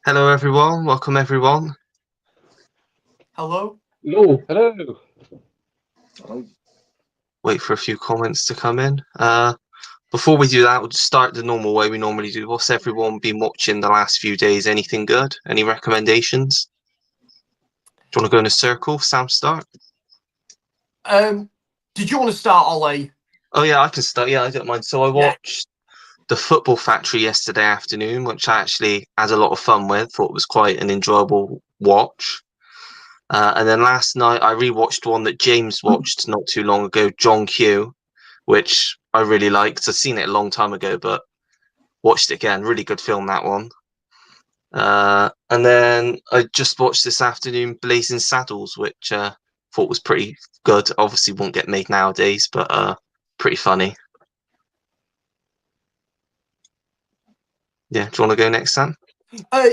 Hello, everyone. Welcome, everyone. Hello. Hello. Hello. Wait for a few comments to come in. Before we do that, we'll just start the normal way we normally do. What's everyone been watching the last few days? Anything good? Any recommendations? Do you want to go in a circle? Sam, start. Did you want to start, Ollie? Oh yeah, I can start. Yeah, I don't mind. So I watched The Football Factory yesterday afternoon, which I actually had a lot of fun with. Thought it was quite an enjoyable watch. And then last night I rewatched one that James watched not too long ago, John Q, which I really liked. I've seen it a long time ago, but watched it again. Really good film, that one. And then I just watched this afternoon Blazing Saddles, which thought was pretty good. Obviously won't get made nowadays, but pretty funny. Yeah, do you want to go next, Sam?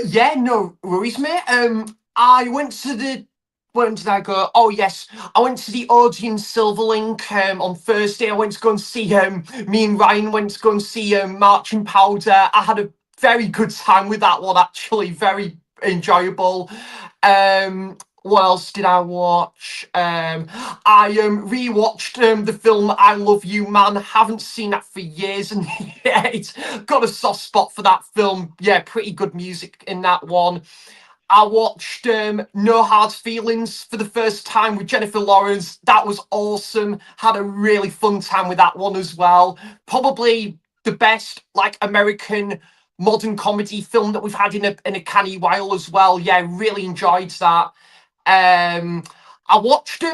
Yeah, no worries, mate. I went to the. When did I go? Oh yes, I went to the Odeon Silverlink on Thursday. I went to go and see me and Ryan went to go and see Marching Powder. I had a very good time with that one, actually, very enjoyable. What else did I watch? I rewatched the film I Love You Man. Haven't seen that for years, and yeah, it's got a soft spot for that film. Yeah, pretty good music in that one. I watched No Hard Feelings for the first time with Jennifer Lawrence. That was awesome. Had a really fun time with that one as well. Probably the best American modern comedy film that we've had in a canny while as well. Yeah, really enjoyed that. I watched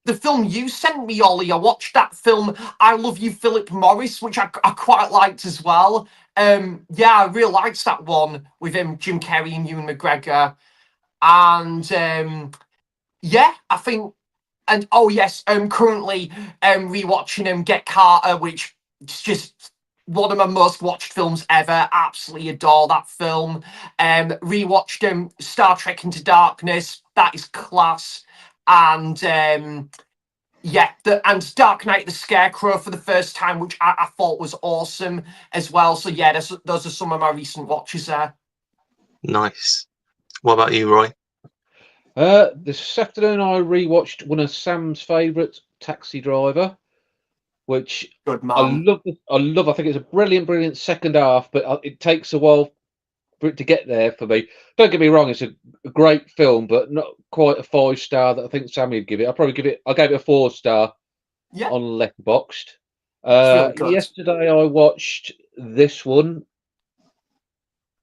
the film you sent me, Ollie. I watched that film I Love You, Philip Morris, which I quite liked as well. Yeah, I really liked that one with Jim Carrey and Ewan McGregor. And yeah, I think, and oh yes, currently rewatching Get Carter, which is just one of my most watched films ever. Absolutely adore that film. Rewatched Star Trek Into Darkness. That is class. And yeah, and Dark Knight the Scarecrow for the first time, which I thought was awesome as well. So yeah, those are some of my recent watches there. Nice. What about you, Roy? This afternoon I rewatched one of Sam's favourites, Taxi Driver, which Good I man. love. I think it's a brilliant second half, but it takes a while for it to get there for me. Don't get me wrong; it's a great film, but not quite a 5-star that I think Sammy would give it. I gave it a 4-star Yeah, on Letterboxd. it's really good. Yesterday I watched this one,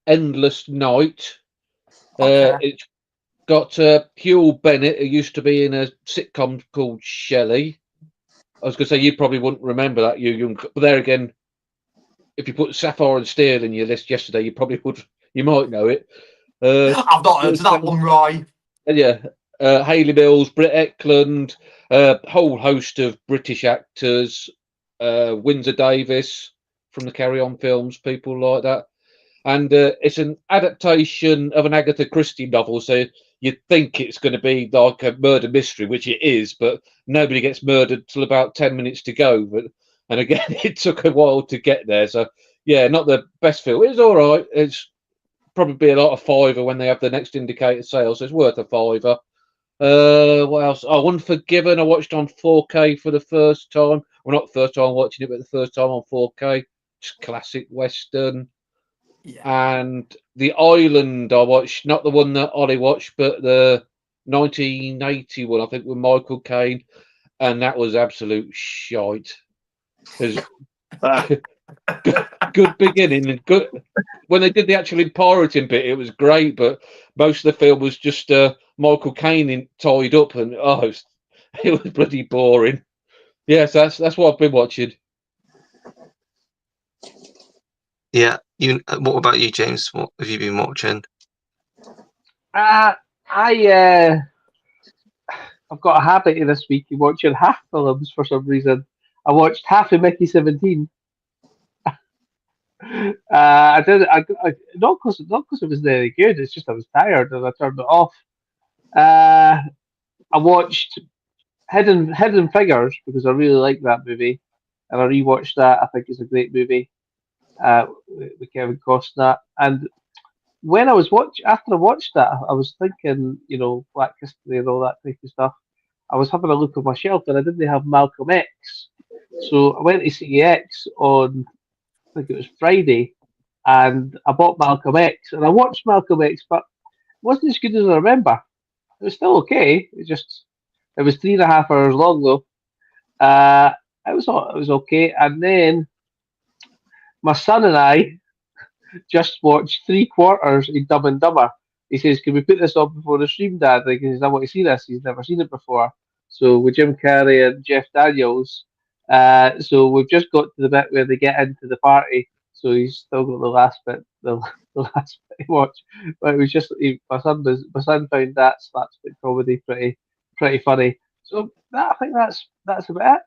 Endless Night. Okay. It's got Hugh Bennett, who used to be in a sitcom called Shelley. I was going to say you probably wouldn't remember that, you young. But there again, if you put Sapphire and Steel in your list yesterday, you probably would. You might know it. I've not heard of that one, Roy. Yeah, Hayley Mills, Britt Eklund, a whole host of British actors, Windsor Davis from the Carry On films, people like that. And it's an adaptation of an Agatha Christie novel, so you'd think it's going to be like a murder mystery, which it is, but nobody gets murdered till about 10 minutes to go. And again, it took a while to get there. So yeah, not the best film. It's all right. It's probably a lot of fiver when they have the next indicator sale, so it's worth a fiver. What else? Oh, Unforgiven. I watched on 4K for the first time. Well, not the first time watching it, but the first time on 4K. Just classic Western. Yeah. And The Island I watched, not the one that Ollie watched, but the 1981, I think, with Michael Caine, and that was absolute shite. There's good beginning and good when they did the actual pirating bit, it was great, but most of the film was just Michael Caine tied up, and it was bloody boring. Yes, that's what I've been watching. Yeah, what about you, James? What have you been watching? I've got a habit of this week of watching half films for some reason. I watched half of Mickey 17. I did. Not because it was very good. It's just I was tired and I turned it off. I watched Hidden Figures because I really like that movie, and I rewatched that. I think it's a great movie with Kevin Costner. And when I was after I watched that, I was thinking, Black History and all that type of stuff. I was having a look on my shelf and I didn't have Malcolm X. So I went to see X on, I think it was Friday, and I bought Malcolm X and I watched Malcolm X, but it wasn't as good as I remember. It was still okay. It was 3.5 hours long though. It was okay. And then my son and I just watched 3 quarters in Dumb and Dumber. He says, "Can we put this on before the stream, Dad?" Like, he says, "I want to see this." He's never seen it before. So with Jim Carrey and Jeff Daniels, so we've just got to the bit where they get into the party. So he's still got the last bit, the last bit to watch. But it was just my son found that slapstick comedy pretty funny. So I think that's about it.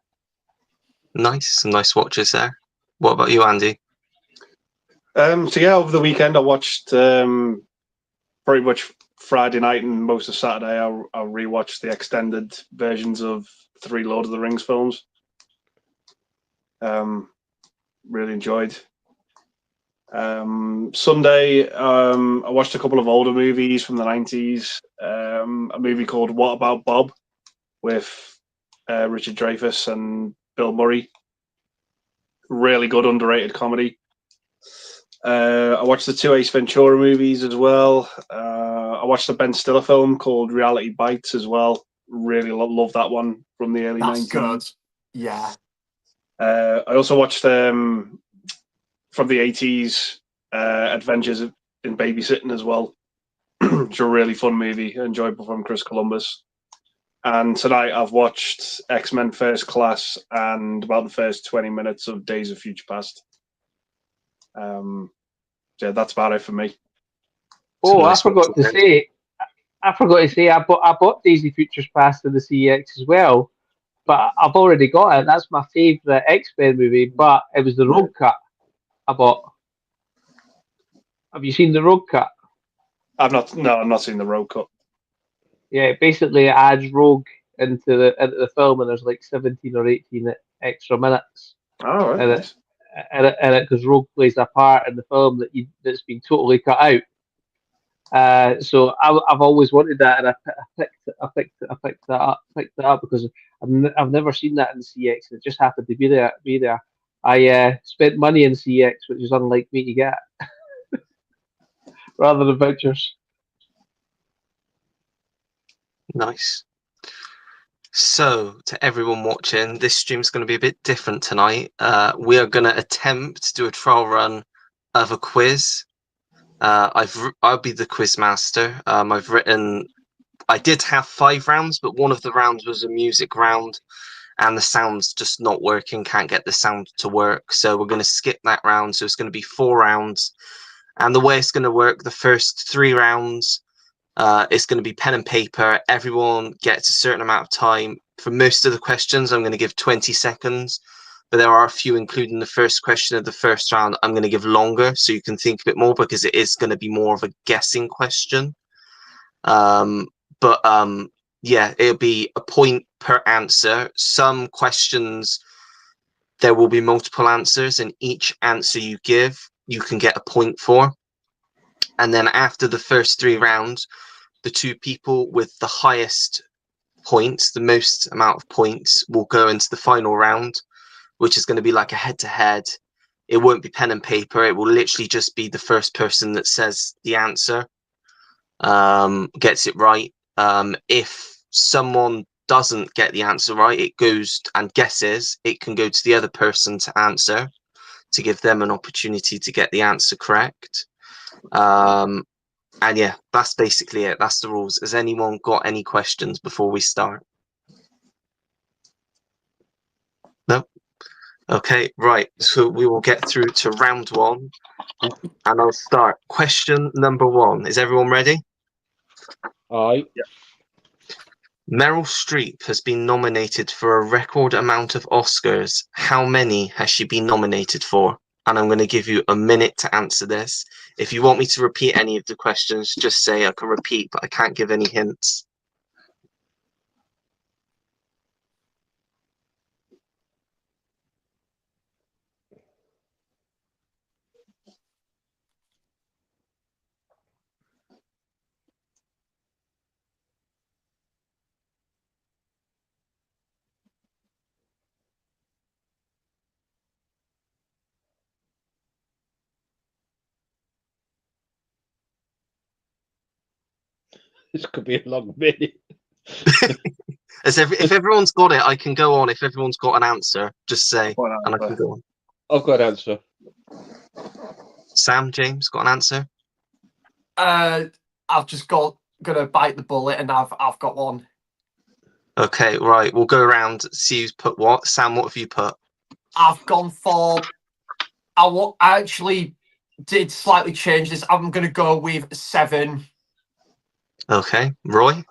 Nice, some nice watches there. What about you, Andy? So yeah, over the weekend I watched pretty much Friday night and most of Saturday. I rewatched the extended versions of 3 Lord of the Rings films. Really enjoyed. Sunday, I watched a couple of older movies from the 90s. A movie called What About Bob with Richard Dreyfuss and Bill Murray. Really good underrated comedy. I watched the 2 Ace Ventura movies as well. I watched a Ben Stiller film called Reality Bites as well. Really love that one from the early 90s. That's good. Yeah. I also watched from the 80s Adventures in Babysitting as well. It's a really fun movie, enjoyable from Chris Columbus. And tonight I've watched X-Men First Class and about the first 20 minutes of Days of Future Past. Yeah, that's about it for me. Oh, Nice I forgot watches to there. say, I bought Daisy Futures Past in the CEX as well, but I've already got it. That's my favourite X-Men movie, but it was the Rogue Cut I bought. Have you seen the Rogue Cut? I've not seen the Road Cut. Yeah, basically it adds Rogue into the film, and there's like 17 or 18 extra minutes, Oh, right, and nice. because Rogue plays a part in the film that's been totally cut out. So I've always wanted that, and I picked that up because I've never seen that in CX. It just happened to be there. I spent money in CX, which is unlike me to get, rather than vouchers. Nice. So, to everyone watching, this stream's going to be a bit different tonight. We are going to attempt to do a trial run of a quiz. I'll be the quiz master. I did have 5 rounds, but one of the rounds was a music round, and the sound's just not working. Can't get the sound to work, so we're going to skip that round. So it's going to be 4 rounds, and the way it's going to work, the first 3 rounds. It's going to be pen and paper. Everyone gets a certain amount of time. For most of the questions, I'm going to give 20 seconds, but there are a few, including the first question of the first round, I'm going to give longer so you can think a bit more, because it is going to be more of a guessing question. Yeah, it'll be a point per answer. Some questions, there will be multiple answers, and each answer you give, you can get a point for. And then after the first 3 rounds, the 2 people with the highest points, the most amount of points, will go into the final round, which is going to be like a head-to-head. It won't be pen and paper. It will literally just be the first person that says the answer gets it right. If someone doesn't get the answer right, it goes and guesses. It can go to the other person to answer, to give them an opportunity to get the answer correct. And yeah, that's basically it. That's the rules. Has anyone got any questions before we start? No? Okay, right. So we will get through to round 1, and I'll start. Question number 1. Is everyone ready? Aye. Meryl Streep has been nominated for a record amount of Oscars. How many has she been nominated for? And I'm going to give you a minute to answer this. If you want me to repeat any of the questions, just say I can repeat, but I can't give any hints. This could be a long minute. If everyone's got it, I can go on. If everyone's got an answer, just say, What and I can answer? go on. I've got an answer. Sam, James, got an answer? I've just gonna bite the bullet, and I've got one. Okay, right. We'll go around, see who's put what. Sam, what have you put? I've gone for. I actually did slightly change this. I'm gonna go with 7. Okay, Roy,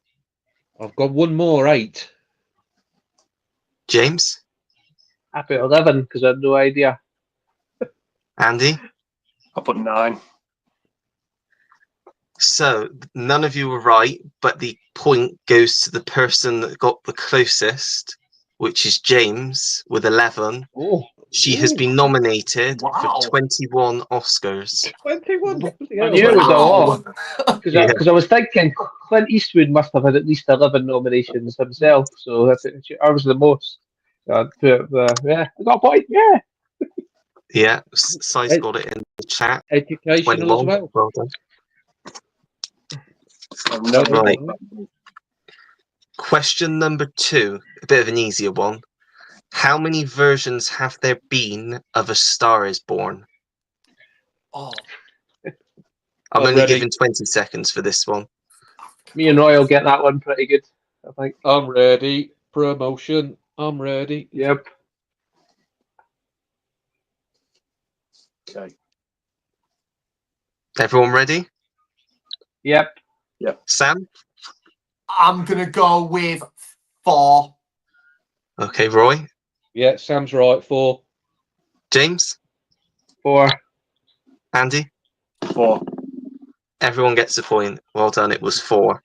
I've got one more, 8. James, I put 11 because I had no idea. Andy. I put 9. So none of you were right, but the point goes to the person that got the closest, which is James with 11. Oh, She has been nominated Wow. for 21 Oscars. 21. I knew it was a lot. Wow. Because I was thinking Clint Eastwood must have had at least 11 nominations himself, so I think I was the most. So I put, yeah, I got a point, yeah. Yeah, Si's got it in the chat. Educational as 21. well. Well done. I've never Right. got that. Question number 2, a bit of an easier one. How many versions have there been of A Star Is Born? Oh, I'm I'm only ready. giving 20 seconds for this one. Me and Roy will get that one pretty good, I think. I'm ready. Promotion. I'm ready. Yep. Okay. Everyone ready? Yep. Sam? I'm gonna go with 4. Okay, Roy? Yeah, Sam's right. 4. James? 4. Andy? 4. Everyone gets a point. Well done, it was 4.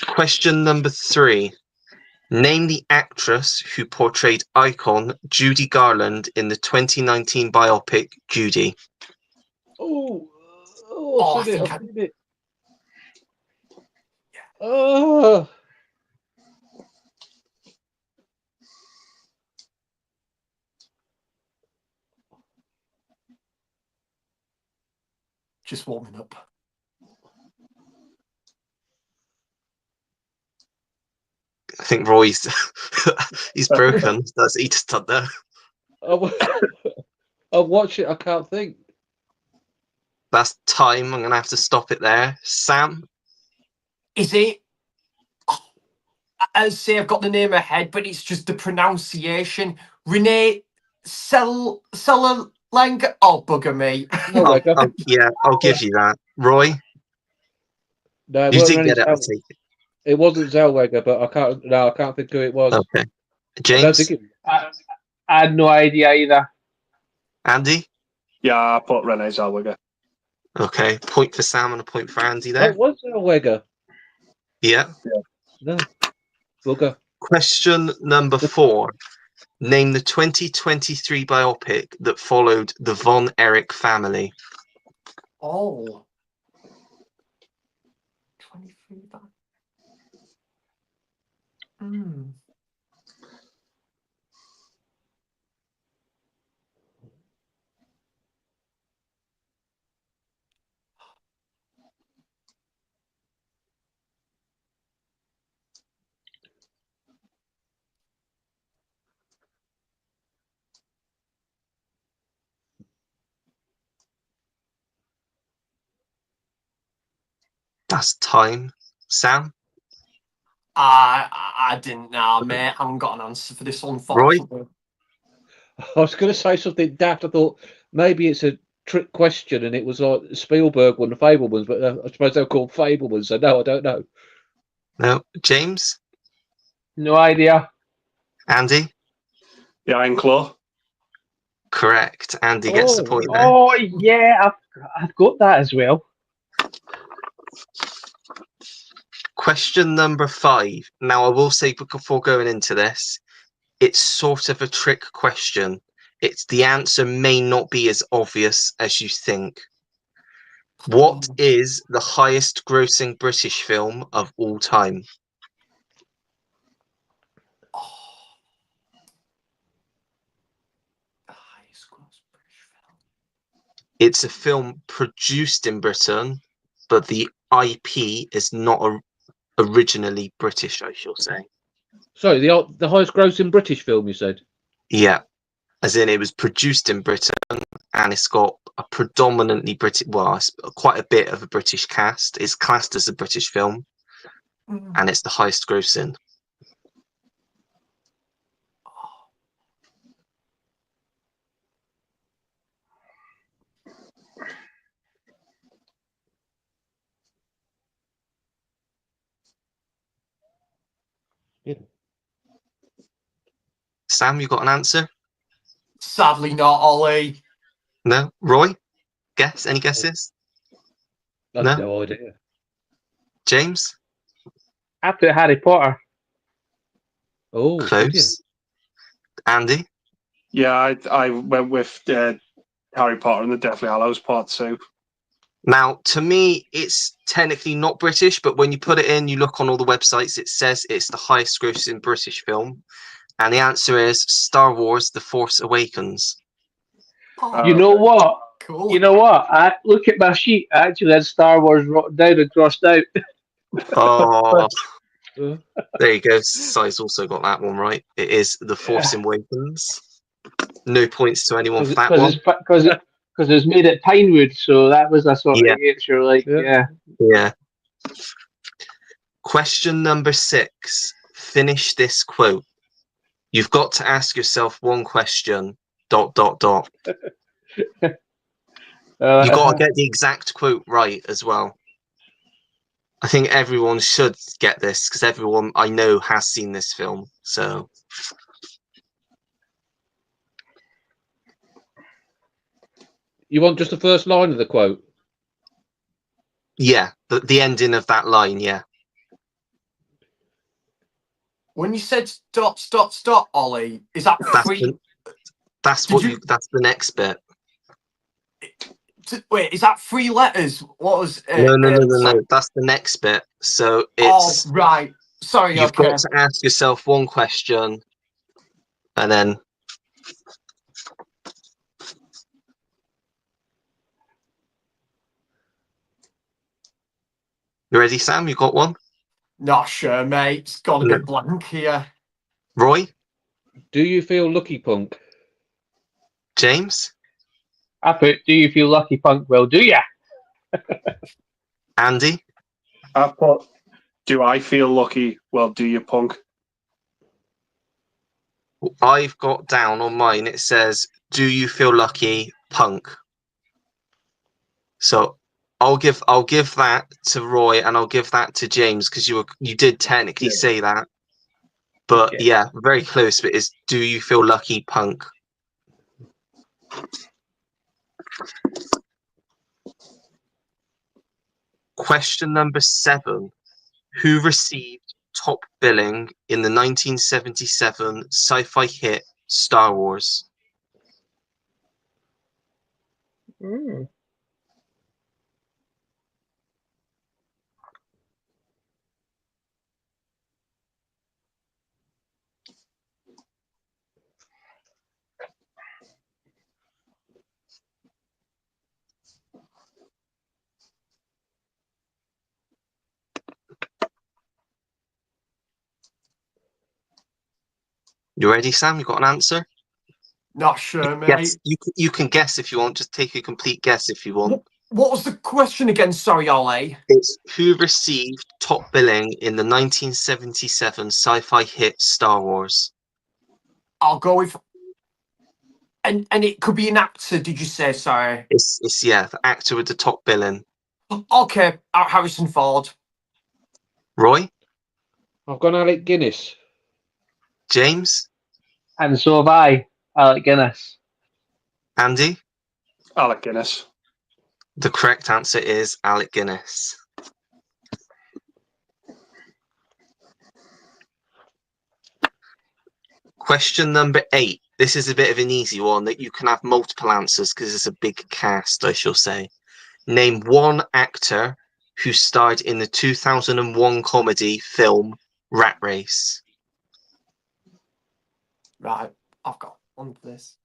Question number 3. Name the actress who portrayed icon Judy Garland in the 2019 biopic Judy. Oh, Oh, I've I seen it. think I've seen it. Oh, Just warming up. I think Roy's he's broken. He just done there. I'll watch it. I can't think. That's time. I'm gonna have to stop it there. Sam? Is it? I'll say I've got the name ahead, but it's just the pronunciation. Renee Selalang. Oh, bugger me. No, Wegger. I'll give you that. Roy? No, it You wasn't did Rennie get it, I'll Zell. take it. It wasn't Zellweger, but I can't. No, I can't think who it was. Okay. I don't James? think it. I had no idea either. Andy? Yeah, I put Renee Zellweger. Okay. Point for Sam and a point for Andy Oh, there. it was Zellweger. Yeah. No, bugger. Question number 4. Name the 2023 biopic that followed the Von Erich family. Oh. 23 back. That's time. Sam? I didn't know, mate. I haven't got an answer for this, Roy? unfortunately. I was going to say something daft. I thought maybe it's a trick question, and it was like Spielberg won the Fablemans, but I suppose they're called Fablemans. So no, I don't know. No. James? No idea. Andy? The Iron Claw. Correct. Andy gets the point there. Oh, yeah, I've got that as well. Question number 5. Now, I will say before going into this, it's sort of a trick question. The answer may not be as obvious as you think. What is the highest grossing British film of all time? The highest gross British film. It's a film produced in Britain, but the IP is not originally British, I shall say. Sorry, the highest grossing British film, you said? Yeah, as in it was produced in Britain, and it's got a predominantly British, well, it's quite a bit of a British cast. It's classed as a British film, and it's the highest grossing. Yeah. Sam, you got an answer? Sadly not, Ollie. No? Roy? Guess? Any guesses? I've No? no idea. James? I put Harry Potter. Oh, did you? Close. Andy? Yeah, I went with Harry Potter and the Deathly Hallows Part 2. Now, to me, it's technically not British, but when you put it in, you look on all the websites, it says it's the highest grossing British film. And the answer is Star Wars The Force Awakens. You know Okay. what? Cool. You know what? I look at my sheet. I actually had Star Wars written down and crossed out. Oh, Uh, there you go. Si's also got that one right. It is The Force Awakens. No points to anyone for that one. Because it's made at Pinewood, so that was a sort Yeah. of gauge. You're like, Yeah. Yeah. Question number 6. Finish this quote. You've got to ask yourself one question. ... You got to get the exact quote right as well. I think everyone should get this because everyone I know has seen this film. So You want just the first line of the quote? yeah, the ending of that line. Yeah, When you said stop, Ollie, is that that's free? that's Did what you- you. That's the next bit. Wait, is that 3 letters? What was? No. That's the next bit. So it's Right. Sorry. you've Okay. got to ask yourself one question, and then you ready, Sam? You got one? Not sure, mate. It's gone a No. bit blank here. Roy, Do you feel lucky, punk? James, I put, do you feel lucky, punk? Well, do ya? Andy. I put, do I feel lucky? Well, do you, punk? I've got down on mine. It says, "Do you feel lucky, punk?" So I'll give that to Roy and I'll give that to James because you did technically Yeah. say that, but Okay. yeah, very close. But it's "Do you feel lucky, punk?" Question number 7: Who received top billing in the 1977 sci-fi hit Star Wars? You ready, Sam? You got an answer? Not sure, Yes, mate. you can guess if you want. Just take a complete guess if you want. What was the question again? Sorry, Ollie. It's who received top billing in the 1977 sci-fi hit Star Wars? I'll go with. And it could be an actor. Did you say? Sorry. It's yeah, the actor with the top billing. Okay, Harrison Ford. Roy, I've gone Alec Guinness. James, And so have I, Alec Guinness. Andy. Alec Guinness. The correct answer is Alec Guinness. Question number 8. This is a bit of an easy one that you can have multiple answers because it's a big cast, I shall say. Name one actor who starred in the 2001 comedy film Rat Race. Right, I've got one for this.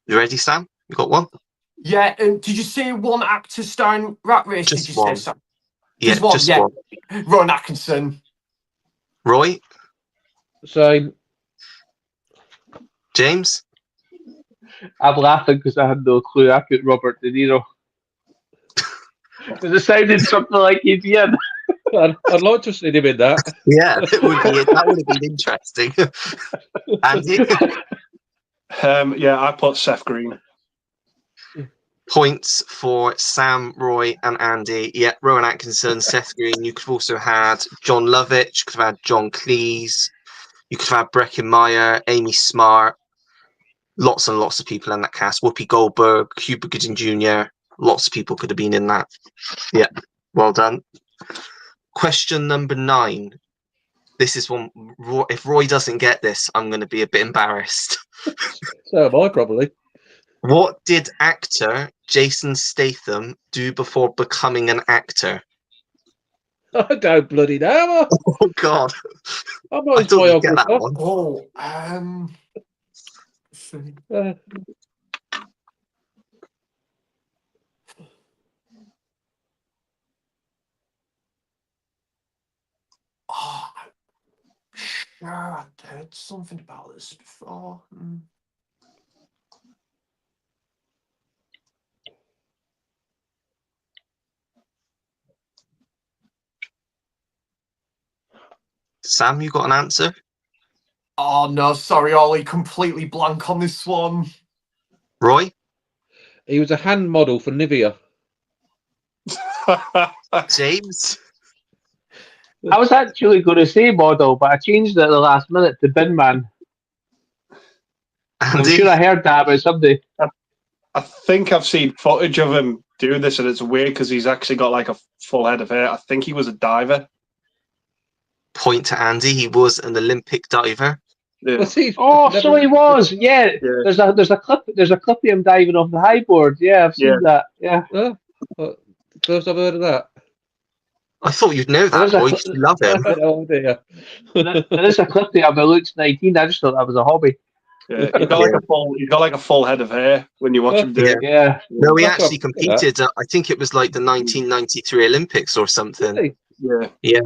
You ready, Sam? You got one? Yeah, did you say one actor starring Rat Race? Just did you one. say, Sam? Yeah, Just one, just yeah. one. Ron Atkinson. Roy? Same. James? I'm laughing because I had no clue. I put Robert De Niro. Because it sounded something like he'd be in. I'd like to see him in that. Yeah, that would have been interesting. Andy? Yeah, I put Seth Green. Points for Sam, Roy, and Andy. Yeah, Rowan Atkinson, Seth Green. You could have also had John Lovitch. You could have had John Cleese. You could have had Breckin Meyer, Amy Smart. Lots and lots of people in that cast. Whoopi Goldberg, Cuba Gooding Jr. Lots of people could have been in that. Yeah, well done. Question number 9. This is one. If Roy doesn't get this, I'm going to be a bit embarrassed. So am I, probably. What did actor Jason Statham do before becoming an actor? I don't bloody know. Oh God! I'm not I his thought you'd get that biographer. one. Oh, I'm sure I'd heard something about this before. Sam, you got an answer? Oh no, sorry, Ollie, completely blank on this one. Roy? He was a hand model for Nivea. James? I was actually going to say model, but I changed it at the last minute to bin man. I'm Andy? sure I heard that about somebody. I think I've seen footage of him doing this, and it's weird because he's actually got like a full head of hair. I think he was a diver. Point to Andy. He was an Olympic diver. Yeah. Was he? Oh, so he was. Yeah. Yeah. There's a clip of him diving off the high board. Yeah, I've seen that. Yeah. Oh, first I've heard of that. I thought you'd know There that, is a Roy. cl- 'Cause you love I him. had no idea. There is a clip there of Luke's 19. I just thought that was a hobby. Yeah. He's got like a full head of hair when you watch him do it. Yeah. No, he That's actually what I'm looking at. competed. I think it was like the 1993 Olympics or something. Really? Yeah. Yeah.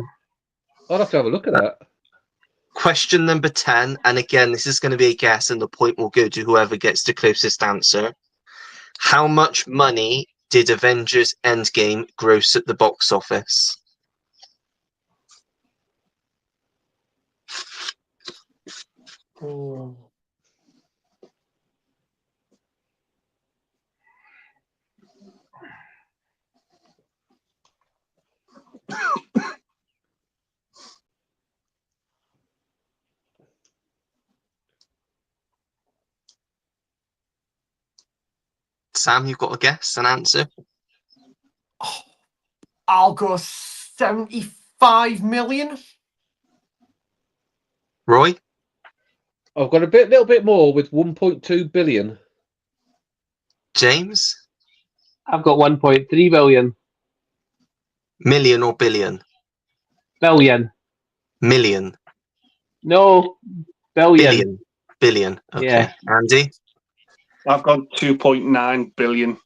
I'll have to have a look at that. Question number 10, and again, this is going to be a guess, and the point will go to whoever gets the closest answer. How much money did Avengers Endgame gross at the box office? Oh. Sam, you've got a guess, an answer? I'll go 75 million. Roy? I've got a little bit more with 1.2 billion. James? I've got 1.3 billion. Million or billion? Billion. Million. No, billion. Billion. Billion. Okay. Yeah. Andy? I've got 2.9 billion.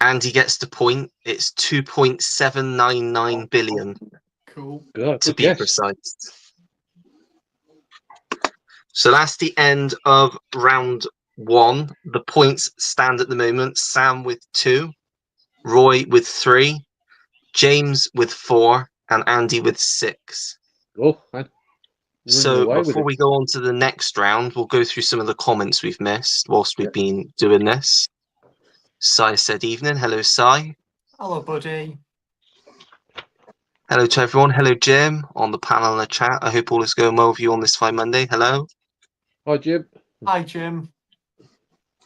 Andy gets the point. It's 2.799 billion Cool. God, to good be guess. precise. So that's the end of round 1. The points stand at the moment. Sam with 2, Roy with 3, James with 4, and Andy with 6. Oh, I'm So running away with before it. we go on to the next round, we'll go through some of the comments we've missed whilst we've been doing this. Sai said evening. Hello, Sai. Hello, buddy. Hello to everyone. Hello, Jim, on the panel and the chat. I hope all is going well with you on this fine Monday. Hello. Hi, Jim. Hi, Jim.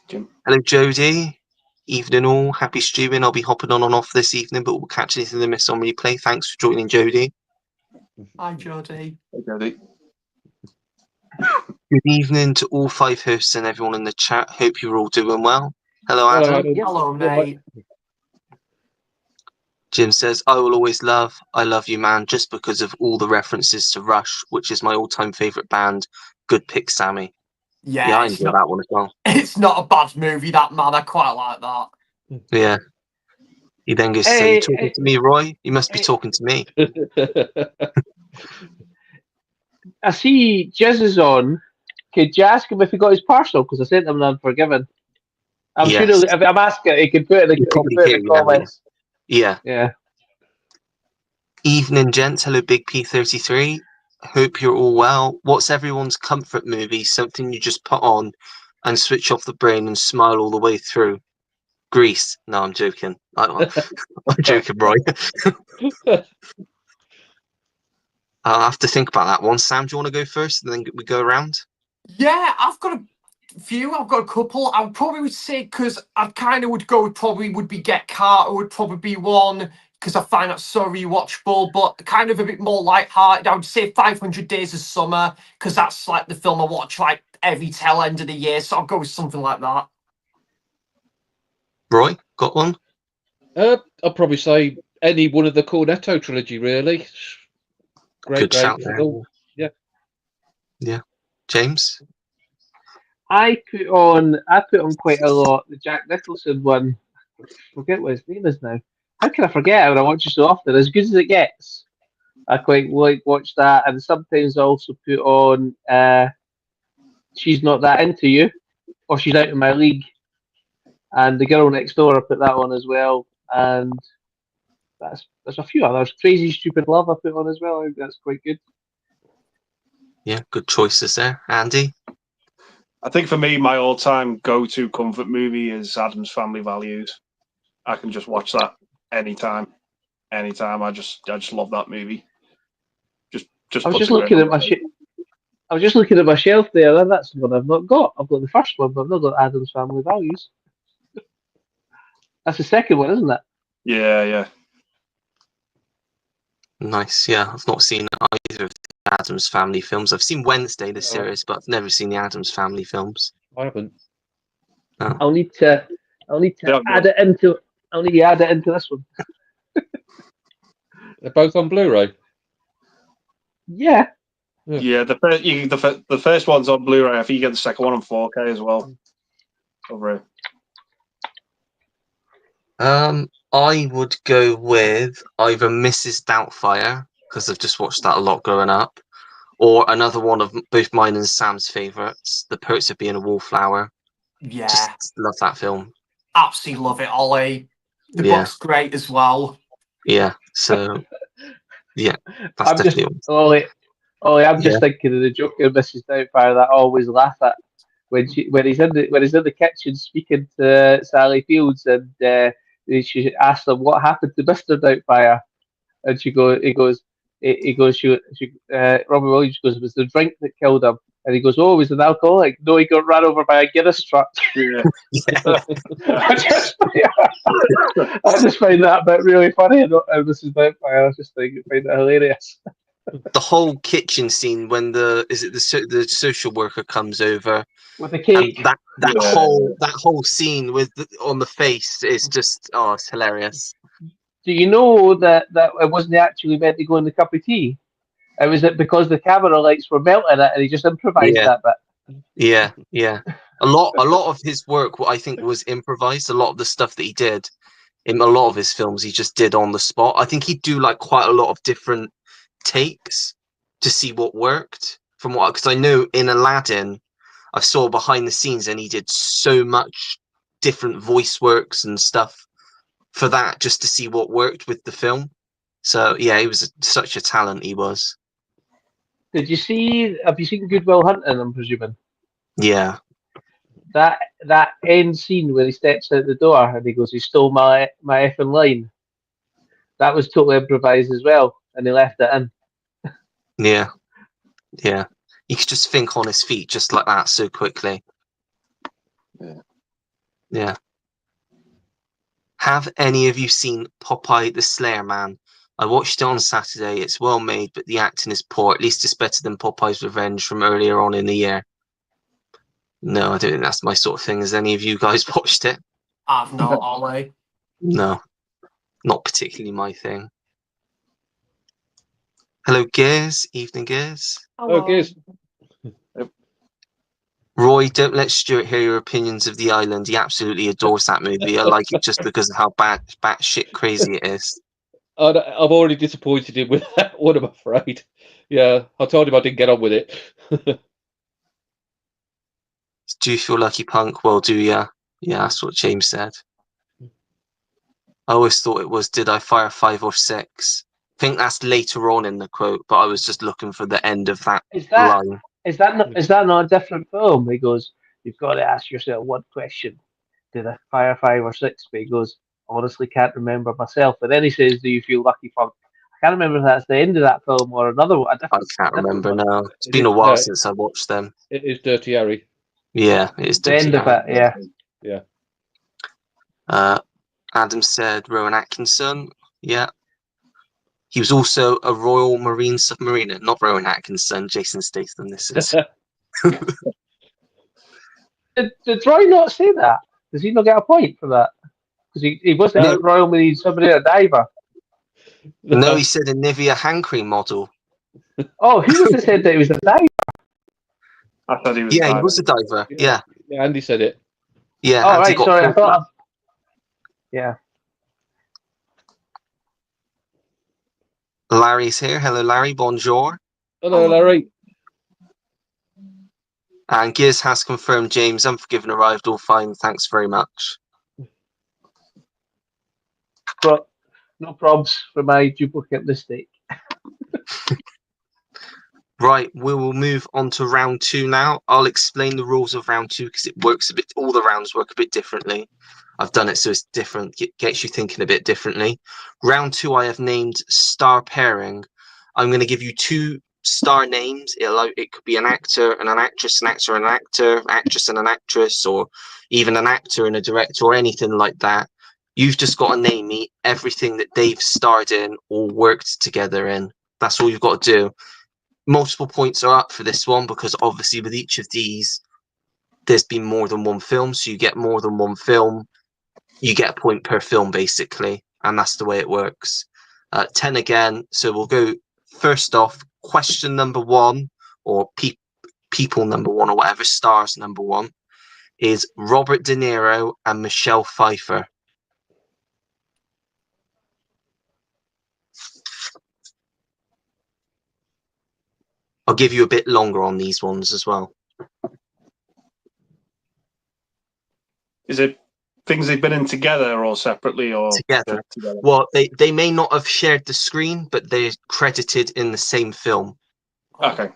Hello, Jodie. Evening all. Happy streaming. I'll be hopping on and off this evening, but we'll catch anything they miss on replay. Thanks for joining, Jodie. Hi, Jodie. Okay. Good evening to all 5 hosts and everyone in the chat. Hope you're all doing well. Hello, Adam. Adam. Hello, mate. Jim says, I will always love, I love you, man, just because of all the references to Rush, which is my all-time favourite band. Good pick, Sammy. Yeah, I it's enjoy not. that one as well. It's not a bad movie. That man, I quite like that. Yeah. He then goes to say, "You talking to me, Roy? You must be talking to me." I see Jizz is on. Could you ask him if he got his parcel? Because I sent him an Unforgiven. I'm sure Yes. if I'm asking, he can put it You he can probably put it hear in the you now, comments. Yeah. Yeah. Evening, gents. Hello, Big P33. Hope you're all well. What's everyone's comfort movie? Something you just put on and switch off the brain and smile all the way through. Grease. No, I'm joking. I'm joking, Roy. I'll have to think about that one. Sam, do you want to go first, and then we go around? Yeah, I've got a few. I've got a couple. I probably would say because I kind of would go. Probably would be Get Carter. Would probably be one because I find that so rewatchable, but kind of a bit more light-hearted. I would say 500 Days of Summer because that's like the film I watch like every tail end of the year. So I'll go with something like that. Roy, got one? I'll probably say any one of the Cornetto trilogy, really. Good shout there. film. Yeah. Yeah. James? I put on quite a lot the Jack Nicholson one. I forget what his name is now. How can I forget it when I watch it so often? As Good as It Gets. I quite like watch that, and sometimes I also put on She's Not That Into You, or She's Out of My League, and The Girl Next Door. I put that on as well, and there's a few others. Crazy Stupid Love I put on as well. I think that's quite good. Yeah, good choices there. Andy? I think for me, my all-time go-to comfort movie is Adam's Family Values. I can just watch that anytime. I just love that movie. Just I was puts just a looking grin at on my my face. I was just looking at my shelf there, and that's the one I've not got. I've got the first one, but I've not got Adam's Family Values. That's the second one, isn't it? Yeah. Nice. Yeah, I've not seen either of the Addams Family films. I've seen Wednesday, the series, but I've never seen the Addams Family films. I haven't. No. I'll need to Yeah, add it into. I'll need to add it into this one. They're both on Blu-ray. Yeah. Yeah, the first one's on Blu-ray. I think you get the second one on 4K as well. Over here. I would go with either Mrs. Doubtfire, because I've just watched that a lot growing up, or another one of both mine and Sam's favourites, The Perks of Being a Wallflower. Yeah, Just love that film. absolutely love it, Ollie. The Yeah. book's great as well. Yeah, so yeah, that's I'm just definitely Ollie. I'm Yeah. just thinking of the joke of Mrs. Doubtfire that I always laugh at when he's in the kitchen speaking to Sally Fields, and she asks him what happened to Mr. Doubtfire, and he goes, Robin Williams goes, it was the drink that killed him. And he goes, oh, was it an alcoholic? No, he got run over by a Guinness truck. Yeah. I just find that bit really funny. And this is Doubtfire. I just find it hilarious. the whole kitchen scene when the social worker comes over, With the and cake. that Yeah. whole scene with on the face is just it's hilarious. Do you know that it wasn't actually meant to go in the cup of tea? It was because the camera lights were melting it, and he just improvised Yeah. that bit. Yeah. A lot of his work, what I think, was improvised. A lot of the stuff that he did in a lot of his films, he just did on the spot. I think he'd do like quite a lot of different takes to see what worked. Because I know in Aladdin, I saw behind the scenes, and he did so much different voice works and stuff for that, just to see what worked with the film. So yeah, he was such a talent. He was. Have you seen Good Will Hunting? I'm presuming Yeah. that end scene where he steps out the door and he goes, "He stole my effing line." That was totally improvised as well, and they left it in. Yeah. He could just think on his feet just like that so quickly. Yeah. Have any of you seen Popeye the Slayer Man? I watched it on Saturday. It's well made, but the acting is poor. At least it's better than Popeye's Revenge from earlier on in the year. No, I don't think that's my sort of thing. Has any of you guys watched it? I've not, Ollie. No, not particularly my thing. Hello, Gears. Evening, Gears. Oh, Gears. Roy, don't let Stuart hear your opinions of The Island. He absolutely adores that movie. I like it just because of how batshit crazy it is. I've already disappointed him with that one, I'm afraid. Yeah, I told him I didn't get on with it. Do you feel lucky, punk? Well, do ya? Yeah, that's what James said. I always thought it was, did I fire 5 or 6? I think that's later on in the quote, but I was just looking for the end of that Is that line. is that not a different film? He goes, you've got to ask yourself one question: did I fire 5 or 6? But he goes, I honestly can't remember myself. And then he says, do you feel lucky, punk? I can't remember if that's the end of that film or another one. I can't A different remember one. now. It's Is been a it, while since I watched them. it is Dirty Harry. Yeah, it is The end Dirty of Harry. it, yeah. Yeah. Adam said Rowan Atkinson. Yeah. He was also a Royal Marine submariner. Not Rowan Atkinson, Jason Statham. This is. Did Roy not say that? Does he not get a point for that? Because he wasn't No. a Royal Marine submariner diver. No, he said a Nivea hand cream model. Oh, he was just said that he was a diver. I thought he was Yeah, he diving. was a diver. Yeah. Yeah, Andy said it. Yeah, Oh, and he right, got sorry, I caught. thought. Yeah. Larry's here. Hello, Larry. Bonjour. Hello, Larry. And Giz has confirmed James Unforgiven arrived all fine. Thanks very much. But no probs for my duplicate mistake. Right, we will move on to round 2 now. I'll explain the rules of round 2 because it works a bit. All the rounds work a bit differently. I've done it so it's different. Gets you thinking a bit differently. Round 2, I have named star pairing. I'm going to give you 2 star names. It could be an actor and an actress, an actor and an actor, actress and an actress, or even an actor and a director, or anything like that. You've just got to name me everything that they've starred in or worked together in. That's all you've got to do. Multiple points are up for this one because obviously with each of these there's been more than one film, so you get more than one film, you get a point per film basically, and that's the way it works. 10 again, so we'll go first off. Question number 1, or people number 1, or whatever, stars number 1 is Robert De Niro and Michelle Pfeiffer. I'll give you a bit longer on these ones as well. Is it things they've been in together or separately or Together. together? Well, they may not have shared the screen, but they're credited in the same film. Okay.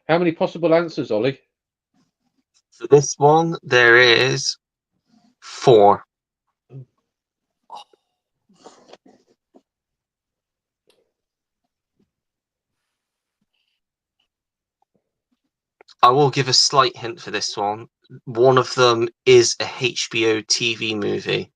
How many possible answers, Ollie? For this one, there is 4. I will give a slight hint for this one. One of them is a HBO TV movie.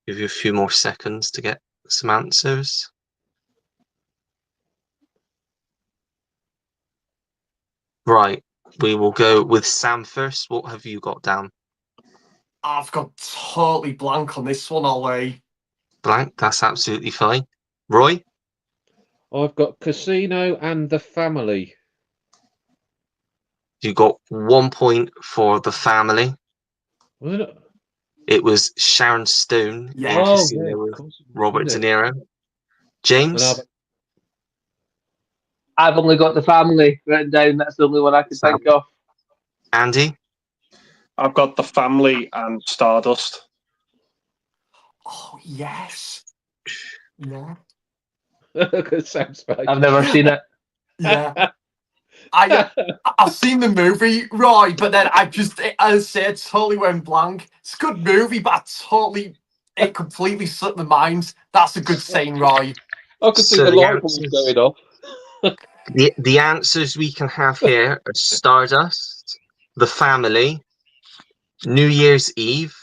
Give you a few more seconds to get some answers. Right, we will go with Sam first. What have you got down? I've got totally blank on this one, Ollie. Blank, that's absolutely fine. Roy? I've got Casino and The Family. You got 1 point for The Family. Wasn't it? It was Sharon Stone in Yeah. Casino of with course it was, Robert De wasn't it? Niro. James? And I've only got The Family written down. That's the only one I can Sam. think of. Andy? I've got The Family and Stardust. Oh, yes. Yeah. Sam's face. I've never seen it. Yeah. I've seen the movie, Roy, but then I just, as I say, it totally went blank. It's a good movie, but it completely slipped my mind. That's a good saying, Roy. I could see So the the light bulbs answers- going off. The answers we can have here are Stardust, The Family, New Year's Eve,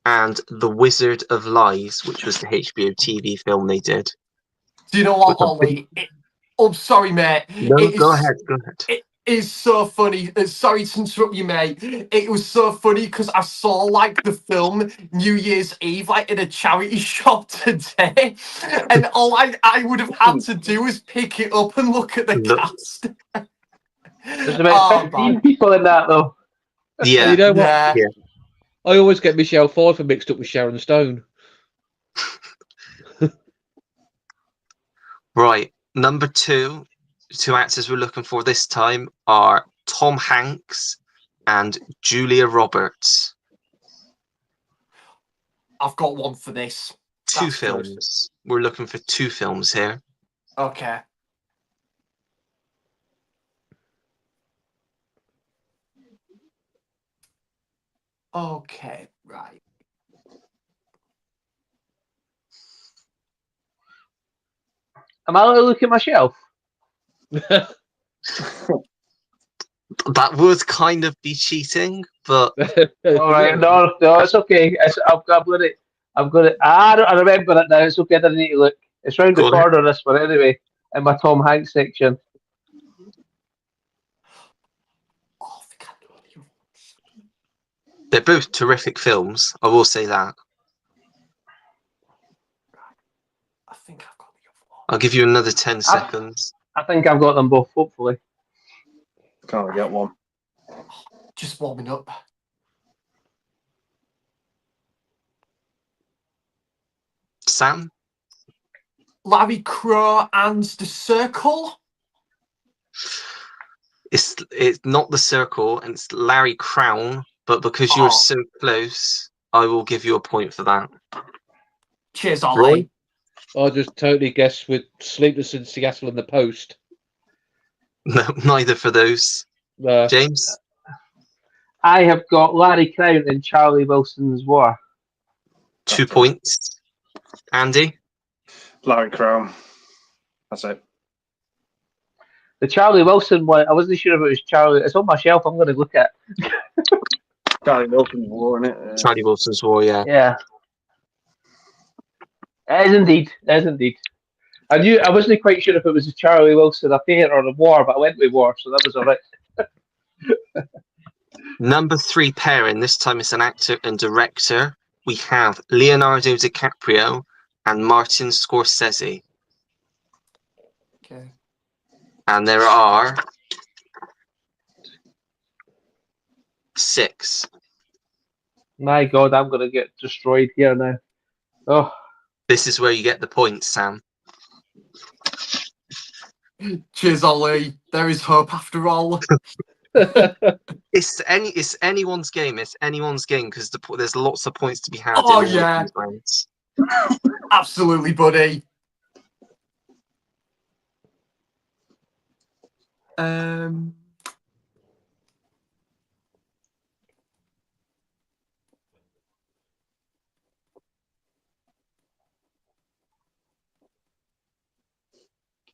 and The Wizard of Lies, which was the HBO TV film they did. Do you know what, With a big- Ollie? I'm sorry, mate. No, It go is- ahead, go ahead. It is so funny. Sorry to interrupt you, mate. It was so funny because I saw like the film New Year's Eve like in a charity shop today, and all I would have had to do was pick it up and look at the Look. cast. There's about 15 man. people in that, though. Yeah, You know what? Yeah. I always get Michelle Pfeiffer mixed up with Sharon Stone. right. Number two actors we're looking for this time are Tom Hanks and Julia Roberts. I've got one for this. Two That's good. films. We're looking for two films here. Okay. Okay, right. Am I allowed to look at my shelf? That would kind of be cheating, but All right, no, it's okay. I've got it. I remember it now. It's okay. I didn't need to look. It's round the Go ahead. corner. This one anyway, in my Tom Hanks section. Oh, I think I know the other ones. they're both terrific films. I will say that. I think I've got the other one. I'll give you another 10 seconds. I think I've got them both. Hopefully, Can't get one. Just warming up. Sam? Larry Crow and The Circle. It's not The Circle, and it's Larry Crown, but because you were so close, I will give you a point for that. Cheers, Ollie. I just totally guessed with Sleepless in Seattle and The Post. No, neither for those. James? I have got Larry Crown and Charlie Wilson's War. 2 points. Andy? Larry Crown. That's it. The Charlie Wilson one, I wasn't sure if it was Charlie. It's on my shelf. I'm going to look at. Charlie Wilson's War, isn't it? Charlie Wilson's War, yeah. Yeah. It is indeed. It is indeed. I wasn't quite sure if it was a Charlie Wilson affair or a war, but I went with war, so that was all right. Number 3 pairing, this time it's an actor and director. We have Leonardo DiCaprio and Martin Scorsese. Okay. And there are 6. My God, I'm going to get destroyed here now. Oh, This is where you get the points, Sam. Cheers, Ollie. There is hope after all. It's anyone's game. It's anyone's game because there's lots of points to be had. Oh, in all of yeah. these rounds. Absolutely, buddy.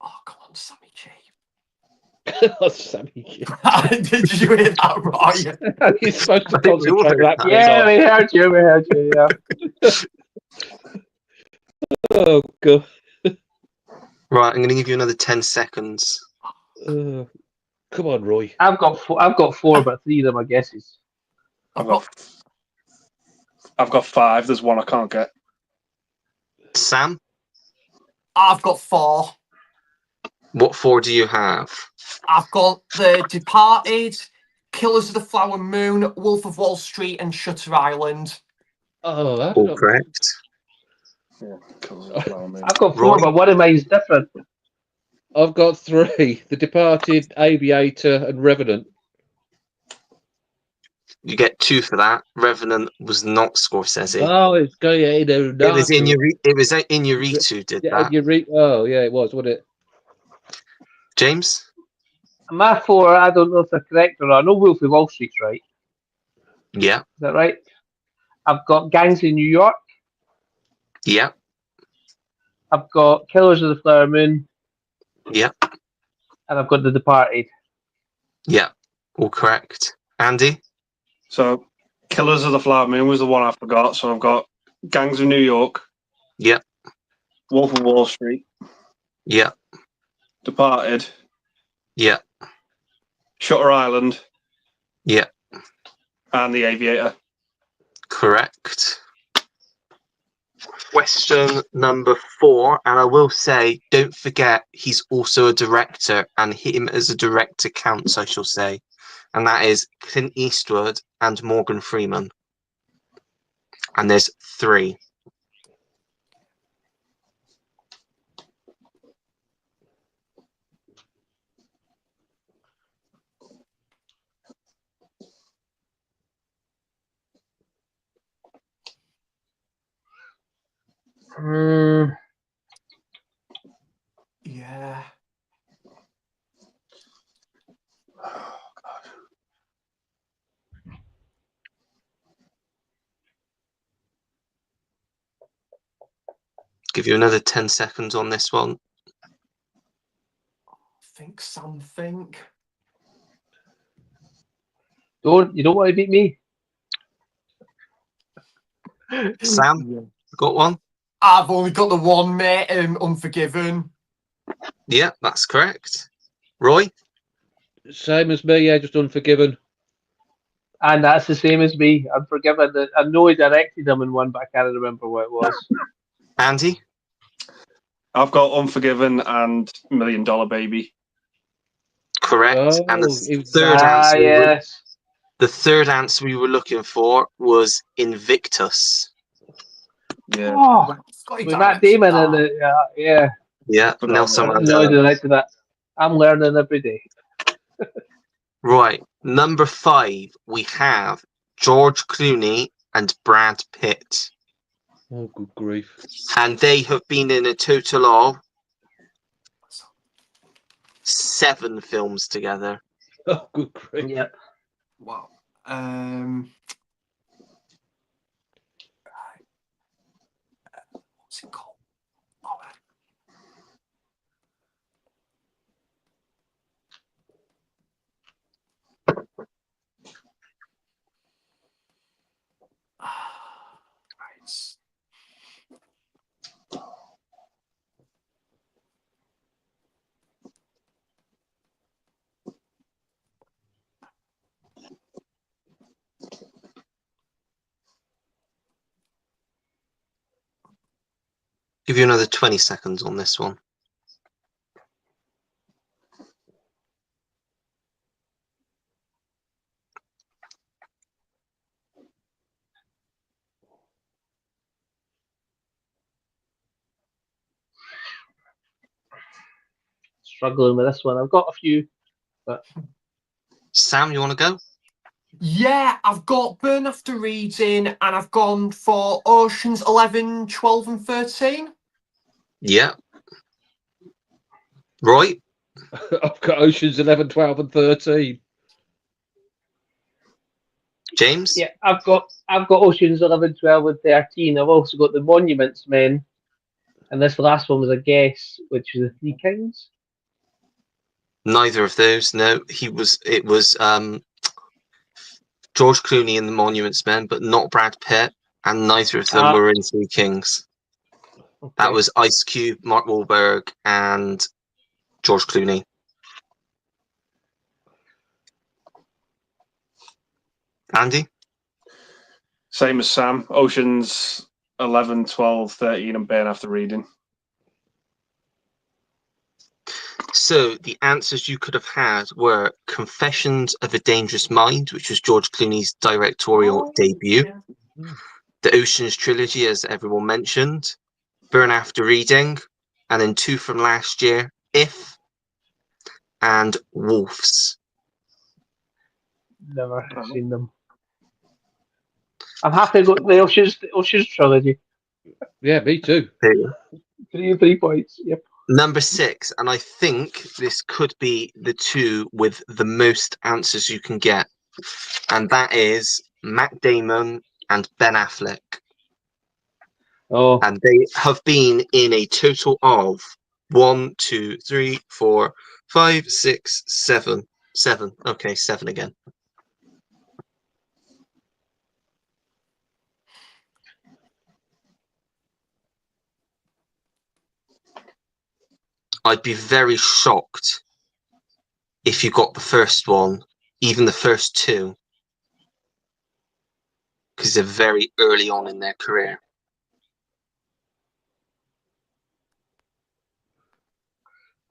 Oh, come on, Sammy J. Sammy J. Did you hear that, Ryan? He's supposed to I think we all concentrate heard that. that. yeah, we heard you. We heard you. Yeah. Oh, God. Right, I'm going to give you another 10 seconds. Come on, Roy. I've got four, but 3 of them are guesses. I've got 5. There's one I can't get. Sam, I've got 4. what 4 do you have? I've got The Departed, Killers of the Flower Moon, Wolf of Wall Street, and Shutter Island. Oh, that's All not... correct. Yeah, cool. I've got 4, Roy? but one of mine's different. I've got 3. The Departed, Aviator, and Revenant. You get 2 for that. Revenant was not Scorsese. Oh, it's going It was Inarritu did Yeah, that. oh, yeah, it was, wasn't it? James? My 4, I don't know if they're correct or not. I know Wolf of Wall Street's right. Yeah. Is that right? I've got Gangs in New York. Yeah. I've got Killers of the Flower Moon. Yeah. And I've got The Departed. Yeah. All correct. Andy? So, Killers of the Flower Moon was the one I forgot. So I've got Gangs of New York. Yeah. Wolf of Wall Street. Yeah. Departed. Yeah. Shutter Island. Yeah. And The Aviator. Correct. Question number 4, and I will say, don't forget, he's also a director, and him as a director counts, I shall say. And that is Clint Eastwood and Morgan Freeman. And there's 3. Yeah. Give you another 10 seconds on this one. Think something. You don't want to beat me? Sam, Yeah. got one? I've only got the one, mate. Unforgiven. Yeah, that's correct. Roy? Same as me, yeah, just Unforgiven. And that's the same as me. Unforgiven. I know he directed them in one, but I can't remember what it was. Andy? I've got Unforgiven and $1 Million Baby. Correct. Oh, And it- Yes. the third answer we were looking for was Invictus. Yeah. Oh, Scotty with Matt directed Damon that. in it. Yeah. Yeah, Forgot Nelson about I know he Mandela. directed that. I'm learning every day. Right, number 5, we have George Clooney and Brad Pitt. Oh, good grief. And they have been in a total of 7 films together. Oh, good grief. Yep. Wow. What's it called? Oh, right. Give you another 20 seconds on this one. Struggling with this one. I've got a few, but Sam, you want to go? Yeah, I've got Burn After Reading, and I've gone for Oceans 11, 12, and 13. Yeah. Roy? I've got Oceans 11, 12, and 13. James? yeah, I've got Oceans 11, 12, and 13. I've also got the Monuments Men, and this last one was a guess, which was the Three Kings. Neither of those. No, it was George Clooney in The Monuments Men, but not Brad Pitt, and neither of them were in Three Kings. Okay. That was Ice Cube, Mark Wahlberg, and George Clooney. Andy? Same as Sam. Oceans 11, 12, 13, and Burn After Reading. So the answers you could have had were Confessions of a Dangerous Mind, which was George Clooney's directorial debut. Yeah. The Oceans trilogy, as everyone mentioned. Burn After Reading. And then 2 from last year, If and Wolves. Never seen them. I'm happy to go to the Ocean's trilogy. Yeah, me too. 3 points. Yep. Number 6, and I think this could be the two with the most answers you can get, and that is Matt Damon and Ben Affleck. Oh, And they have been in a total of 1, 2, 3, 4, 5, 6, 7. 7. Okay, 7 again. I'd be very shocked if you got the first one, even the first two, because they're very early on in their career.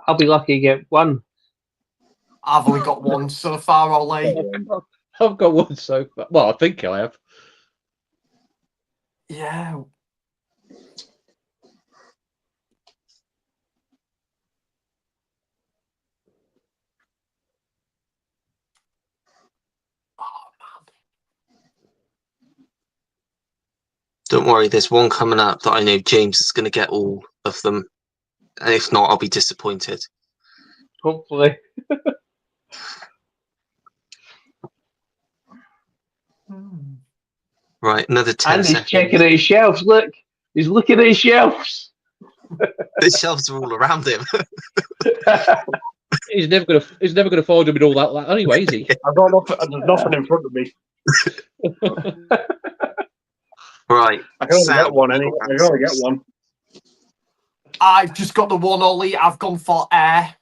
I'll be lucky to get one. I've only got one so far, Ollie. I've got one so far. Well, I think I have. Yeah. Don't worry, there's one coming up that I know James is going to get all of them. And if not, I'll be disappointed. Hopefully. Right, another 10 And he's seconds. checking at his shelves. Look, he's looking at his shelves. The shelves are all around him. He's never gonna find him in all that anyway, is he? I've got nothing, there's nothing in front of me. Right. I can only Sam, get one anyway. I can only get one. I've just got the one, Ollie. I've gone for Air.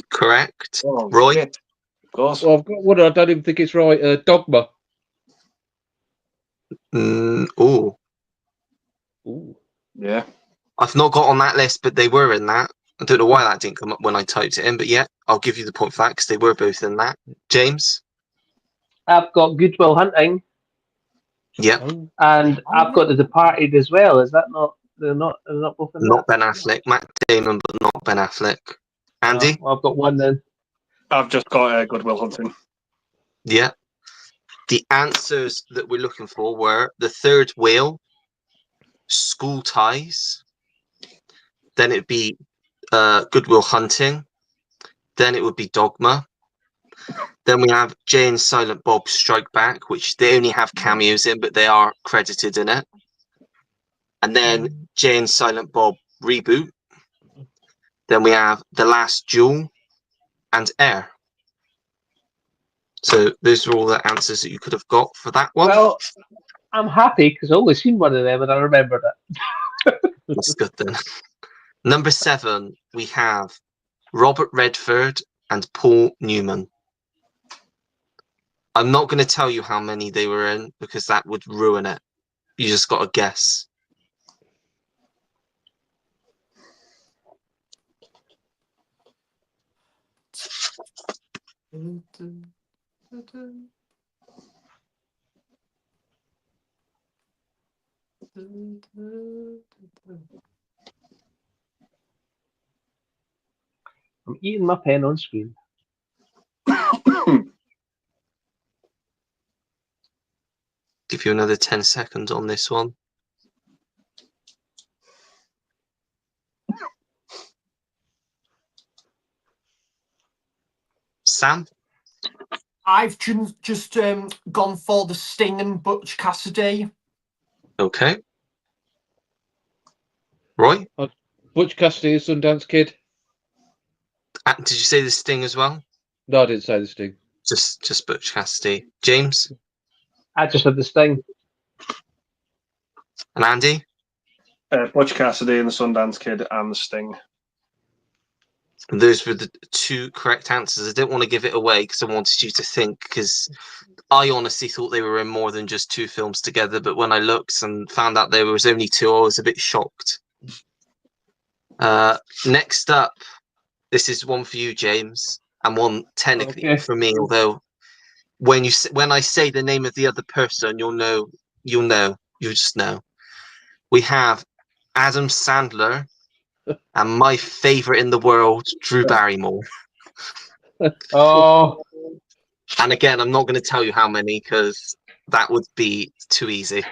Correct. Oh, Roy? shit. Of course. Well, I've got one. I don't even think it's right. Dogma. Oh, Ooh. Yeah. I've not got on that list, but they were in that. I don't know why that didn't come up when I typed it in, but yeah, I'll give you the point for that because they were both in that. James? I've got Good Will Hunting, Yeah. and I've got The Departed as well. Is that not? They're not both in Not that? Ben Affleck. Matt Damon, but not Ben Affleck. Andy? Well, I've got one then. I've just got Good Will Hunting. Yeah. The answers that we're looking for were The Third Whale, School Ties, then it would be Good Will Hunting, then it would be Dogma, then we have Jay and Silent Bob Strike Back, which they only have cameos in, but they are credited in it, and then Jay and Silent Bob Reboot, then we have The Last Duel, and Air. So those are all the answers that you could have got for that one. Well, I'm happy because I've only seen one of them and I remembered it. That's good then. Number 7, we have Robert Redford and Paul Newman. I'm not going to tell you how many they were in because that would ruin it. You just got to guess. I'm eating my pen on screen. Give you another 10 seconds on this one. Sam? I've just gone for The Sting and Butch Cassidy. Okay. Roy? Butch Cassidy, Sundance Kid. Did you say The Sting as well? No, I didn't say this thing. Just Butch Cassidy. James? I just had the Sting. And Andy? Butch Cassidy and the Sundance Kid and the Sting. And those were the 2 correct answers. I didn't want to give it away because I wanted you to think, because I honestly thought they were in more than just 2 films together, but when I looked and found out there was only 2, I was a bit shocked. Next up, this is one for you, James, and one technically for me, although when I say the name of the other person, you'll just know. We have Adam Sandler and my favorite in the world, Drew Barrymore. Oh, And again, I'm not going to tell you how many because that would be too easy.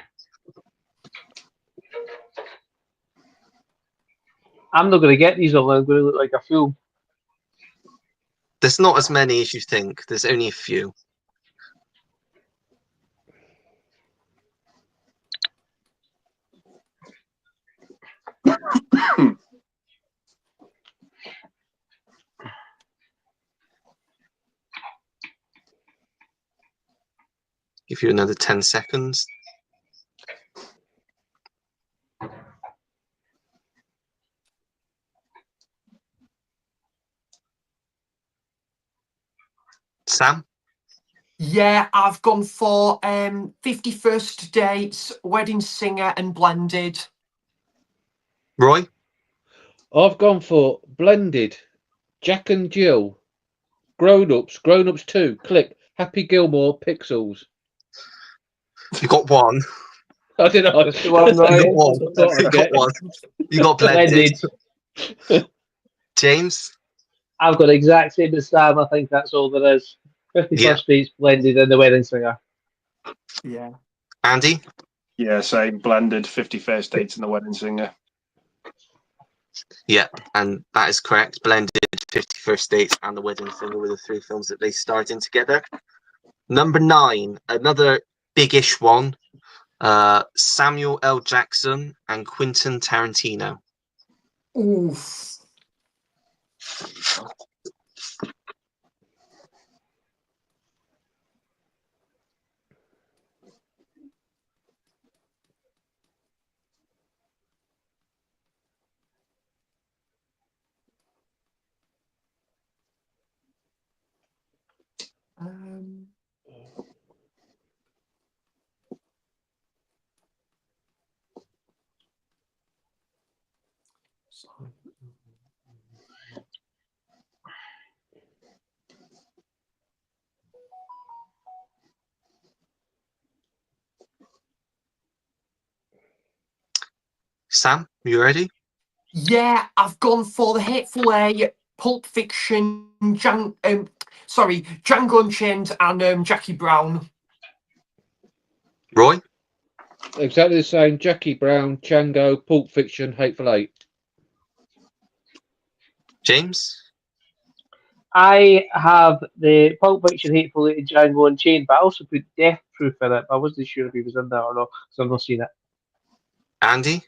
I'm not going to get these all. I'm going to look like a fool. There's not as many as you think. There's only a few. Give you another 10 seconds. Sam? Yeah, I've gone for 51st Dates, Wedding Singer, and Blended. Roy? I've gone for Blended, Jack and Jill, Grown Ups 2, Click, Happy Gilmore, Pixels. You got one. I don't know. That's the one, right? You got one. I thought I'd You got get. one. You got Blended. Blended. James? I've got the exact same as Sam. I think that's all there is. 51st Dates, Blended, and The Wedding Singer. Yeah. Andy? Yeah, same. Blended, 51st Dates and The Wedding Singer. Yep, and that is correct. Blended, 51st Dates and The Wedding Singer were the three films that they starred in together. Number 9, another big-ish one. Samuel L. Jackson and Quentin Tarantino. Oof. Sam, you ready? Yeah, I've gone for The Hateful Eight, Pulp Fiction, Django Unchained, and Jackie Brown. Roy? Exactly the same. Jackie Brown, Django, Pulp Fiction, Hateful Eight. James? I have the Pulp Fiction, Hateful Eight, and Django Unchained, but I also put Death Proof in it. I wasn't sure if he was in that or not, so I've not seen it. Andy?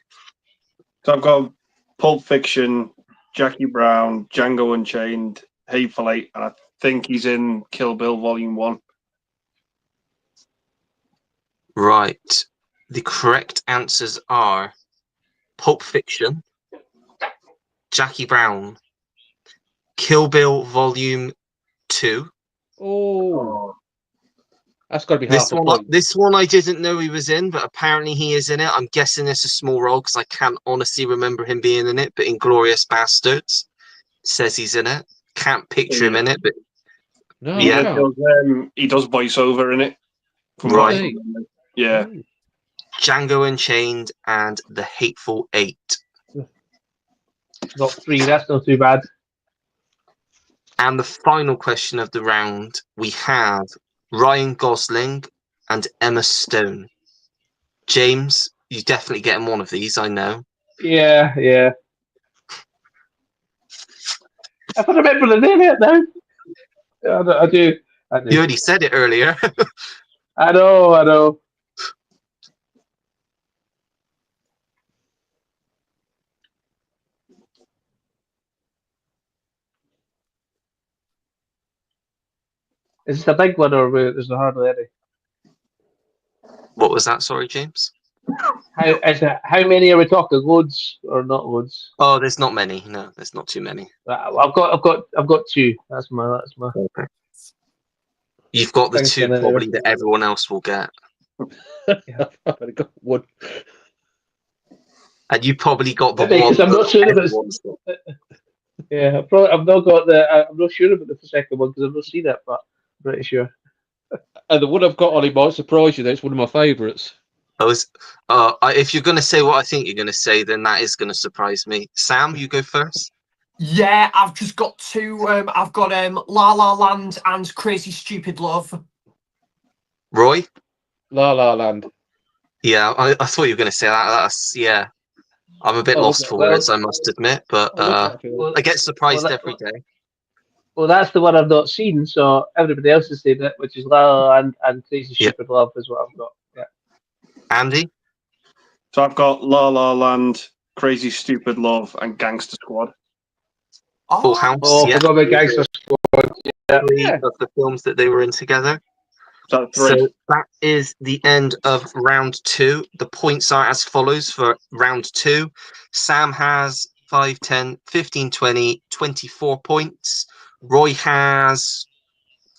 So I've got Pulp Fiction, Jackie Brown, Django Unchained, Hateful Eight, and I think he's in Kill Bill Volume 1. Right. The correct answers are Pulp Fiction, Jackie Brown, Kill Bill Volume 2. Oh, that's got to be half This a one, point. this one I didn't know he was in, but apparently he is in it. I'm guessing it's a small role because I can't honestly remember him being in it. But Inglourious Bastards says he's in it. Can't picture him in it, but No, He, Yeah. does, he does voiceover in it. From Right. what I remember. Yeah. Django Unchained and The Hateful Eight. Got 3, that's not too bad. And the final question of the round, we have Ryan Gosling and Emma Stone. James, you definitely getting one of these, I know. Yeah. I can remember the name of it now. I do. You already said it earlier. I know. Is this a big one or there's no hardly any? What was that? Sorry, James. How many are we talking? Loads or not loads? Oh, there's not many. No, there's not too many. I've got 2. That's my. Okay. You've got the Thinking 2 it probably that everyone else will get. I've only got one. And you probably got the Maybe, one. 'cause I'm not sure if it's- everyone's got. Yeah, I've not got the. I'm not sure about the second one because I've not seen it, but I'm pretty sure. And the one I've got on it might surprise you. That's one of my favourites. If you're going to say what I think you're going to say, then that is going to surprise me. Sam, you go first. Yeah, I've just got 2. I've got La La Land and Crazy Stupid Love. Roy? La La Land. Yeah, I thought you were going to say that. That's yeah. I'm a bit Oh, lost okay. for Well, words, I must admit, but I love that film. Well, I get surprised well, every day. well, that's the one I've not seen, so everybody else has seen it, which is La La Land and Crazy Yeah. Stupid Love is what I've got. Yeah. Andy? So I've got La La Land, Crazy Stupid Love, and Gangster Squad. Full Oh, House, Oh, I yeah. forgot about Gangster Squad. Yeah. Three Yeah. of the films that they were in together. So So three. that is the end of round 2. The points are as follows for round 2. Sam has 5, 10, 15, 20, 24 points. Roy has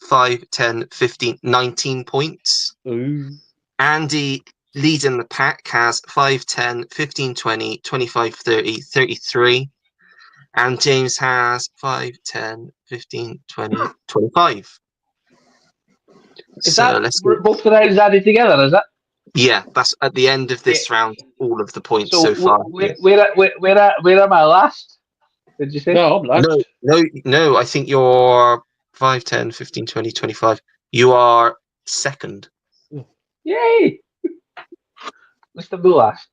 5, 10, 15, 19 points. Ooh. Andy, leading the pack, has 5, 10, 15, 20, 25, 30, 33. And James has 5, 10, 15, 20, 25. Is So that let's go. both the rounds added together? Is that? Yeah, that's at the end of this round, all of the points so far. Where am I last? Did you say? No, I'm last. No, I think you're 5, 10, 15, 20, 25. You are second. Yay! Mr. Boo last.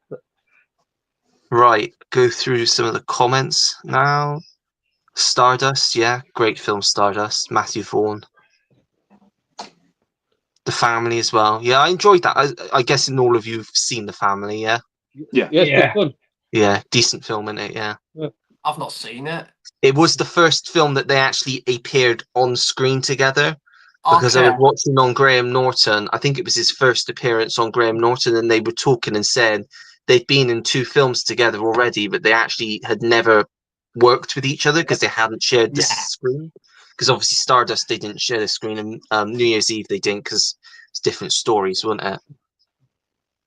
Right, go through some of the comments now. Stardust, yeah, great film, Stardust. Matthew Vaughn. The Family as well. Yeah, I enjoyed that. I guess in all of you have seen The Family, yeah? Yeah. Yes, Yeah. good fun. Yeah, decent film, isn't it? Yeah. I've not seen it. It was the first film that they actually appeared on screen together. Because I Okay. was watching on Graham Norton, I think it was his first appearance on Graham Norton, and they were talking and saying they'd been in 2 films together already, but they actually had never worked with each other because they hadn't shared the Yeah. screen. Because obviously Stardust, they didn't share the screen, and New Year's Eve they didn't because it's different stories, wasn't it?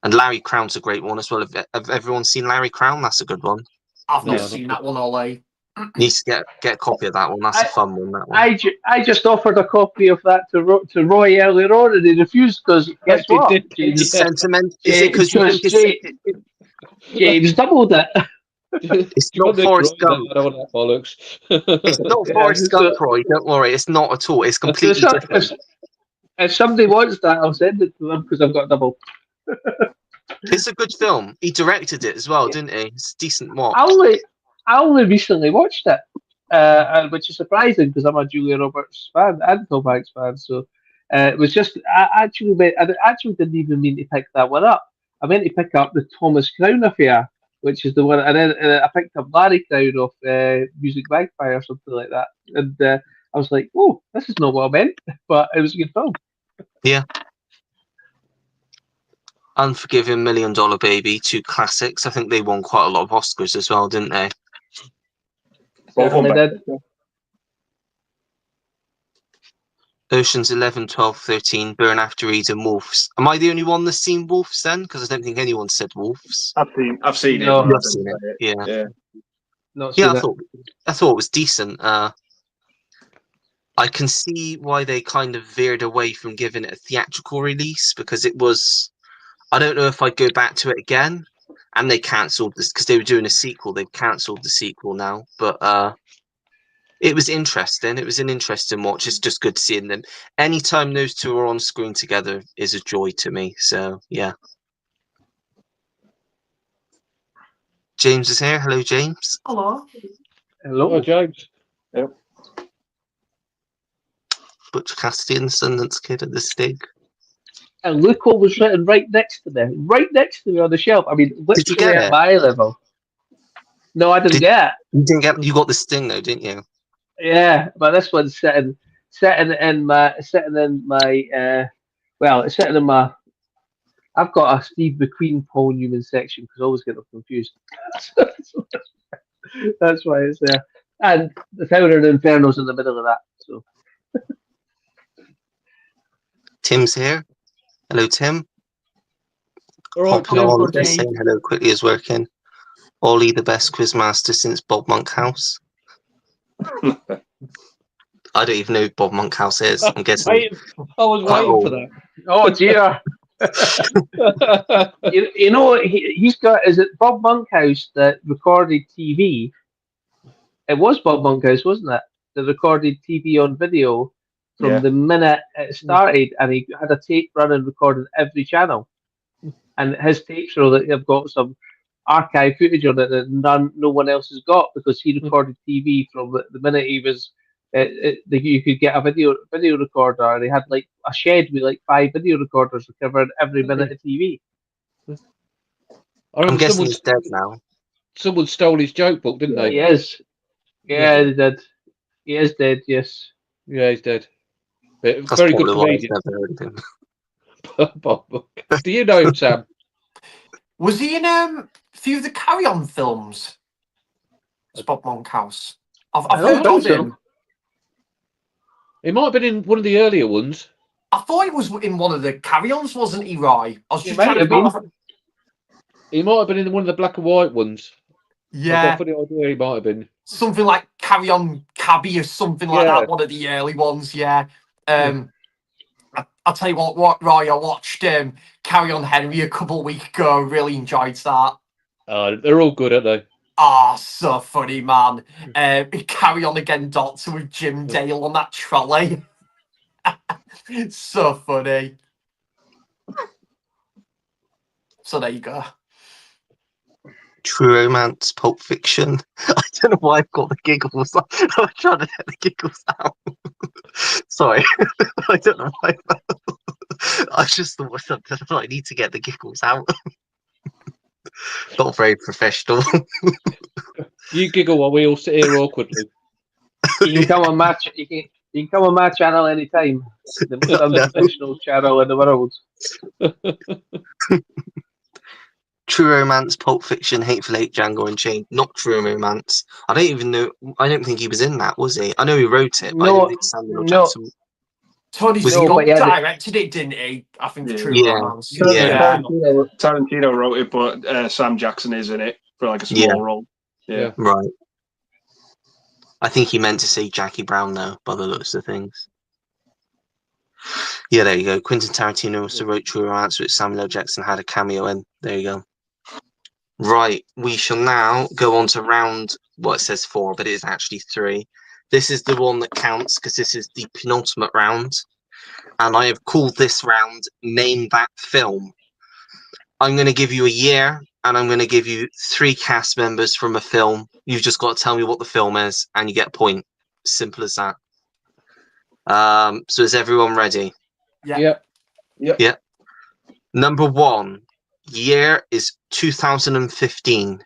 And Larry Crown's a great one as well. Have everyone seen Larry Crown? That's a good one. I've not No, seen not that one, Ollie. Needs to get a copy of that one. That's a fun one. That one. I just offered a copy of that to Roy earlier on, and he refused because guess Did- what? did- James, yeah. Sentiment? Is it because you think it's? James doubled it. It's You not got Forrest no, Gump. I don't want that bollocks. It's not Yeah, Forrest Gump, so- Roy. Don't worry. It's not at all. It's completely So different. if somebody wants that, I'll send it to them because I've got double. It's a good film. He directed it as well, didn't he? It's a decent watch. I only recently watched it, which is surprising because I'm a Julia Roberts fan and Tom Hanks fan. So it was just I actually didn't even mean to pick that one up. I meant to pick up the Thomas Crown Affair, which is the one, and then I picked up Larry Crown off Music Magpie or something like that, and I was like, oh, this is not what I meant, but it was a good film. Yeah. Unforgiven, $1 Million Baby, 2 classics. I think they won quite a lot of Oscars as well, didn't they? Both Certainly on did. Oceans 11, 12, 13, Burn After Eden, Wolves. Am I the only one that's seen Wolves then? Because I don't think anyone said Wolves. I've seen it. No. but I You've seen didn't it, play yeah. Yeah. Not Yeah, seen I thought it was decent. I can see why they kind of veered away from giving it a theatrical release because it was. I don't know if I'd go back to it again. And they cancelled this because they were doing a sequel. They've cancelled the sequel now, but it was interesting. It was an interesting watch. It's just good seeing them. Anytime those two are on screen together is a joy to me. So yeah. James is here. Hello, James. Hello. Hello. Oh, James. Butch Cassidy and the Sundance Kid at the Stig. And look what was written right next to me on the shelf. I mean, Did you literally get at it? my level. No, I didn't get it. You didn't get. You got the Sting though, didn't you? Yeah, but this one's sitting in my it's sitting in my. I've got a Steve McQueen, Paul Newman section because I always get them confused. That's why it's there. And the Tower of Inferno's in the middle of that. So Tim's here. Hello, Tim. All right, Hopping Tim. on, Tim. saying hello quickly is working. Ollie, the best quizmaster since Bob Monkhouse. I don't even know who Bob Monkhouse is. I'm guessing. I was Quite waiting for old. that. oh dear. You know he's got, is it Bob Monkhouse that recorded TV? It was Bob Monkhouse, wasn't it? That recorded TV on video from the minute it started, and he had a tape running recording every channel. And his tapes are that they've got some archive footage on it that no one else has got, because he recorded TV from the minute he was. You could get a video recorder, and he had like a shed with like 5 video recorders recording every minute of TV. I'm guessing he's dead now. Someone stole his joke book, didn't they? He is. Yeah, they did. He is dead. Yes. Yeah, he's dead. But That's very good probably why I've comedian. never heard of him. Do you know him, Sam? Was he in a few of the Carry On films? It's Bob Monkhouse. I've heard of him. He might have been in one of the earlier ones. I thought he was in one of the Carry Ons, wasn't he, Roy? I was He just might trying have to been. He might have been in one of the black and white ones. I've got Yeah, a funny idea he might have been. something like Carry On Cabby or something like that. One of the early ones. Yeah. I'll tell you what, Roy. I watched Carry On Henry a couple of weeks ago. Really enjoyed that. They're all good, aren't they? Ah, so funny, man. Carry On Again, Doctor, with Jim Dale on that trolley. So funny. So there you go. True Romance, Pulp Fiction. I don't know why I've got the giggles. I was trying to get the giggles out. Sorry. I don't know why. I just thought something. I need to get the giggles out. Not very professional. You giggle while we all sit here awkwardly. You can come on match. You can come on my channel anytime. The most unprofessional channel in the world. True Romance, Pulp Fiction, Hateful Eight, Django Unchained. Not True Romance. I don't even know. I don't think he was in that, was he? I know he wrote it, but I didn't think Samuel Jackson. Tony Was Scott he- directed it, didn't he? I think Yeah. True Yeah. Romance. Yeah. Tarantino wrote it, but Sam Jackson is in it for like a small role. Yeah. Right. I think he meant to say Jackie Brown, though, by the looks of things. Yeah, there you go. Quentin Tarantino also wrote True Romance, which Samuel L. Jackson had a cameo in. There you go. Right, we shall now go on to round, well, it says 4, but it is actually 3. This is the one that counts because this is the penultimate round. And I have called this round Name That Film. I'm going to give you a year, and I'm going to give you 3 cast members from a film. You've just got to tell me what the film is, and you get a point. Simple as that. So is everyone ready? Yeah. Yep. Number 1, year is 2015.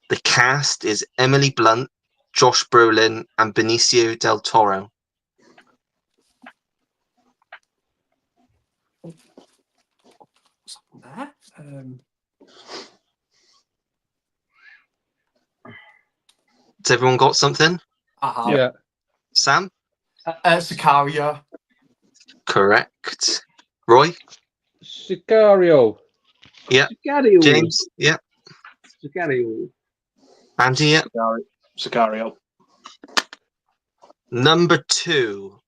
The cast is Emily Blunt, Josh Brolin, and Benicio del Toro. There. Has everyone got something? Yeah. Sam? Sicario. Correct. Roy? Sicario. Yeah. Sicario. James? Yeah. Sicario. Andy? Yeah. Sicario. Number 2,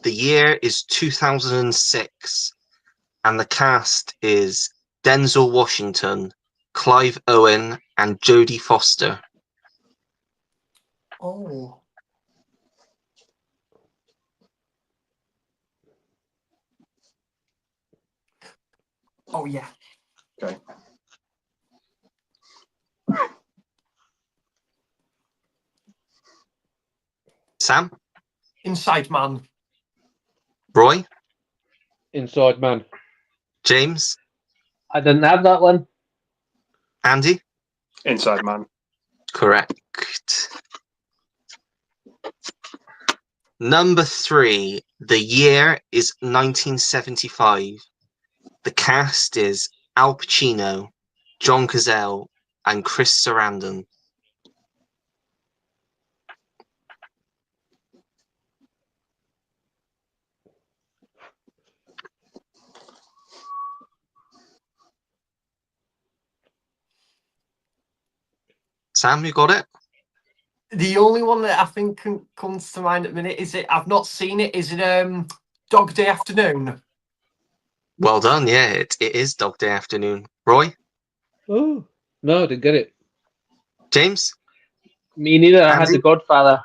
the year is 2006, and the cast is Denzel Washington, Clive Owen, and Jodie Foster. Oh. Oh, yeah. Okay. Sam? Inside Man. Roy? Inside Man. James? I didn't have that one. Andy? Inside Man. Correct. Number 3, the year is 1975. The cast is Al Pacino, John Cazale, and Chris Sarandon. Sam, you got it? The only one that I think comes to mind at the minute is it. I've not seen it. Is it Dog Day Afternoon? Well done, yeah, it is Dog Day Afternoon. Roy? Oh, no, I didn't get it. James? Me neither. I had Andy? The Godfather.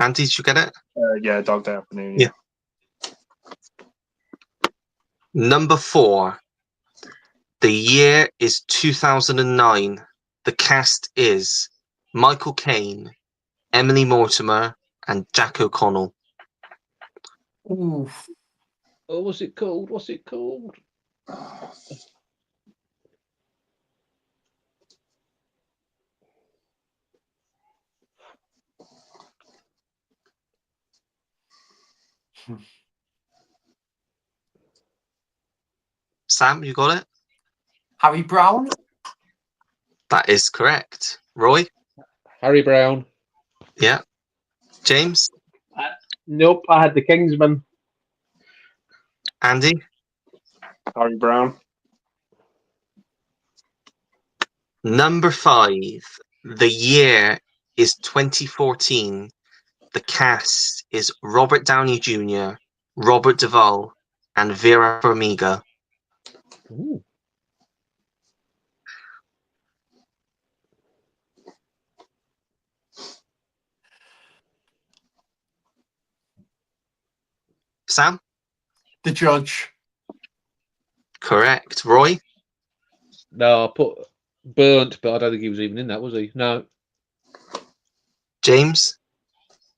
Andy, did you get it? Yeah, Dog Day Afternoon. Yeah. Number 4. The year is 2009. The cast is Michael Caine, Emily Mortimer, and Jack O'Connell. Ooh. Oh, what's it called? What's it called? Sam, you got it? Harry Brown? That is correct. Roy? Harry Brown. Yeah. James? Nope, I had the Kingsman. Andy? Harry Brown. Number 5. The year is 2014. The cast is Robert Downey Jr., Robert Duvall, and Vera Farmiga. Ooh. Sam? The Judge. Correct. Roy? No, I put Burnt, but I don't think he was even in that, was he? No. James?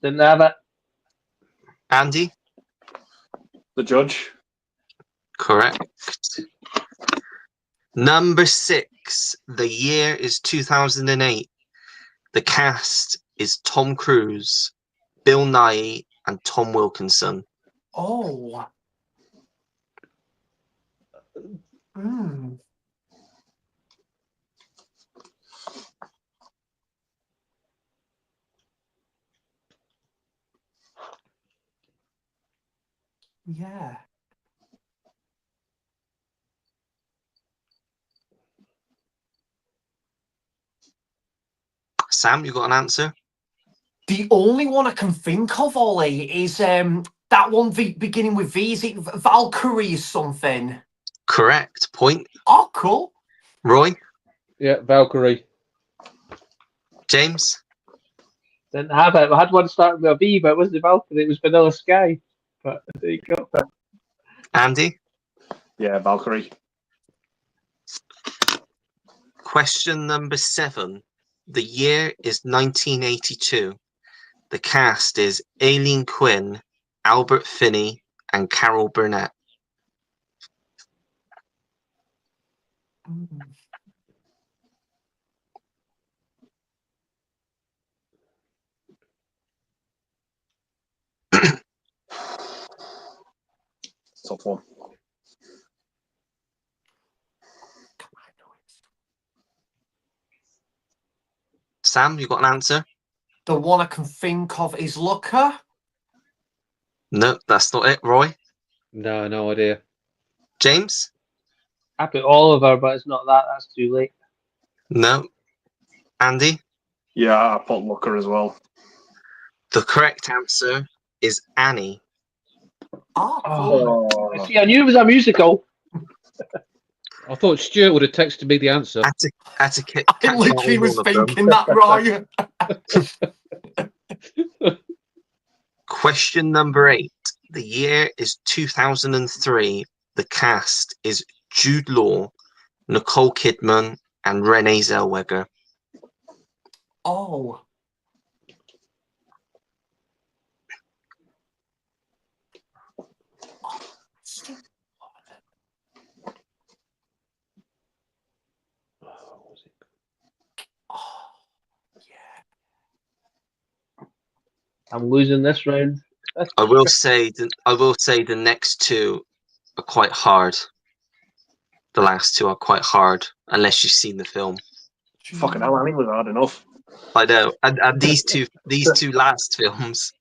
Didn't have it. Andy? The Judge. Correct. Number 6. The year is 2008. The cast is Tom Cruise, Bill Nighy, and Tom Wilkinson. Oh. Hmm. Yeah. Sam, you got an answer? The only one I can think of, Ollie, is that one beginning with V. Is it Valkyrie or something? Correct. Point. Oh, cool. Roy? Yeah, Valkyrie. James? Didn't have it. I had one starting with a V, but it wasn't Valkyrie. It was Vanilla Sky. But there you go. Andy? Yeah, Valkyrie. Question number 7. The year is 1982. The cast is Aileen Quinn, Albert Finney, and Carol Burnett. Mm. Tough one. Sam, you got an answer? The one I can think of is Looker. No, that's not it. Roy? No, no idea. James? I put Oliver, but it's not that. That's too late. No. Andy? Yeah, I put Looker as well. The correct answer is Annie. Oh, cool. Oh, See, I knew it was a musical. I thought Stuart would have texted me the answer. Had to catch I literally was thinking that, right? Question number 8. The year is 2003. The cast is Jude Law, Nicole Kidman, and Renee Zellweger. Oh. Oh, yeah. I'm losing this round. I will say the next two are quite hard. The last two are quite hard unless you've seen the film. fucking hell, Annie was hard enough. I know, and these two last films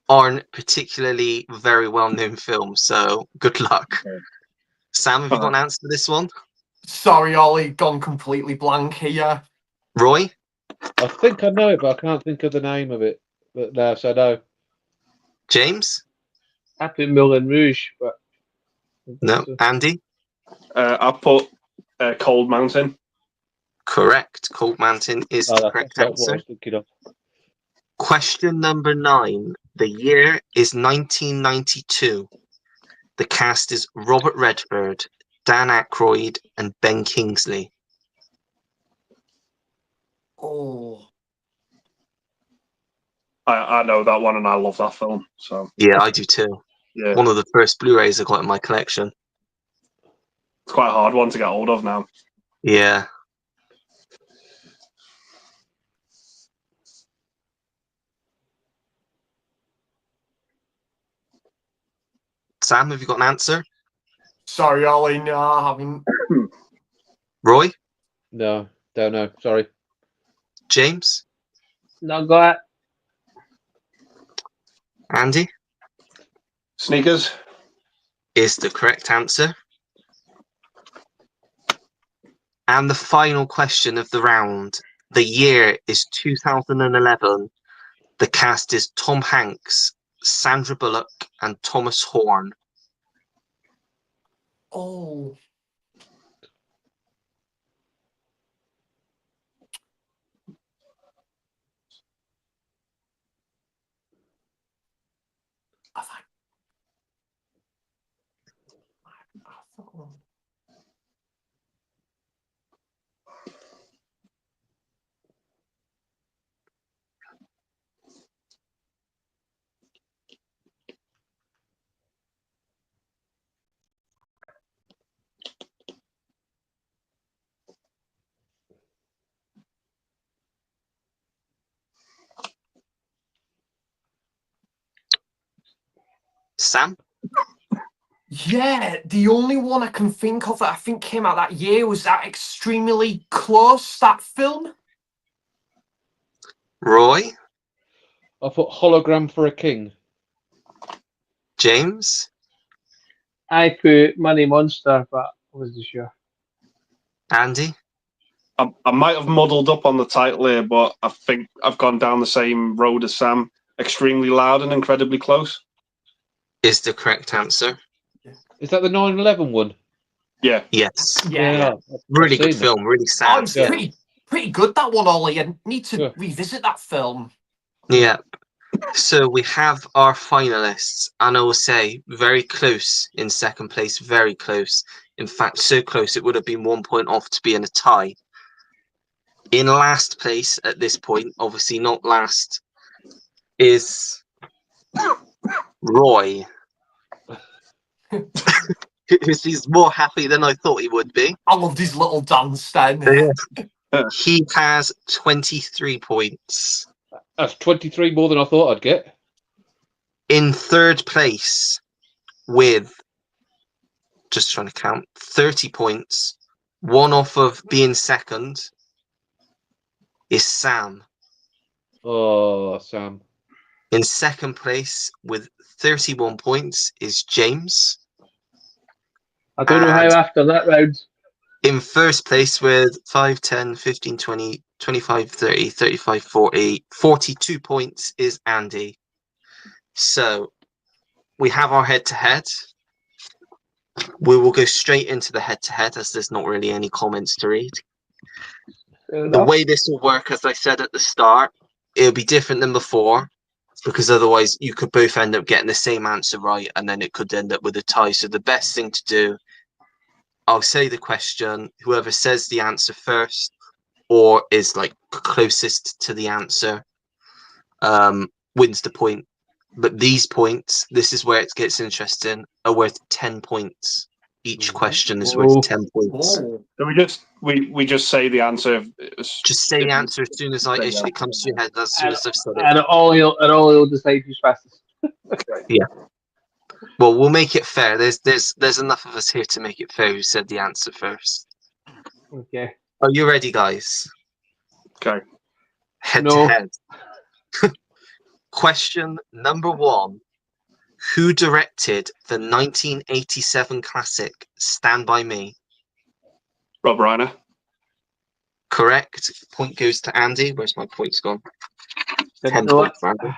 aren't particularly very well known films. So good luck. Okay. Sam, have you got an answer to this one? Sorry, Ollie, gone completely blank here. Roy? I think I know it, but I can't think of the name of it. But no, so no. James? I put Moulin Rouge, but No. Andy? I put Cold Mountain. Correct. Cold Mountain is the correct That's what I answer. was thinking of. Question number 9. The year is 1992. The cast is Robert Redford, Dan Aykroyd, and Ben Kingsley. Oh. I know that one, and I love that film. So Yeah, I do too. yeah, One of the first Blu-rays I got in my collection. it's quite a hard one to get hold of now. Yeah. Sam, have you got an answer? Sorry, Ollie. No, I haven't. Roy? No, don't know. Sorry. James? Not got it. Andy? Sneakers. Is the correct answer. And the final question of the round. The year is 2011. The cast is Tom Hanks, Sandra Bullock, and Thomas Horn. Oh. I thought. Sam? Yeah, the only one I can think of that I think came out that year was that Extremely Close, that film. Roy? I put Hologram for a King. James? I put Money Monster, but I wasn't sure. Andy? I might have muddled up on the title here, but I think I've gone down the same road as Sam. Extremely Loud and Incredibly Close. Is the correct answer. Is that the 9/11 one? Yeah. Yes. Yeah. Really I've good seen film. Really Oh, sad it's film. pretty good, that one, Ollie. I need to Yeah. revisit that film. Yeah. So we have our finalists, and I will say very close in second place, very close. In fact, so close it would have been 1 point off to be in a tie. In last place at this point, obviously not last, is Roy. He's more happy than I thought he would be. I loved his little dance then. He has 23 points. That's 23 more than I thought I'd get. In third place with, just trying to count, 30 points, one off of being second, is Sam. Oh, Sam. In second place with 31 points is James. I don't know how And after that round. in first place with 5, 10, 15, 20, 25, 30, 35, 40, 42 points is Andy. So we have our head-to-head. We will go straight into the head-to-head as there's not really any comments to read. Fair The enough. way this will work, as I said at the start, it'll be different than before, because otherwise you could both end up getting the same answer right, and then it could end up with a tie. So the best thing to do, I'll say the question, whoever says the answer first or is like closest to the answer wins the point. But these points, this is where it gets interesting, are worth 10 points. Each question is worth 10 points. Whoa. So we just say the answer. Just say the answer as soon as it comes to your head, as soon as I've said it. And Ollie will decide who's fastest. Well, we'll make it fair. There's enough of us here to make it fair who said the answer first. Okay. Are you ready, guys? Okay. Head No. to head. Question number 1. Who directed the 1987 classic Stand By Me? Rob Reiner. Correct. Point goes to Andy. Where's my points gone? Didn't 10 know points, Andy.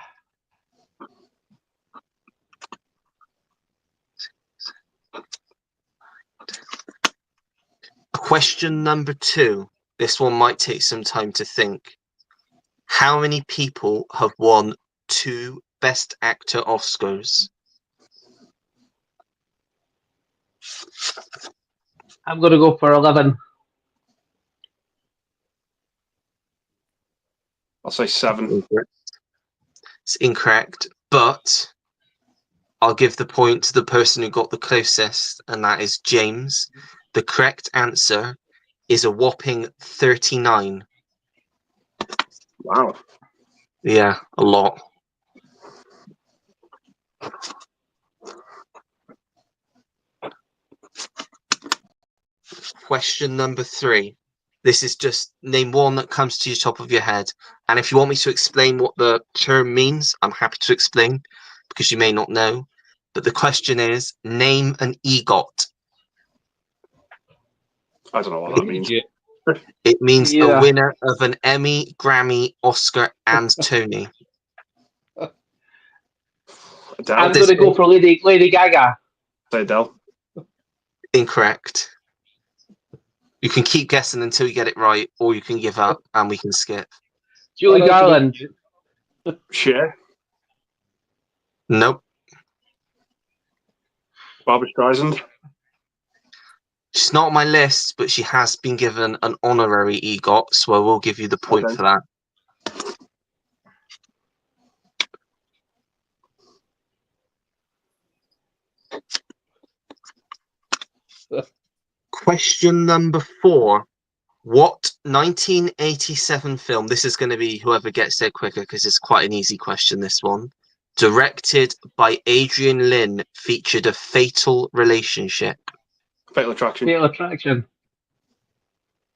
Question number 2. This one might take some time to think. How many people have won 2 Best Actor Oscars? I'm going to go for 11. I'll say 7. It's incorrect, but I'll give the point to the person who got the closest, and that is James. The correct answer is a whopping 39. Wow. Yeah, a lot. Question number 3. This is just name one that comes to the top of your head. And if you want me to explain what the term means, I'm happy to explain because you may not know. But the question is, name an EGOT. I don't know what that means. It means Yeah. a winner of an Emmy, Grammy, Oscar, and Tony. Adele? I'm going to go for Lady Gaga. Say Adele. Incorrect. You can keep guessing until you get it right, or you can give up and we can skip. Julie Garland. Cher. Nope. Barbara Streisand. She's not on my list, but she has been given an honorary EGOT, so I will give you the point Okay. for that. Question number 4. What 1987 film, this is going to be whoever gets there quicker because it's quite an easy question, this one, directed by Adrian Lyne, featured a fatal relationship? Fatal Attraction. Fatal Attraction.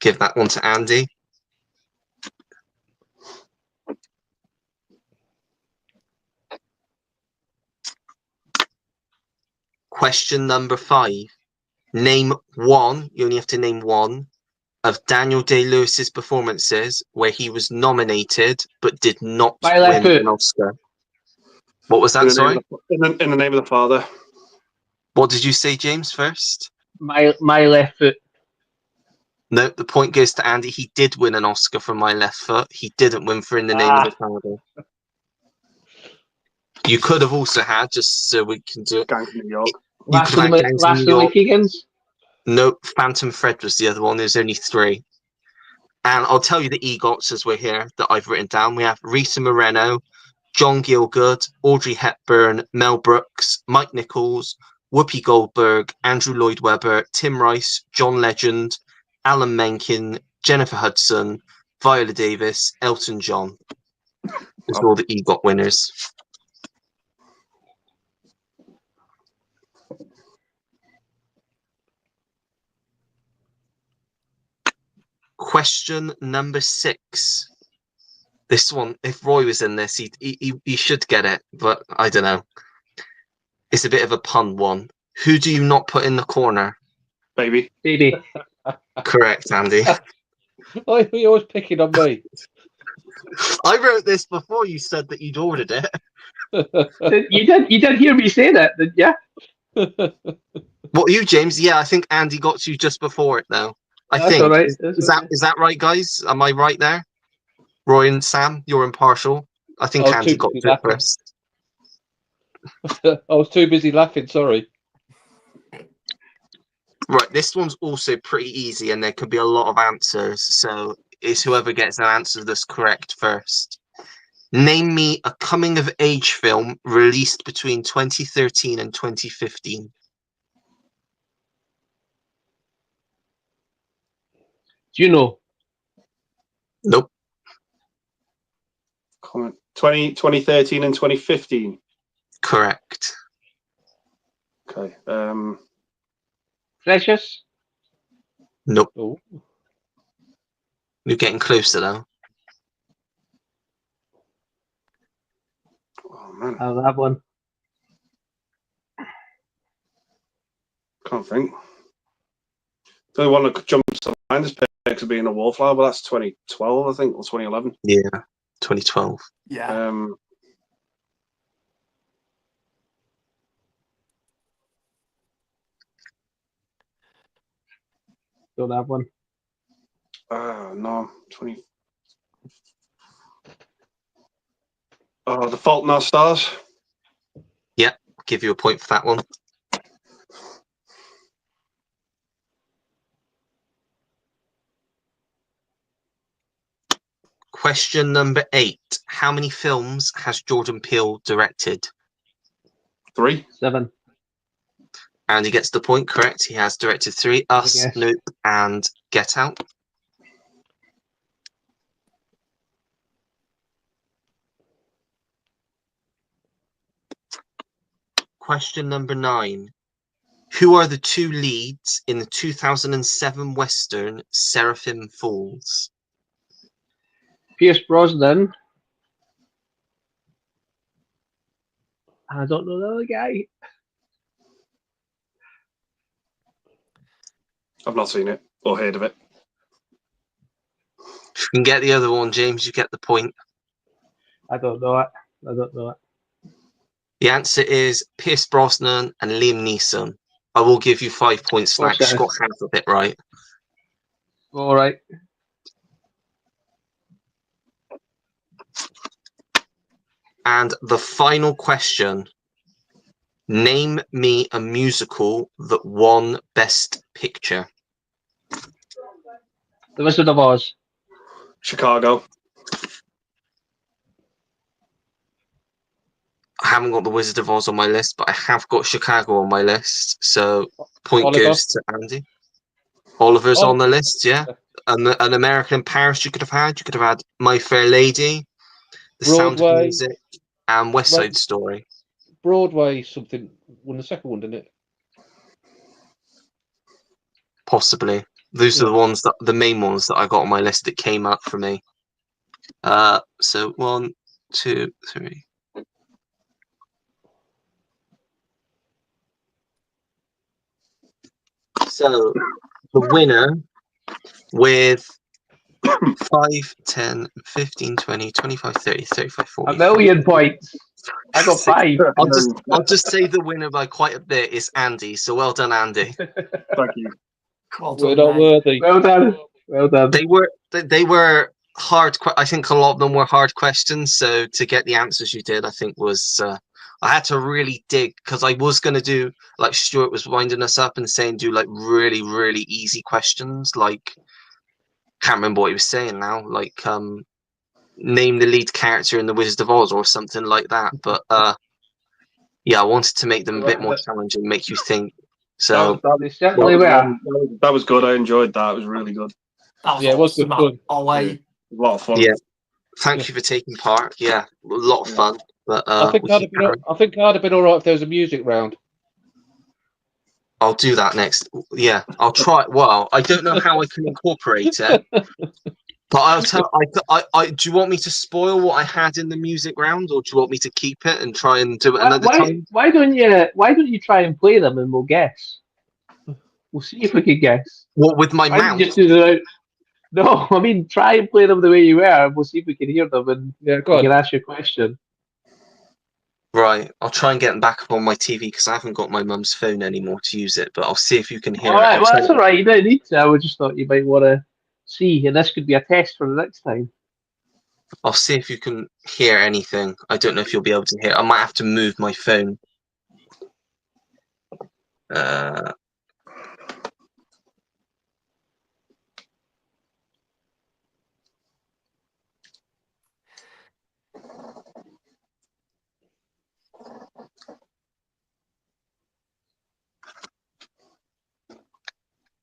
Give that one to Andy. Question number 5. Name one, you only have to name one, of Daniel Day-Lewis's performances where he was nominated but did not My Left win Foot. an Oscar. What was that, sorry? In the Name of the Father. What did you say, James, first? My Left Foot. No, the point goes to Andy. He did win an Oscar for My Left Foot. He didn't win for In the Name of the Father. You could have also had, just so we can do it. Gangs of New York. You could have had Gangs of New York. Mohicans. No, Phantom Thread was the other one. There's only 3. And I'll tell you the EGOTs as we're here that I've written down. We have Rita Moreno, John Gielgud, Audrey Hepburn, Mel Brooks, Mike Nichols, Whoopi Goldberg, Andrew Lloyd Webber, Tim Rice, John Legend, Alan Menken, Jennifer Hudson, Viola Davis, Elton John. Those are all the EGOT winners. Question number 6. This one, if Roy was in this, he should get it, but I don't know. It's a bit of a pun one. Who do you not put in the corner? Baby. Baby. Correct, Andy. Oh, you're always picking on me. I wrote this before you said that you'd ordered it. You did hear me say that, didn't you? What, you, James? Yeah, I think Andy got you just before it, though. That's think. all right. Is that right, guys? Am I right there? Roy and Sam, you're impartial. I think I was Andy too got busy it laughing. first. I was too busy laughing, sorry. Right, this one's also pretty easy, and there could be a lot of answers. So it's whoever gets an answer that's correct first. Name me a coming-of-age film released between 2013 and 2015. Juno. Nope. Comment. 2013 and 2015. Correct. Okay. Precious. Nope. Oh. You're getting closer, though. Oh man, I'll have one. can't think. The only one that jumps to mind is Perks of Being a Wallflower, but that's 2012, I think, or 2011. Yeah, 2012. Yeah. Don't have one. No, 20. The Fault in Our Stars. Yeah, I'll give you a point for that one. Question number 8. How many films has Jordan Peele directed? 3. 7. And he gets the point correct. He has directed 3, Us, guess. Nope, and Get Out. Question number 9. Who are the 2 leads in the 2007 Western Seraphim Falls? Pierce Brosnan. I don't know the other guy. I've not seen it or heard of it. If you can get the other one, James, you get the point. I don't know it. The answer is Pierce Brosnan and Liam Neeson. I will give you 5 points for that because you got half of it right. All right. And the final question. Name me a musical that won Best Picture. The Wizard of Oz. Chicago. I haven't got The Wizard of Oz on my list, but I have got Chicago on my list. So point Oliver. goes to Andy. Oliver's Oh. on the list, yeah. An American in Paris you could have had. You could have had My Fair Lady, The Sound of Broadway. Music, and West Side Story. Broadway something won the second one, didn't it? Possibly. Those are the ones that the main ones that I got on my list that came up for me. So 1, 2, 3. So the winner with 5, 10, 15, 20, 25, 30, 35, 40. A million points. I got 5. I'll just say the winner by quite a bit is Andy. So well done, Andy. Thank you. Well We're done, not mate. worthy. Well done. Well done. They were hard. I think a lot of them were hard questions. So to get the answers you did, I think was I had to really dig because I was going to do like Stuart was winding us up and saying do like really really easy questions like can't remember what he was saying now like name the lead character in The Wizard of Oz or something like that. But yeah, I wanted to make them a bit more challenging, make you think. So They certainly were. That was good. I enjoyed that. It was really good. That was Yeah, it was awesome, good fun. Ollie. A lot of fun. yeah, thank you for taking part. Yeah, a lot of fun. But I think I'd have been all right if there was a music round. I'll do that next. Yeah, I'll try. Well, I don't know how I can incorporate it, but I'll tell. Do you want me to spoil what I had in the music round, or do you want me to keep it and try and do it another time? Why don't you try and play them and we'll guess? We'll see if we can guess. What with my Why don't mouth? you just do the No, I mean try and play them the way you were and we'll see if we can hear them and Yeah, go we on. can ask you a question. Right, I'll try and get them back up on my TV because I haven't got my mum's phone anymore to use it. But I'll see if you can hear it. Alright, well that's alright, you don't need to. I would just thought you might want to see, and this could be a test for the next time. I'll see if you can hear anything. I don't know if you'll be able to hear. I might have to move my phone.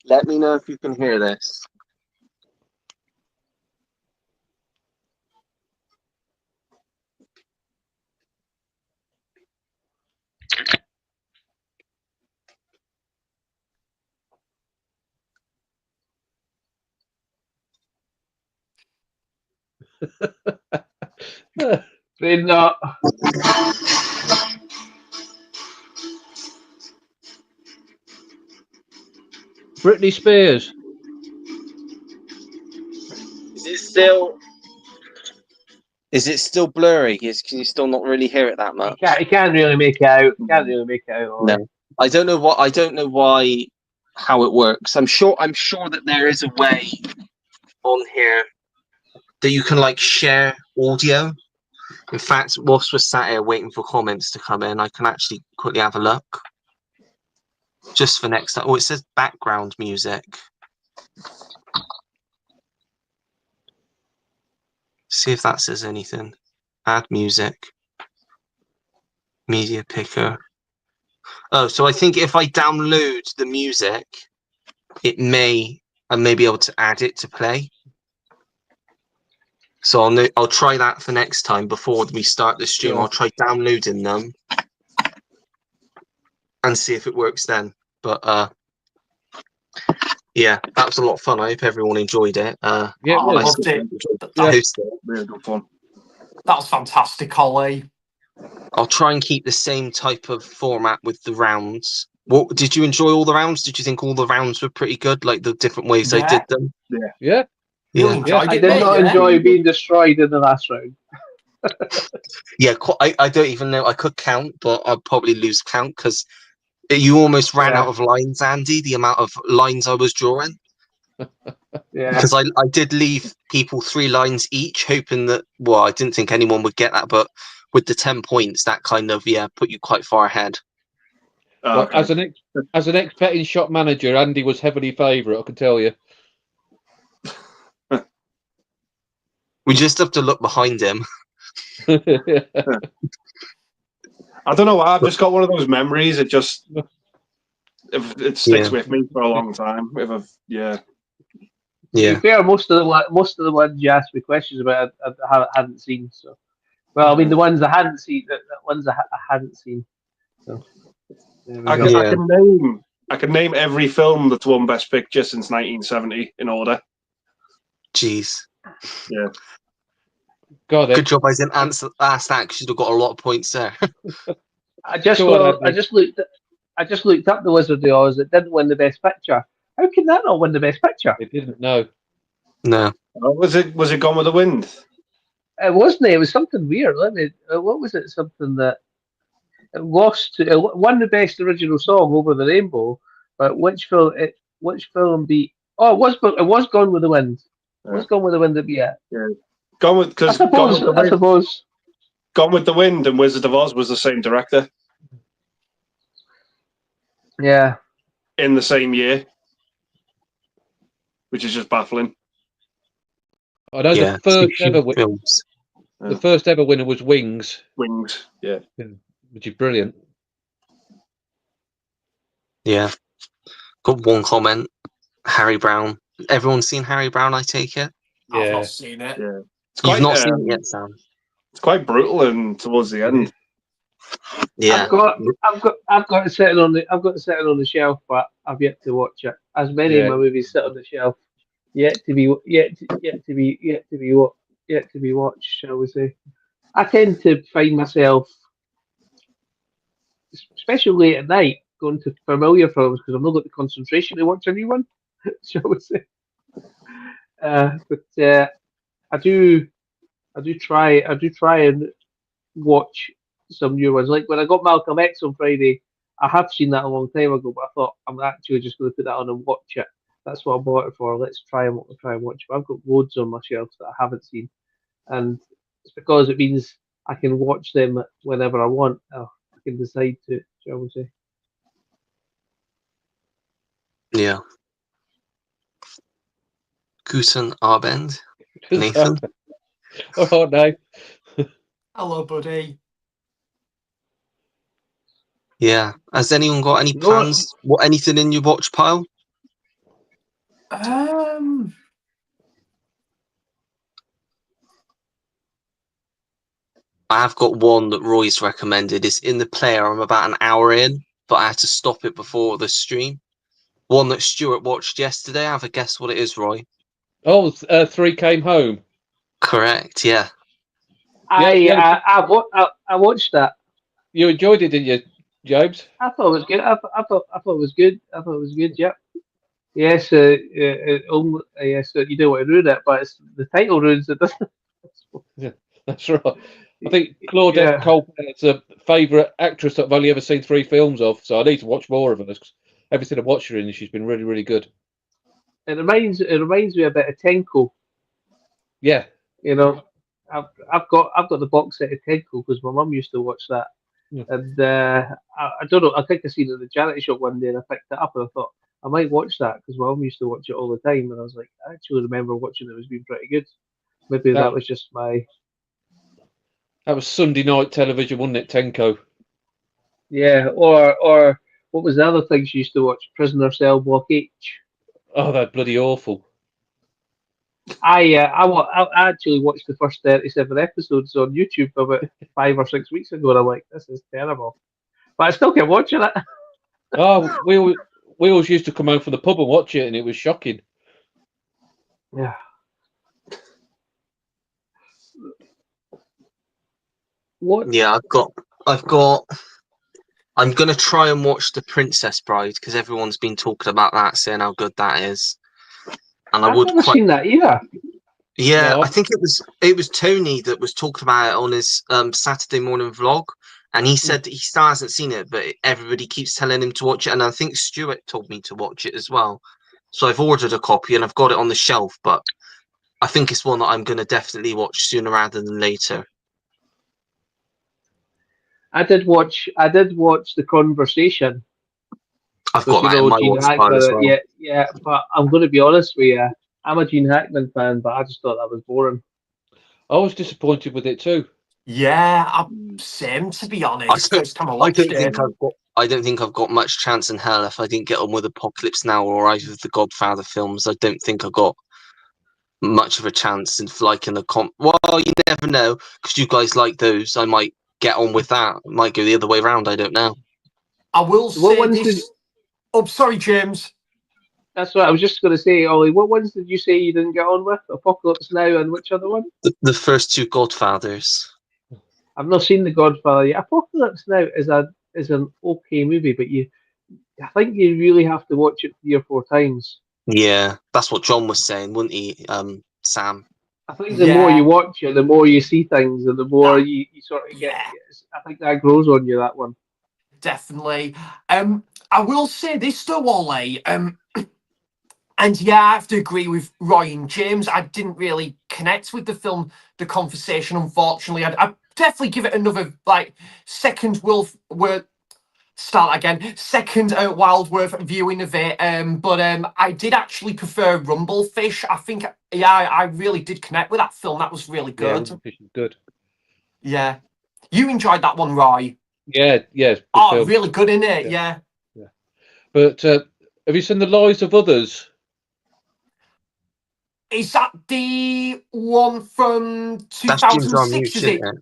Let me know if you can hear this. Afraid not. Britney Spears. Is it still blurry? Can you still not really hear it that much? You can't really make it out. No. I don't know why how it works. I'm sure that there is a way on here that you can like share audio. In fact, whilst we're sat here waiting for comments to come in, I can actually quickly have a look. Just for next time. Oh, it says background music. See if that says anything. Add music. Media picker. Oh, so I think if I download the music, I may be able to add it to play. So I'll try that for next time before we start the stream. Yeah. I'll try downloading them and see if it works then. But yeah, that was a lot of fun. I hope everyone enjoyed it. Yeah, I well, loved it. Yeah. Really good fun. That was fantastic, Ollie. I'll try and keep the same type of format with the rounds. What did you enjoy all the rounds? Did you think all the rounds were pretty good? Like the different ways I Yeah. did them? yeah. Really Yeah. enjoyed I it, did mate, not yeah? enjoy being destroyed in the last round. Yeah, I don't even know. I could count, but I'd probably lose count because you almost ran Yeah. out of lines, Andy, the amount of lines I was drawing. Yeah. Because I did leave people 3 lines each, hoping that, well, I didn't think anyone would get that, but with the 10 points, that kind of, put you quite far ahead. Oh, Well, okay. as an ex-betting shop manager, Andy was heavily favourite, I can tell you. We just have to look behind him. I don't know why. I've just got one of those memories. It sticks with me for a long time. To be fair, most of the ones you asked me questions about, I hadn't seen. So, well, I mean, the ones I hadn't seen, the ones I hadn't seen. So, there we go. I can name every film that's won Best Picture since 1970 in order. Jeez. Yeah. God, Good job I didn't ask that because you'd have got a lot of points there. I just looked up the Wizard of Oz. It didn't win the Best Picture. How can that not win the Best Picture? It didn't know. No. Was it Gone with the Wind? It wasn't. It was something weird. What was it? Something that it lost. It won the Best Original Song over the Rainbow. But which film beat? Oh, it was Gone with the Wind. It was Gone with the Wind that beat it. Yeah. Gone with I suppose. Gone with the Wind and Wizard of Oz was the same director. Yeah. In the same year, which is just baffling. I know the first ever winner was Wings. Wings, yeah. Which is brilliant. Yeah. Got one comment. Harry Brown. Everyone's seen Harry Brown, I take it? Yeah. I've not seen it. Yeah. You've not seen it yet, Sam? It's quite brutal and towards the end. Yeah. I've got it sitting on the shelf, but I've yet to watch it. As many of my movies sit on the shelf, yet to be watched, shall we say? I tend to find myself, especially late at night, going to familiar films because I've not got the concentration to watch a new one, shall we say? But I do try and watch some new ones. Like when I got Malcolm X on Friday, I have seen that a long time ago, but I thought I'm actually just going to put that on and watch it. That's what I bought it for. Let's try and watch it. But I've got loads on my shelf that I haven't seen, and it's because it means I can watch them whenever I want. I can decide to, shall we say? Yeah. Guten Abend, Nathan. Oh no. Hello, buddy. Yeah. Has anyone got any plans? Anything in your watch pile? I have got one that Roy's recommended. It's in the player. I'm about an hour in, but I had to stop it before the stream. One that Stuart watched yesterday. Have a guess what it is, Roy? Oh, 3 Came Home. Correct. Yeah. I watched that. You enjoyed it, didn't you, James? I thought it was good. I thought it was good. I thought it was good. Yep. Yes. Yes. You don't want to ruin it, but it's the title ruins it, doesn't it? Yeah, that's right. I think Claudette Colbert's a favourite actress that I've only ever seen 3 films of, so I need to watch more of her. Because everything I've watched her in, she's been really, really good. It reminds me a bit of Tenko. Yeah. You know, I've got the box set of Tenko because my mum used to watch that, Yeah. and I don't know. I think I seen it at the charity shop one day, and I picked it up, and I thought I might watch that because my mum used to watch it all the time, and I was like, I actually remember watching it as being pretty good. Maybe that was just my That was Sunday night television, wasn't it, Tenko? or what was the other thing she used to watch? Prisoner Cell Block H. Oh, that bloody awful. I actually watched the first 37 episodes on YouTube about 5 or 6 weeks ago, and I'm like, this is terrible. But I still kept watching it. Oh, we always used to come home from the pub and watch it, and it was shocking. Yeah. What? Yeah, I've got. I'm gonna try and watch The Princess Bride because everyone's been talking about that, saying how good that is. And I I've would never quite. seen that either. Yeah, No. I think it was Tony that was talking about it on his Saturday morning vlog, and he said that he still hasn't seen it, but everybody keeps telling him to watch it, and I think Stuart told me to watch it as well. So I've ordered a copy and I've got it on the shelf, but I think it's one that I'm going to definitely watch sooner rather than later. I did watch The Conversation. I've Because got that in my Gene watch pile as Hackman. well. Yeah. But I'm going to be honest with you. I'm a Gene Hackman fan, but I just thought that was boring. I was disappointed with it too. Yeah, same to be honest. First time I watched it. I don't think I've got much chance in hell if I didn't get on with Apocalypse Now or either of the Godfather films. I don't think I got much of a chance in liking the comp. Well, you never know because you guys like those. I might get on with that. It might go the other way around. I don't know. I will So what say ones this. Oh, sorry, James. That's what I was just going to say, Ollie. What ones did you say you didn't get on with? Apocalypse Now and which other one? The first two Godfathers. I've not seen The Godfather yet. Apocalypse Now is an okay movie, but I think you really have to watch it 3 or 4 times. Yeah, that's what John was saying, wouldn't he, Sam? I think the more you Yeah, watch it, the more you see things, and the more that, you sort of get. yeah, I think that grows on you. That one. definitely. I will say this though, Ollie. And yeah, I have to agree with Roy and James. I didn't really connect with the film, The Conversation. Unfortunately, I'd definitely give it another second second Wildworth viewing of it. But I did actually prefer Rumblefish. I think I really did connect with that film. That was really Yeah, good. Fish is good. Yeah, you enjoyed that one, Roy. Yeah, it's good Oh, film. really good in it. Yeah. Yeah. But have you seen The Lives of Others? Is that the one from That's Jim 2006? Jarmusch, Is isn't it? it?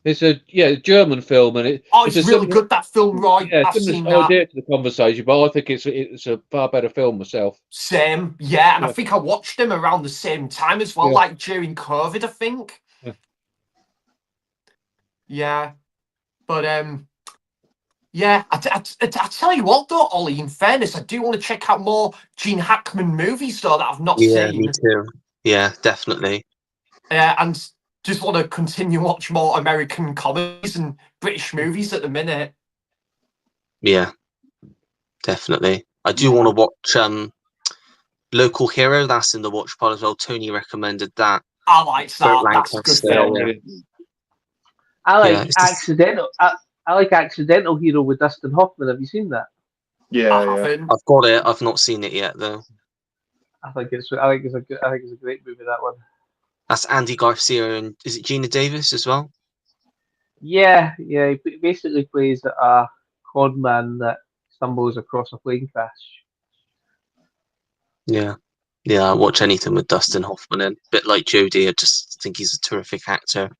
It's a German film, and It's a really similar, good, that film, Roy. I've seen similar that. idea to The Conversation, but I think it's a far better film myself. Same, yeah. And I Yeah. think I watched them around the same time as well, Yeah. like during COVID, I think. Yeah. Yeah. But yeah, I tell you what though, Ollie, in fairness, I do want to check out more Gene Hackman movies though that I've not Yeah, me seen. too. Yeah, definitely. And just want to continue watch more American comedies and British movies at the minute. Yeah, definitely. I do Yeah. want to watch Local Hero. That's in the watch pile as well. Tony recommended that. I like Burt that. That's a good Lancaster, film. yeah. I like Yeah, it's just- Accidental. I like Accidental Hero with Dustin Hoffman. Have you seen that? I Yeah, yeah. haven't. I've got it. I've not seen it yet though. I think it's a great movie. That one. That's Andy Garcia and is it Gina Davis as well? Yeah. He basically plays a con man that stumbles across a plane crash. Yeah. Yeah, I watch anything with Dustin Hoffman in. Bit like Jodie, I just think he's a terrific actor.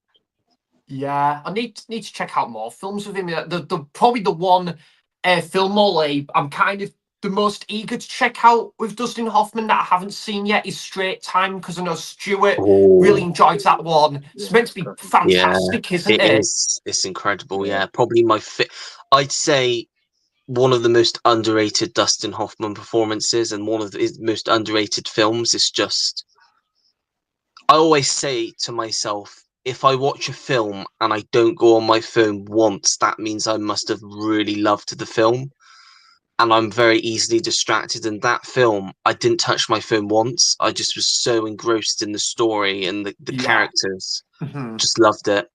Yeah, I need to check out more films with him. The probably the one film Ollie I'm kind of the most eager to check out with Dustin Hoffman that I haven't seen yet is Straight Time, because I know Stuart really enjoyed that one. It's meant to be fantastic, isn't it it? is. It's incredible. Yeah, probably I'd say one of the most underrated Dustin Hoffman performances and one of his most underrated films. It's just, I always say to myself, if I watch a film and I don't go on my phone once, that means I must have really loved the film. and I'm very easily distracted. In that film, I didn't touch my phone once. I just was so engrossed in the story and the Yeah. characters. Mhm. Just loved it.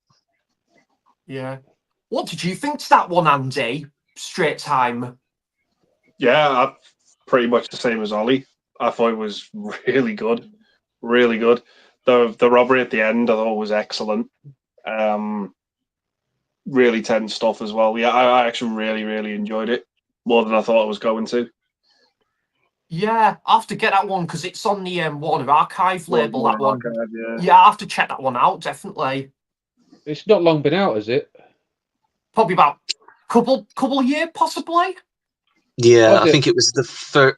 Yeah. What did you think to that one, Andy? Straight Time. Yeah, pretty much the same as Ollie. I thought it was really good, really good. The robbery at the end I thought was excellent. Really tense stuff as well. Yeah, I actually really enjoyed it more than I thought I was going to. Yeah, I have to get that one because it's on the Warner Archive label. That one. Archive, yeah. Yeah, I have to check that one out. Definitely. It's not long been out, has it? Probably about couple year, possibly. Yeah, Was I it? think it was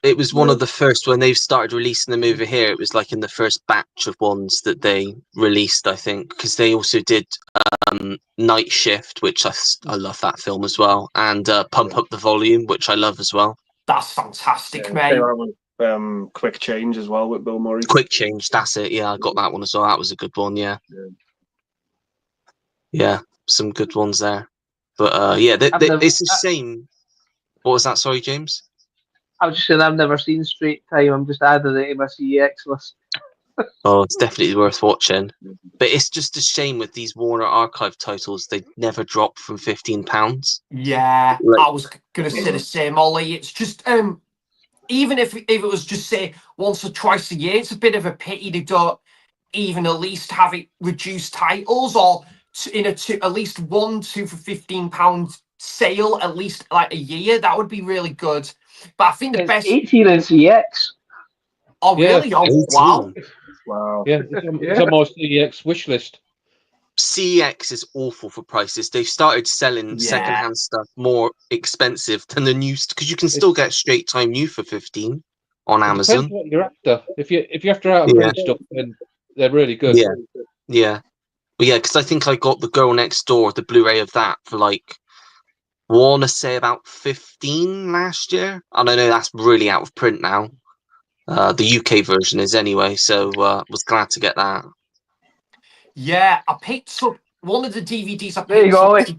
it was one of the first when they started releasing them over here. It was like in the first batch of ones that they released, I think, because they also did Night Shift, which I love that film as well, and Pump Up the Volume, which I love as well. That's fantastic, Yeah, mate. came out with Quick Change as well with Bill Murray. Quick Change, that's it. Yeah, I got that one as well. That was a good one. Yeah, yeah, some good ones there. But yeah, it's a shame. What was that? Sorry, James. I was just saying I've never seen Straight Time. I'm just adding it to my CEX list. Oh, it's definitely worth watching. But it's just a shame with these Warner Archive titles, they never drop from £15. Yeah, Like- I was gonna say the same, Ollie. It's just even if it was just say once or twice a year, it's a bit of a pity they don't even at least have it reduced titles or at least 1-2 for £15 sale at least like a year. That would be really good. But I think the It's best. 18 in CX. Oh Yeah, really? Oh 18. wow. Wow. Yeah, it's on my CEX wish list. CEX is awful for prices. They've started selling secondhand stuff more expensive than the new because you can still get Straight Time new for 15 on It Amazon. depends what you're after. If you're after out of print stuff, then they're really good. Yeah, but yeah, because I think I got The Girl Next Door, the Blu-ray of that for like, want to say about 15 last year, and I know that's really out of print now. The UK version is anyway, so was glad to get that. Yeah, I picked up one of the DVDs. There you go, Ollie.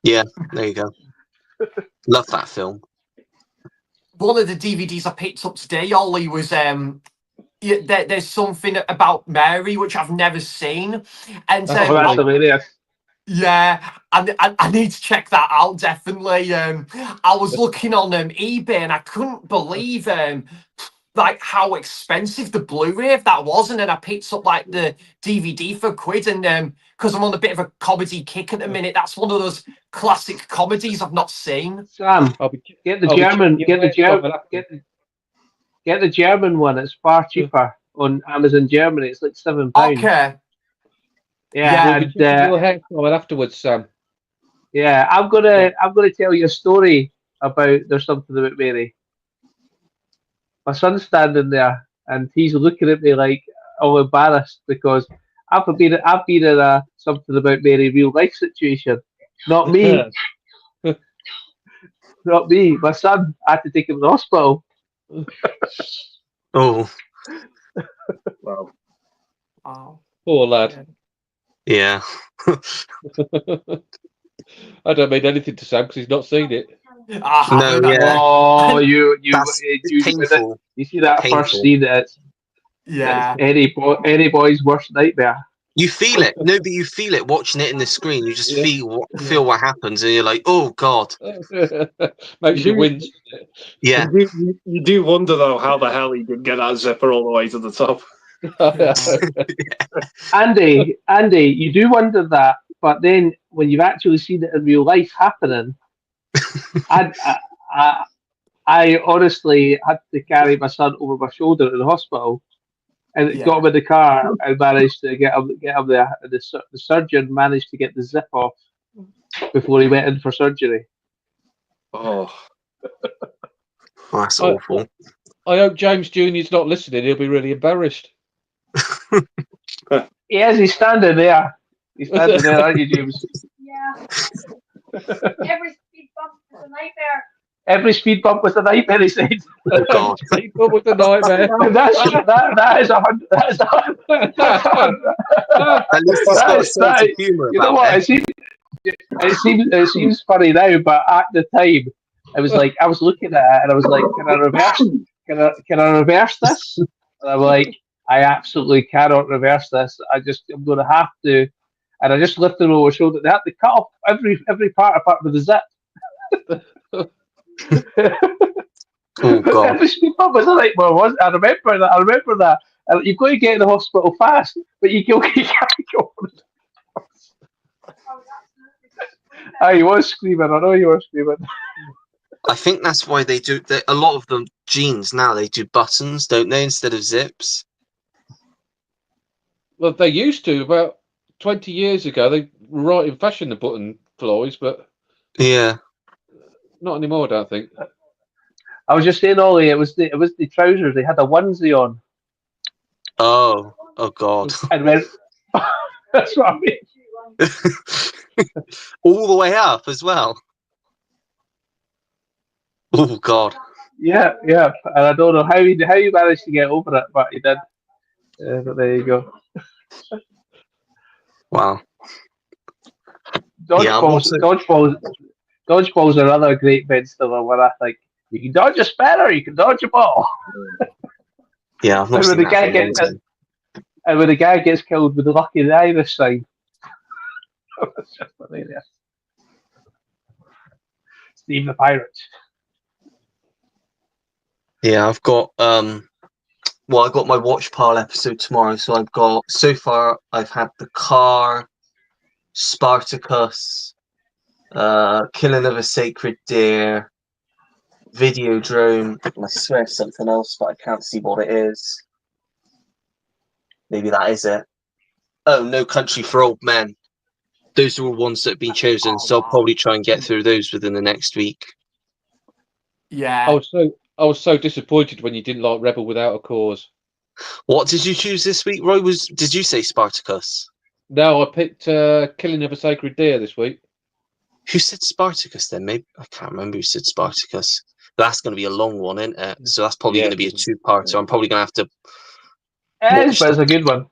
Yeah, there you go. Love that film. One of the DVDs I picked up today, Ollie, was there's something about Mary which I've never seen, and Oh, that's hilarious. yeah, I need to check that out definitely. I was looking on eBay and I couldn't believe like how expensive the Blu-ray of that was, and then I picked up like the DVD for £1, and because I'm on a bit of a comedy kick at the minute, that's one of those classic comedies I've not seen. Sam, get the German one. It's far cheaper on Amazon Germany. It's like £7. Okay. Yeah, We'll be checking your hairstyle afterwards, Sam. Yeah, I'm gonna tell you a story about There's Something About Mary. My son's standing there and he's looking at me like I'm embarrassed because I've been in a Something About Mary real life situation. Not me. Not me. My son. I had to take him to the hospital. Oh. Wow. Wow. Poor lad. Yeah. I don't mean anything to Sam because he's not seen it. No, yeah. Oh, you painful. You see that Painful. first scene? It's any boy's worst nightmare. You feel it. No, but you feel it watching it in the screen. You just feel what happens, and you're like, "Oh God!" Makes you wince. Yeah. You do wonder though how the hell he did get that zipper all the way to the top. Andy, you do wonder that, but then when you've actually seen it in real life happening, I honestly had to carry my son over my shoulder to the hospital, and got him in the car and managed to get him there. And the surgeon managed to get the zip off before he went in for surgery. Oh, that's awful. I hope James Jr.'s not listening. He'll be really embarrassed. He is. He's standing there. He's standing there, aren't you, James? Yeah. Every speed bump is a nightmare. Every speed bump was a nightmare, he said. Oh God. Speed bump was a nightmare. that is 100. That is 100. At least he's got a sense of humour. You know what? It seems funny now, but at the time, I was like, I was looking at it and I was like, can I reverse? Can I reverse this? And I'm like, I absolutely cannot reverse this. I'm going to have to. And I just lifted them over my shoulder. They had to cut off every part apart from the zip. Oh God. Every speed bump was a nightmare. Was I remember that? I remember that. And you've got to get in the hospital fast, but you can't go. He was screaming. I know you were screaming. I think that's why they do. A lot of them jeans now they do buttons, don't they, instead of zips? Well, they used to about 20 years ago. They were right in fashion, the button flies, but Yeah. not anymore. I don't think. I was just saying, Ollie, it was the trousers. They had a onesie on, Oh God. and when that's what I mean. All the way up as well. Oh God. Yeah, and I don't know how he managed to get over it, but he did. But there you go. Wow. Dodgeballs are another great Ben Stiller where I think you can dodge a spanner, you can dodge a ball. Yeah, I've not And seen when the that. guy gets killed with the Lucky the Irish sign. It's just hilarious. Steve the Pirate. Yeah, I've got well, I got my Watch Pile episode tomorrow, so so far I've had The Car, Spartacus, Killing of a Sacred Deer, Videodrome. I swear it's something else, but I can't see what it is. Maybe that is it. Oh, No Country for Old Men. Those are all ones that have been chosen, so I'll probably try and get through those within the next week. Yeah. I was so disappointed when you didn't like Rebel Without a Cause. What did you choose this week, Roy? Did you say Spartacus? No, I picked Killing of a Sacred Deer this week. Who said Spartacus then? Maybe I can't remember who said Spartacus. That's going to be a long one, isn't it? So that's probably Yeah. going to be a two-parter. I'm probably going to have to. It is, but it's a good one.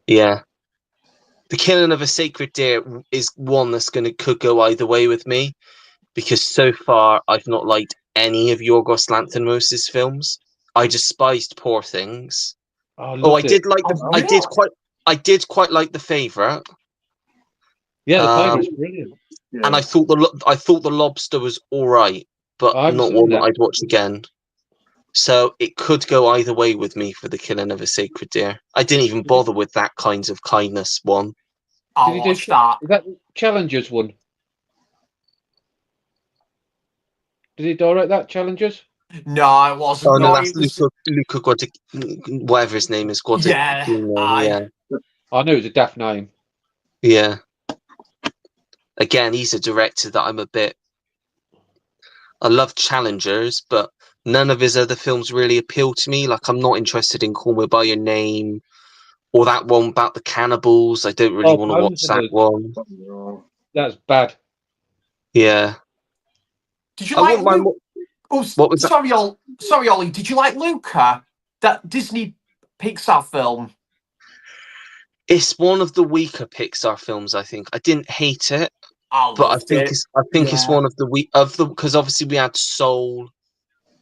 Yeah. The Killing of a Sacred Deer is one that's could go either way with me, because so far I've not liked any of Yorgos Lanthimos' films. I despised Poor Things. I did like I did quite like The Favourite. Yeah, The Favourite's brilliant. Yeah. And I thought the Lobster was all right, but I haven't not seen one that. that I'd watch again. So it could go either way with me for The Killing of a Sacred Deer. I didn't even bother with That Kinds of Kindness one. I'll Did he watch do that. Is that Challengers one? Did he direct that Challengers? No, it wasn't. Oh no, No, that's it was, Luca whatever his name is. yeah, yeah. I knew it was a daft name. Yeah. Again, he's a director that I love Challengers, but none of his other films really appeal to me. Like, I'm not interested in Call Me By Your Name or that one about the cannibals. I don't really want to watch that one. That's bad. Yeah. did you I like wouldn't mind. What was that? Sorry, Ollie. Did you like Luca? That Disney Pixar film? It's one of the weaker Pixar films, I think. I didn't hate it, but I think it's one of the because obviously we had Soul.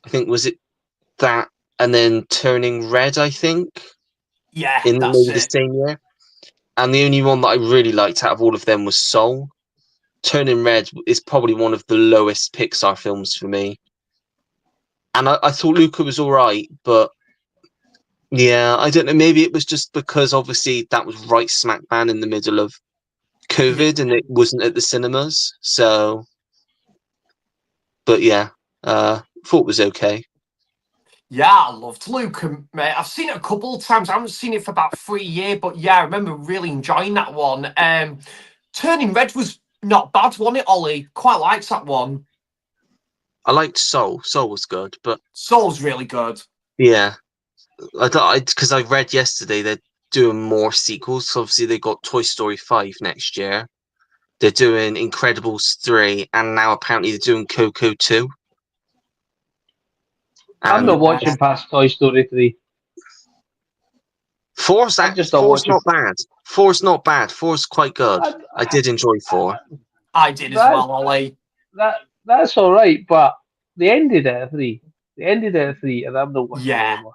I think was it that, and then Turning Red, I think. Yeah, In that's maybe the it. same year. And the only one that I really liked out of all of them was Soul. Turning Red is probably one of the lowest Pixar films for me. And I thought Luca was all right, but yeah, I don't know. Maybe it was just because obviously that was right smack bang in the middle of COVID and it wasn't at the cinemas. So, but yeah, thought it was okay. Yeah, I loved Luca, mate. I've seen it a couple of times. I haven't seen it for about 3 years, but yeah, I remember really enjoying that one. Turning Red was not bad, wasn't it, Ollie? Quite liked that one. I liked Soul. Soul was good, but Soul's really good. yeah, because I read yesterday they're doing more sequels. So obviously they got Toy Story 5 next year. They're doing Incredibles 3, and now apparently they're doing Coco 2. I'm not watching past Toy Story 3. 4's not bad. 4's not bad. 4's quite good. I did enjoy 4. I did as well, Ollie. That that's all right, but they ended at 3. They ended at 3, and I'm not watching Yeah. anymore.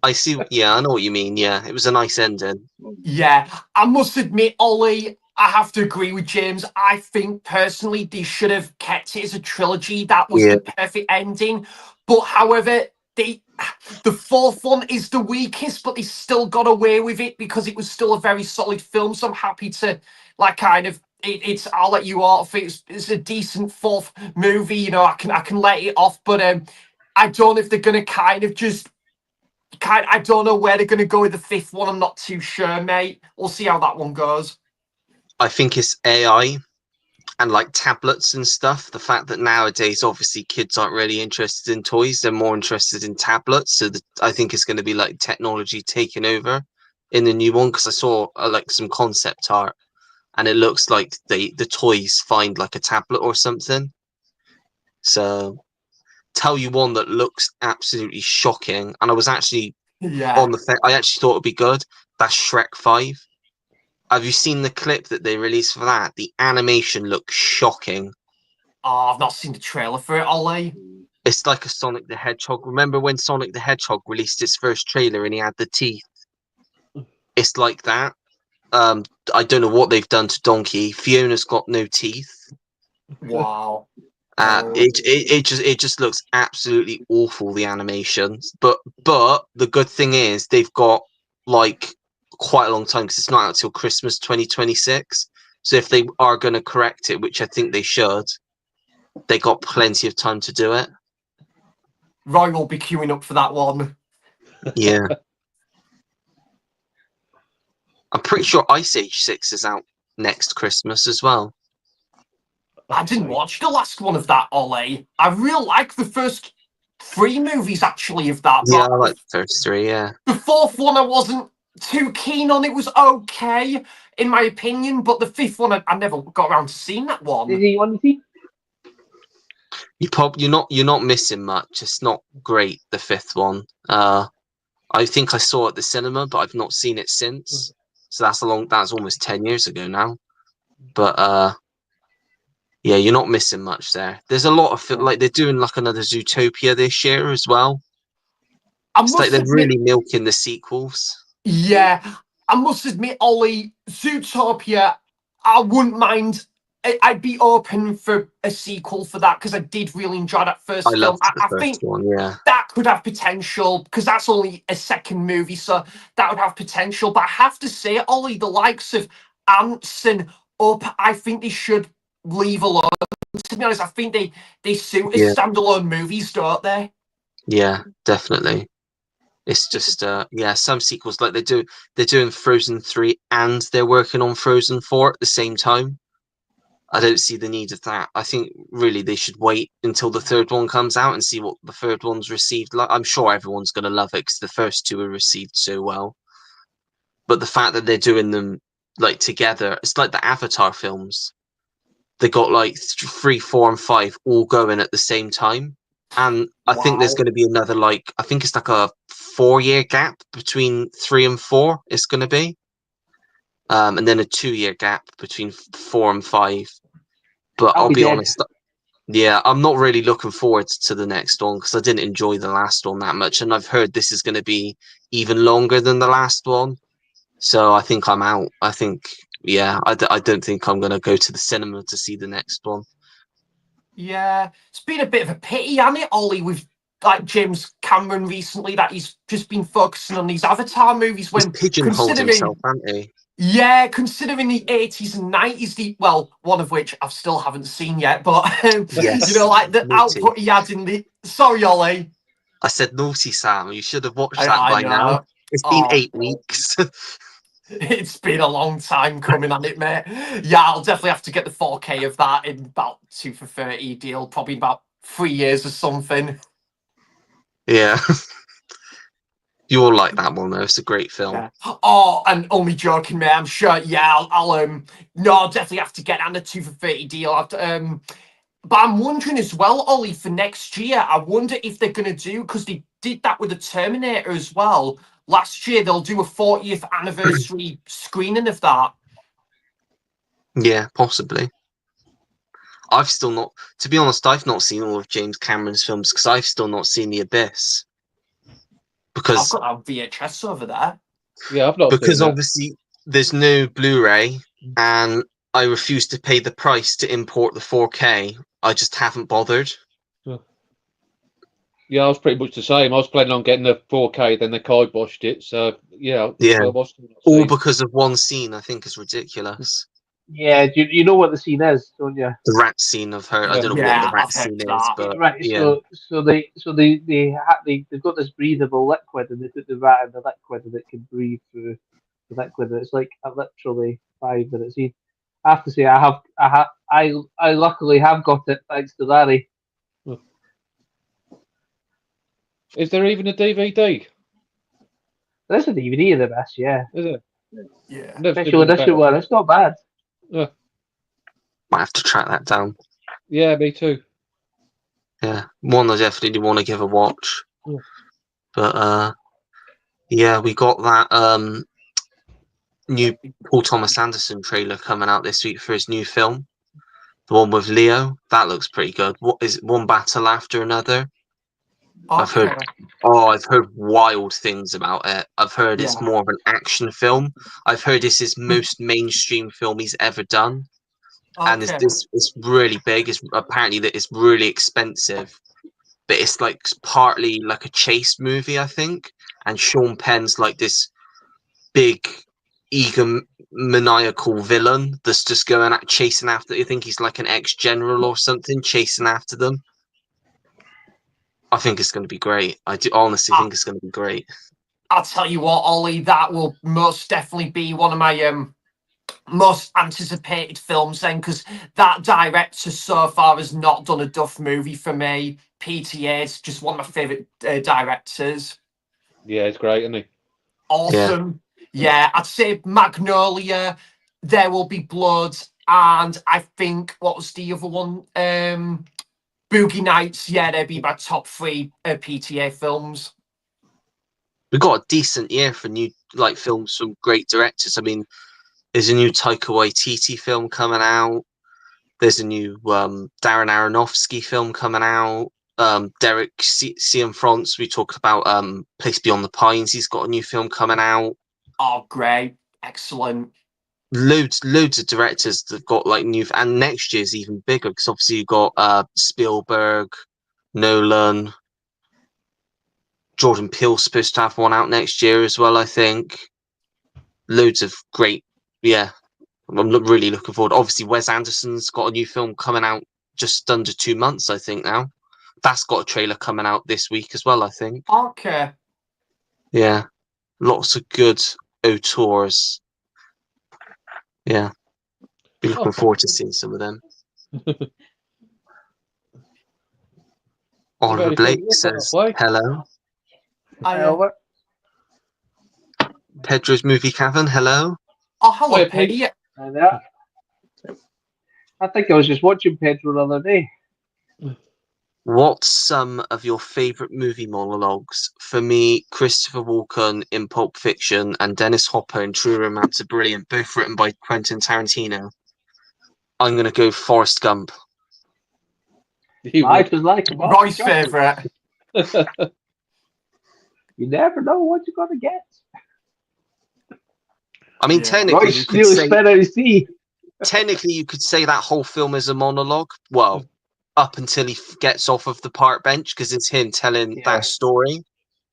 I see. Yeah, I know what you mean. Yeah, it was a nice ending. Yeah, I must admit, Ollie, I have to agree with James. I think personally they should have kept it as a trilogy. That was Yeah. the perfect ending. But however, the fourth one is the weakest, but they still got away with it because it was still a very solid film. So I'm happy to like kind of it's I'll let you off. It's a decent fourth movie, you know, I can let it off, but I don't know if they're gonna kind of just I don't know where they're going to go with the fifth one. I'm not too sure, mate. We'll see how that one goes. I think it's AI and like tablets and stuff. The fact that nowadays, obviously, kids aren't really interested in toys; they're more interested in tablets. So I think it's going to be like technology taking over in the new one. Because I saw like some concept art, and it looks like the toys find like a tablet or something. So tell you one that looks absolutely shocking, and I was actually Yeah. on the I actually thought it'd be good. That's Shrek 5. Have you seen the clip that they released for that? The animation looks shocking. Oh, I've not seen the trailer for it, Ollie. It's like a Sonic the Hedgehog. Remember when Sonic the Hedgehog released its first trailer and he had the teeth? It's like that. I don't know what they've done to Donkey. Fiona's got no teeth. Wow. It just looks absolutely awful, the animations. But the good thing is they've got like quite a long time because it's not out till Christmas 2026. So if they are going to correct it, which I think they should, they got plenty of time to do it. Roy will be queuing up for that one. Yeah. I'm pretty sure Ice Age 6 is out next Christmas as well. I didn't watch the last one of that, Ollie. I really like the first 3 movies actually of that, Yeah, but I like the first 3, yeah. the fourth one I wasn't too keen on. It was okay, in my opinion, but the fifth one I never got around to seeing that Is one. he on the team? You're not missing much. It's not great, the fifth one. I think I saw it at the cinema, but I've not seen it since. So that's almost 10 years ago now. But yeah, you're not missing much there. There's a lot of like they're doing like another Zootopia this year as well. I It's must like they're admit, really milking the sequels. yeah, I must admit, Ollie, Zootopia, I wouldn't mind. I'd be open for a sequel for that because I did really enjoy that I first film. loved the I first think one, yeah. that could have potential because that's only a second movie, so that would have potential. But I have to say, Ollie, the likes of Ants and Up, I think they should leave alone. To be honest, I think they suit as Yeah. standalone movies, don't they? Yeah, definitely. It's just yeah, some sequels like they're doing Frozen 3 and they're working on Frozen 4 at the same time. I don't see the need of that. I think really they should wait until the third one comes out and see what the third one's received. Like, I'm sure everyone's going to love it because the first 2 are received so well. But the fact that they're doing them like together, it's like the Avatar films. They got like 3, 4, and 5 all going at the same time. And I think there's Wow. going to be another I think it's like a 4-year gap between 3 and 4. It's going to be, and then a 2-year gap between 4 and 5. But I'll I'll be be dead. honest, yeah, I'm not really looking forward to the next one because I didn't enjoy the last one that much, and I've heard this is going to be even longer than the last one. So I think I'm out. I think, yeah, I don't think I'm going to go to the cinema to see the next one. Yeah, it's been a bit of a pity, hasn't it, Ollie, with like James Cameron recently that he's just been focusing on these Avatar movies He's when pigeonholed himself, hasn't he? yeah, considering the 80s and 90s, one of which I still haven't seen yet, but Yes. you know, like the Naughty. output he had in the sorry, Ollie. I said naughty, Sam. You should have watched that I by now. know. It's been Oh. 8 weeks. It's been a long time coming on it, mate. Yeah, I'll definitely have to get the 4K of that in about 2 for 30 deal, probably about 3 years or something. Yeah. You'll like that one though. It's a great film. Yeah. Oh, and only joking, mate. I'm sure. Yeah, I'll no, I'll definitely have to get on a 2 for 30 deal. But I'm wondering as well, Ollie, for next year. I wonder if they're gonna do because they did that with the Terminator as well last year. They'll do a 40th anniversary screening of that. Yeah, possibly. I've still not, to be honest, I've not seen all of James Cameron's films because I've still not seen The Abyss. I've Because got that VHS over there. Yeah, I've not seen because that. obviously there's no Blu-ray, and I refuse to pay the price to import the 4K. I just haven't bothered. Yeah, I was pretty much the same. I was planning on getting the 4K, then they kiboshed it. So yeah, Yeah. so I've still not All seen. because of one scene I think is ridiculous. Yeah, you know what the scene is, don't you? The rat scene of her. I Yeah. don't know Yeah, what the rat I've heard scene is, that. but Right. yeah. They've got this breathable liquid, and they put the rat in the liquid, and it can breathe through the liquid. And it's like a literally 5 minute scene. I have to say, I luckily have got it thanks to Larry. Is there even a DVD? There's a DVD of the best, yeah. Is it? Yeah. Never Special seen edition about one. It's not bad. it. Might have to track that down. Yeah, me too. Yeah. One I definitely want to give a watch. Yeah. But yeah, we got that new Paul Thomas Anderson trailer coming out this week for his new film. The one with Leo. That looks pretty good. What is it, one battle after another? I've heard wild things about it. I've heard it's Yeah. more of an action film. I've heard this is most mainstream film he's ever done. And it's really big. It's apparently that it's really expensive, but it's like partly like a chase movie, I think. And Sean Penn's like this big egomaniacal villain that's just going out chasing after. You think he's like an ex-general or something, chasing after them. I think it's going to be great. I do honestly think it's going to be great. I'll tell you what, Ollie, that will most definitely be one of my most anticipated films then, because that director so far has not done a duff movie for me. PTA is just one of my favourite directors. Yeah, it's great, isn't he? Awesome. Yeah, I'd say Magnolia, There Will Be Blood, and I think, what was the other one? Boogie Nights. Yeah, they'd be my top 3 PTA films. We've got a decent year for new like films from great directors. I mean, there's a new Taika Waititi film coming out. There's a new Darren Aronofsky film coming out. Derek Cianfrance, we talked about Place Beyond the Pines. He's got a new film coming out. Oh, great. Excellent. Loads of directors that got like new, and next year's even bigger because obviously you've got Spielberg, Nolan, Jordan Peele's supposed to have one out next year as well, I think. Loads of great, yeah. I'm really looking forward. Obviously, Wes Anderson's got a new film coming out just under 2 months, I think now. That's got a trailer coming out this week as well, I think. Okay. Yeah. Lots of good auteurs. Yeah. Be looking forward to seeing some of them. Oliver Blake says hello. Pedro's Movie Cavern, hello. Oh, hello, Pedro. I think I was just watching Pedro the other day. What's some of your favourite movie monologues? For me, Christopher Walken in Pulp Fiction and Dennis Hopper in True Romance are brilliant, both written by Quentin Tarantino. I'm going to go Forrest Gump. Life is like a box Roy's favourite. You never know what you're going to get. I mean, technically, Roy's really spent out his tea. Technically, you could say that whole film is a monologue. Well, up until he gets off of the park bench, because it's him telling that story.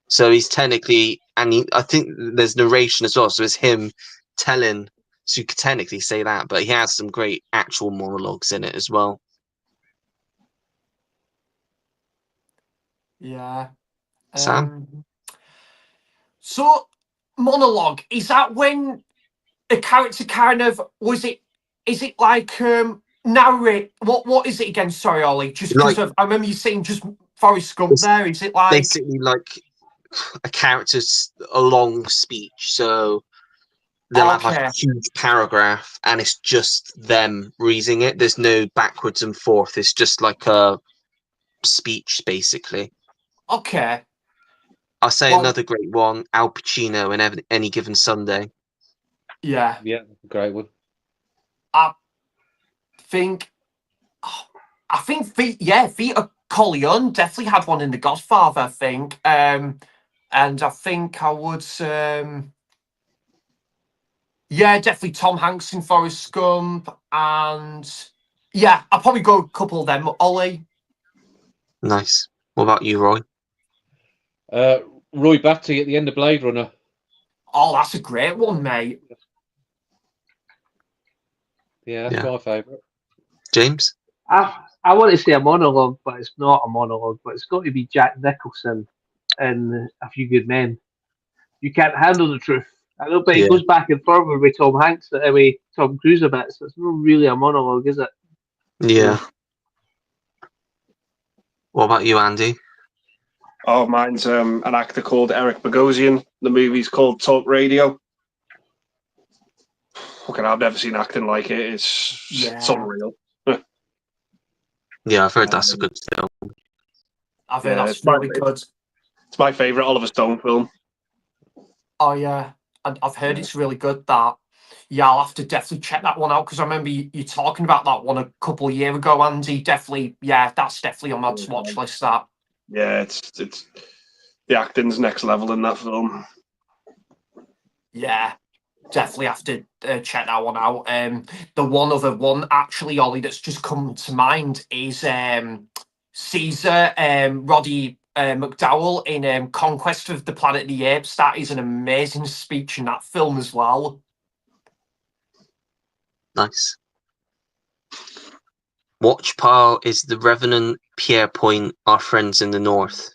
So he's technically, and I think there's narration as well. So it's him telling. So you could technically say that, but he has some great actual monologues in it as well. Yeah. Sam? So, monologue, is that when a character kind of, is it like narrate, what is it again? Sorry, Ollie, just because I remember you saying just Forrest Gump there. Is it like basically like a character's a long speech, so they'll have like a huge paragraph and it's just them reading it. There's no backwards and forth. It's just like a speech, basically. Okay. I'll say another great one, Al Pacino in Any Given Sunday. Yeah. Yeah, great one. I think I think Vita Corleone definitely had one in The Godfather, I think. And I think I would definitely Tom Hanks in Forrest Gump, and yeah, I'll probably go a couple of them. Ollie. Nice. What about you, Roy? Roy Batty at the end of Blade Runner. Oh, that's a great one, mate. Yeah, that's my favourite. James? I want to say a monologue, but it's not a monologue. But it's got to be Jack Nicholson in A Few Good Men. You can't handle the truth. I know, but he Yeah. goes back and forward with Tom Hanks, with Tom Cruise a bit. So it's not really a monologue, is it? Yeah. What about you, Andy? Oh, mine's an actor called Eric Bogosian. The movie's called Talk Radio. Fucking, I've never seen acting like it. It's unreal. Yeah, I've heard that's a good film. I've heard that's it's my really good. It's my favourite Oliver Stone film. Oh yeah, and I've heard it's really good. That I'll have to definitely check that one out because I remember you talking about that one a couple of years ago, Andy. Definitely, that's definitely on my watch list. That. Yeah, it's the acting's next level in that film. Yeah, definitely have to check that one out. The one other one actually, Ollie, that's just come to mind is Caesar, Roddy McDowell in Conquest of the Planet of the Apes. That is an amazing speech in that film as well. Nice. Watch pile is The Revenant, Pierre Point, Our Friends in the North.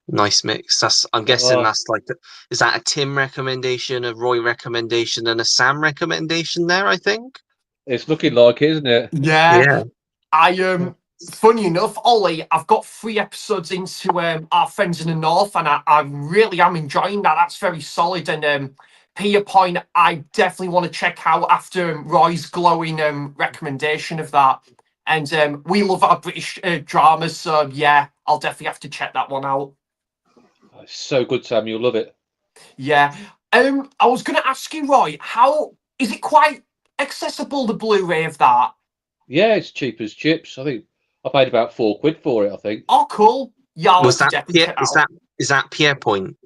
Nice mix. I'm guessing that's like, is that a Tim recommendation, a Roy recommendation, and a Sam recommendation there, I think? It's looking like it, isn't it? Yeah. I funny enough, Ollie, I've got 3 episodes into Our Friends in the North, and I really am enjoying that. That's very solid. And Pierre Point, I definitely want to check out after Roy's glowing recommendation of that. And we love our British dramas, so yeah, I'll definitely have to check that one out. It's so good, Sam. You'll love it. Yeah. I was going to ask you, Roy, how is it quite accessible, the Blu-ray of that? Yeah, it's cheap as chips. I think I paid about £4 for it. I think. Oh, cool. Yeah, I'll Was have to that definitely check that out. is that Pierre Point?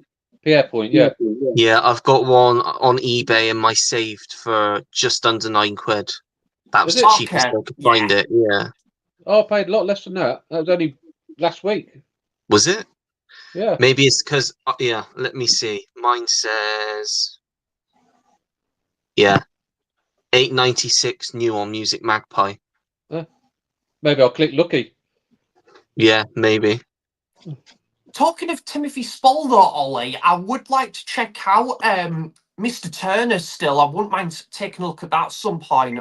Pierre Point, yeah. Yeah, I've got one on eBay and my saved for just under £9. That was Is the it? cheapest Okay, I could find it. Yeah. Oh, I paid a lot less than that. That was only last week. Was it? Yeah. Maybe it's because let me see. Mine says £8.96 new on Music Magpie. Maybe I'll click lucky. Yeah, maybe. Talking of Timothy Spall, though, Ollie, I would like to check out Mr. Turner still. I wouldn't mind taking a look at that at some point.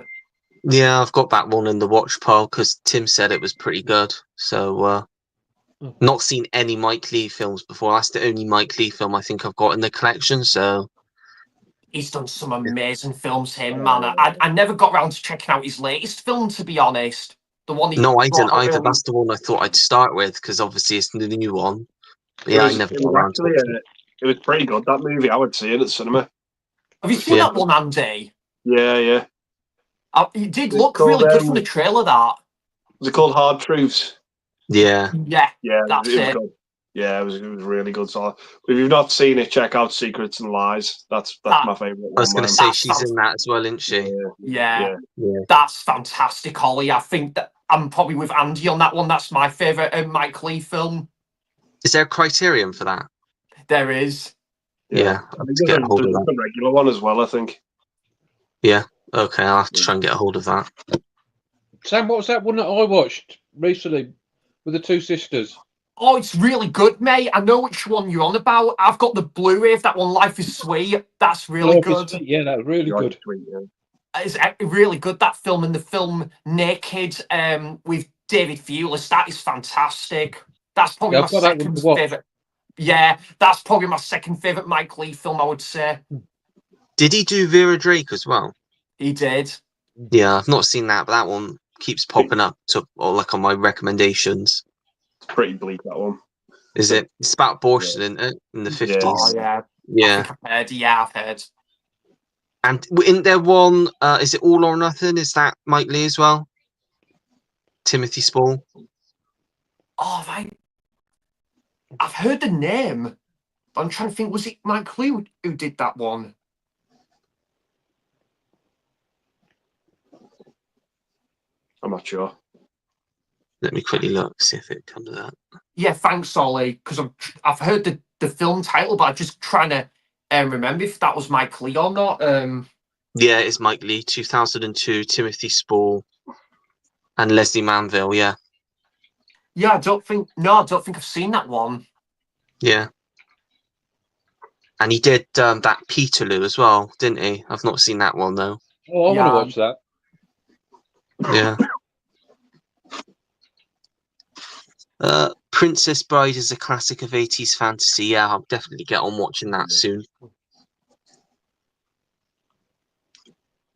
Yeah, I've got that one in the watch pile because Tim said it was pretty good. So, not seen any Mike Leigh films before. That's the only Mike Leigh film I think I've got in the collection. So he's done some amazing films, him, man. I never got around to checking out his latest film, to be honest. The one no, I didn't either. That's the one I thought I'd start with because obviously it's the new one. But yeah, I never got around to it. It was pretty good, that movie. I would see it at the cinema. Have you seen that one, Andy? Yeah. It did look really good from the trailer, that. Was it called Hard Truths? Yeah. Yeah, that's it was good. Yeah, it was really good. So if you've not seen it, check out Secrets and Lies. That's my favourite one. I was going to say she's in that as well, isn't she? Yeah. That's fantastic, Holly. I think that I'm probably with Andy on that one. That's my favourite Mike Leigh film. Is there a criterion for that? There is. Yeah, I think there's a regular one as well, I think. Yeah, okay, I'll have to try and get a hold of that. Sam, what was that one that I watched recently with the 2 sisters? Oh, it's really good, mate. I know which one you're on about. I've got the Blu-ray of that one, Life is Sweet. That's really good. Yeah, that was really good. Sweet, yeah. It's really good, that film. And the film Naked with David Thewlis, that is fantastic. That's probably my second favourite. Yeah, that's probably my second favourite Mike Leigh film, I would say. Did he do Vera Drake as well? He did. Yeah, I've not seen that, but that one keeps popping up on my recommendations. It's pretty bleak, that one. Is it? It's about abortion, isn't it? In the 50s. Oh, yeah. Yeah. I think I've heard. Yeah, I've heard. And in there one, is it All or Nothing? Is that Mike Leigh as well? Timothy Spall. Oh, right. I've heard the name, but I'm trying to think. Was it Mike Lee who did that one? I'm not sure. Let me quickly look, see if it comes out. Yeah, thanks, Ollie. Because I've heard the film title, but I'm just trying to remember if that was Mike Lee or not. Yeah, it's Mike Lee, 2002, Timothy Spall, and Leslie Manville. Yeah, Yeah, I don't think I've seen that one. yeah. And he did that Peterloo as well, didn't he? I've not seen that one though. Oh, I want Yeah. to watch that. Yeah. Princess Bride is a classic of 80s fantasy. Yeah, I'll definitely get on watching that soon.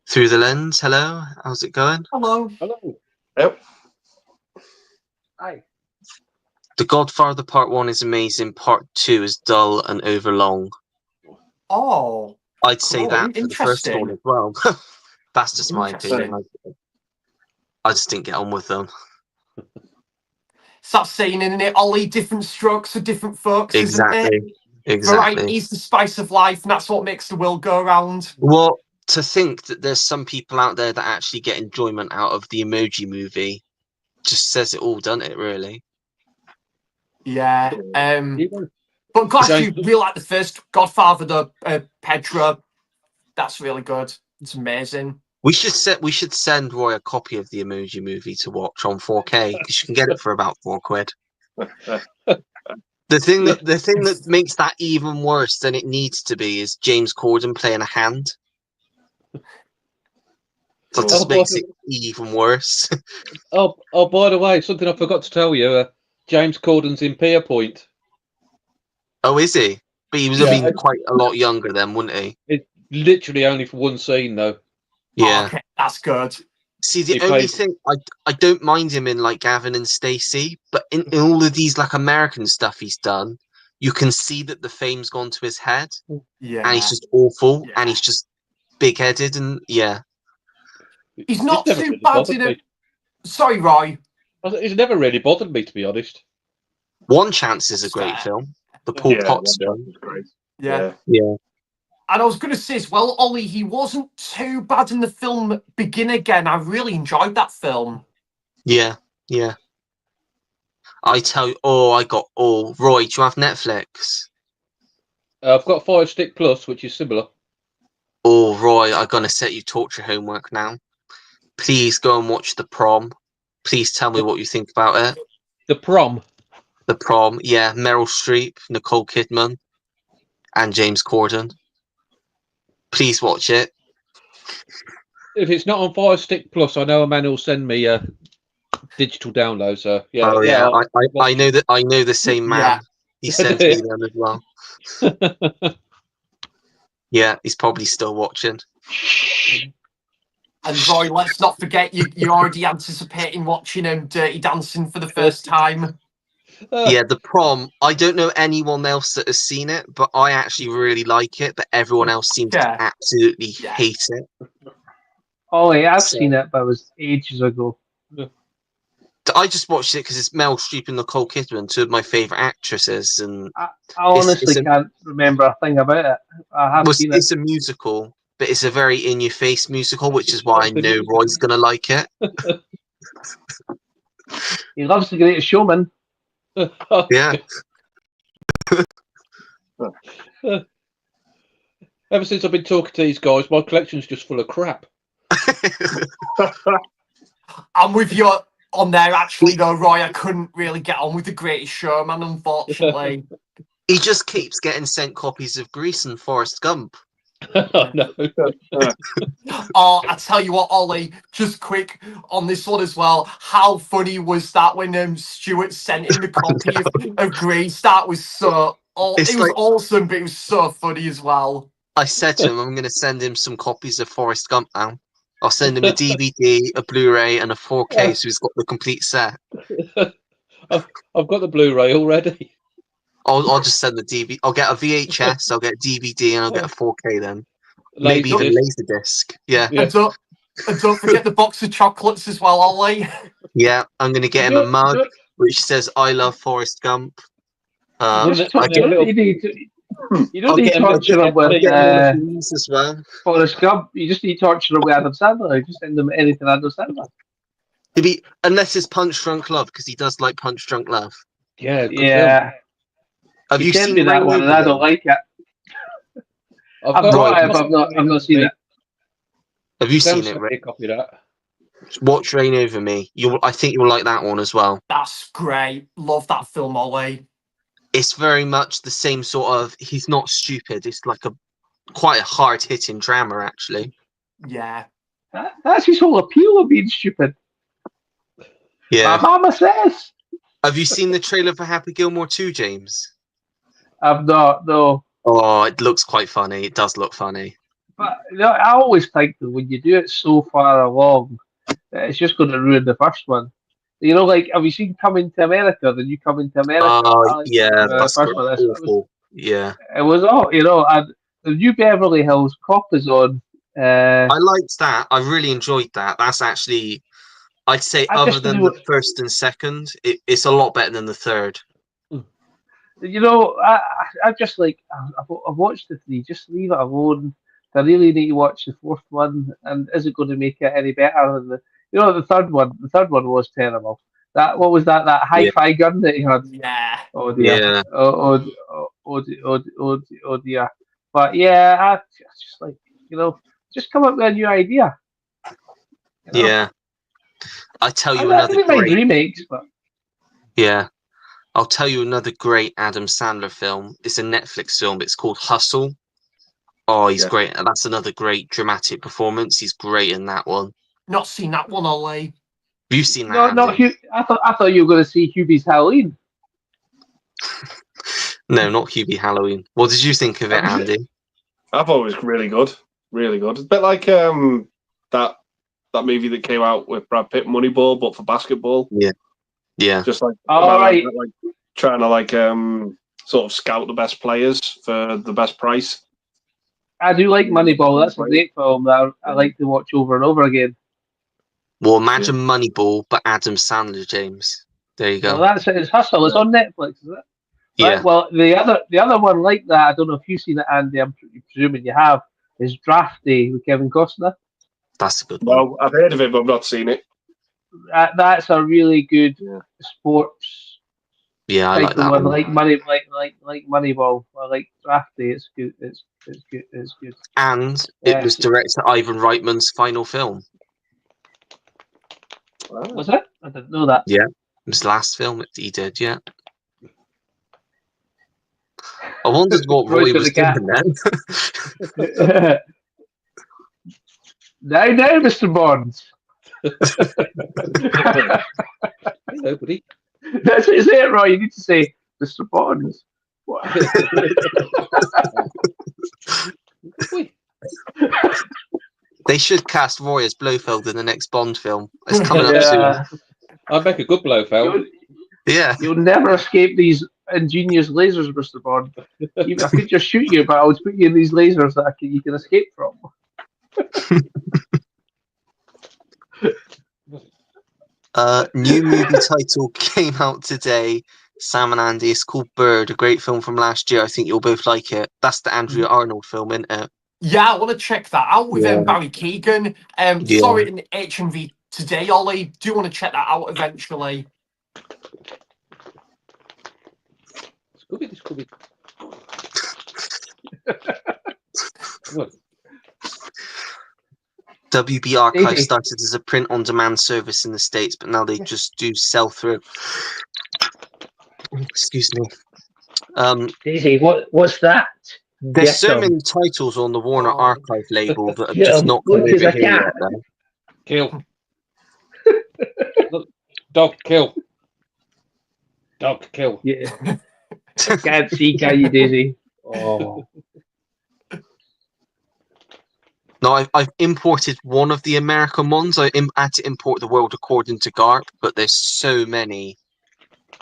Through the Lens, hello, how's it going? Hello. Hello. Yep. Aye. The Godfather Part 1 is amazing, Part 2 is dull and overlong. Oh, I'd say cool. that for the first one Interesting. as well. That's just my Interesting. opinion. I just didn't get on with them. It's that saying, isn't it? Ollie, different strokes for different folks, isn't it? Exactly. Variety's the spice of life, and that's what makes the world go round. Well, to think that there's some people out there that actually get enjoyment out of the Emoji Movie just says it all, doesn't it, really? Yeah. Even But gosh, you James- really like the first Godfather, the Pedro. That's really good. It's amazing. We should send Roy a copy of the Emoji Movie to watch on 4K because you can get it for about £4. The thing that makes that even worse than it needs to be is James Corden playing a hand. That Oh, just makes it even worse. Oh, by the way, something I forgot to tell you. James Corden's in Pierpoint. Oh, is he? But he was Yeah. been quite a lot younger then, wouldn't he? It's literally only for one scene, though. Yeah. Okay, that's good. See, the He only plays- thing I don't mind him in like Gavin and Stacey, but in all of these like American stuff he's done, you can see that the fame's gone to his head, Yeah. and he's just awful, Yeah. and he's just big-headed, and yeah, He's not never too really bad bothered in a. me. Sorry, Roy. It's never really bothered me, to be honest. One Chance is a That's great fair. film, the Paul yeah, Potts One film. Chance is great. Yeah. Yeah, And I was going to say as well, Ollie, he wasn't too bad in the film Begin Again. I really enjoyed that film. yeah, yeah. I tell you, Roy, do you have Netflix? I've got Fire Stick Plus, which is similar. Oh, Roy, I'm gonna set you torture homework now. Please go and watch The Prom. Please tell me what you think about it. The Prom. The Prom, yeah, Meryl Streep, Nicole Kidman, and James Corden. Please watch it. If it's not on Fire Stick Plus, I know a man who'll send me a digital download. So yeah, Oh yeah, I'll I know that. I know the same man. Yeah. He sends me them as well. Yeah, he's probably still watching. And Roy, let's not forget you're already anticipating watching Dirty Dancing for the first time. Yeah, The Prom. I don't know anyone else that has seen it, but I actually really like it. But everyone else seems Yeah. to absolutely Yeah. hate it. Oh, yeah, I've So- seen it, but it was ages ago. I just watched it because it's Meryl Streep and Nicole Kidman, two of my favorite actresses, and I honestly it's a- can't remember a thing about it. I have seen it. it's a musical, but it's a very in-your-face musical, which is why I know Roy's gonna like it. He loves The Greatest Showman. Yeah. Ever since I've been talking to these guys, my collection's just full of crap. I'm with you on there, actually, though, Roy. I couldn't really get on with The Greatest Showman, unfortunately. He just keeps getting sent copies of Grease and Forrest Gump. No. Oh, I tell you what, Ollie, just quick on this one as well. How funny was that when Stuart sent him the copy of Grease? That was so. It's it was like- awesome, but it was so funny as well. I said to him, I'm going to send him some copies of Forrest Gump now. I'll send him a DVD, a Blu-ray, and a 4K, so he's got the complete set. I've got the Blu-ray already. I'll just send the DVD. I'll get a VHS, I'll get a DVD, and I'll get a 4K then. Maybe even Laserdisc. Laserdisc. Yeah. Yeah. And don't forget the box of chocolates as well, Ollie. Yeah, I'm gonna get him a mug which says "I love Forrest Gump." Just I get, you don't I'll need get him a, torture him with get him one of these as well. Forrest Gump. You just need torture him with Adam Sandler. You just send him anything Adam Sandler. Unless it's Punch Drunk Love, because he does like Punch Drunk Love. Yeah, good Yeah. Have You you sent seen me that Rain one, and Over I don't Me? like it. I've I've got got it, it. but I've not seen it. Have you seen Sounds it, like Rick? a copy of that. Watch Rain Over Me. I think you'll like that one as well. That's great. Love that film, Ollie. It's very much the same sort of. He's not stupid. It's like quite a hard hitting drama, actually. Yeah. That's his whole appeal of being stupid. Yeah. My mama says. Have you seen the trailer for Happy Gilmore 2, James? I've not, no. Oh, it looks quite funny. It does look funny. But I always think that when you do it so far along, that it's just going to ruin the first one. You know, like, have you seen Coming to America? The new Coming to America? Oh, yeah, the that's first one. awful. Yeah. It was all, and the new Beverly Hills Cop is on. I liked that. I really enjoyed that. That's actually, I'd say, I other just than knew- the first and second, it's a lot better than the third. I just like I've watched the three. Just leave it alone. I really need to watch the fourth one. And is it going to make it any better than the third one? The third one was terrible. What was that? That hi-fi gun that he had. Yeah. Oh dear. Yeah. Oh dear. But yeah, I just like just come up with a new idea. Yeah. I tell you I another didn't mind great. remakes, but Yeah. I'll tell you another great Adam Sandler film. It's a Netflix film. It's called Hustle. Oh, he's great. That's another great dramatic performance. He's great in that one. Not seen that one, Ollie. Have you seen that? no, Andy? not Hugh. I thought you were going to see Hubie's Halloween. No, not Hubie Halloween. What did you think of it, Andy? I thought it was really good, really good. It's a bit like that movie that came out with Brad Pitt, Moneyball, but for basketball. Yeah. Just like Right. like trying to sort of scout the best players for the best price. I do like Moneyball. That's a great film that I like to watch over and over again. Well, imagine Moneyball, but Adam Sandler, James. There you go. Well, that's it. It's Hustle. It's on Netflix, is it? Yeah. Right, well, the other one like that, I don't know if you've seen it, Andy. I'm presuming you have. Is Draft Day with Kevin Costner. That's a good one. Well, I've heard of it, but I've not seen it. That's a really good sports. Yeah, I like that one. one. Like Moneyball. I like Draft Day. It's good. It's good. It's good. And it was director Ivan Reitman's final film. Was it? I didn't know that. Yeah, his last film that he did. Yeah. I wondered what Roy was doing then. Now, Mr. Bonds. Hello, buddy. That's it, Roy. You need to say, Mr. Bonds. They should cast Roy as Blofeld in the next Bond film. It's coming up soon. I'd make a good Blofeld. Yeah. You'll never escape these ingenious lasers, Mr. Bond. I could just shoot you, but I would put you in these lasers that you can escape from. New movie title came out today. Sam and Andy. It's called Bird, a great film from last year. I think you'll both like it. That's the Andrea Arnold film, isn't it? Yeah, I want to check that out with Barry Keoghan. Saw it in HMV today, Ollie. Do want to check that out eventually. Scooby. WB Archive started as a print-on-demand service in the States, but now they just do sell-through. Excuse me. Daisy, what's that? There's so many titles on the Warner Archive label that have just not come over here yet, though. Kill. Dog kill. Dog kill. Yeah. Can't see, can you, Daisy? Oh. No, I've imported one of the American ones. I had to import The World According to Garp, but there's so many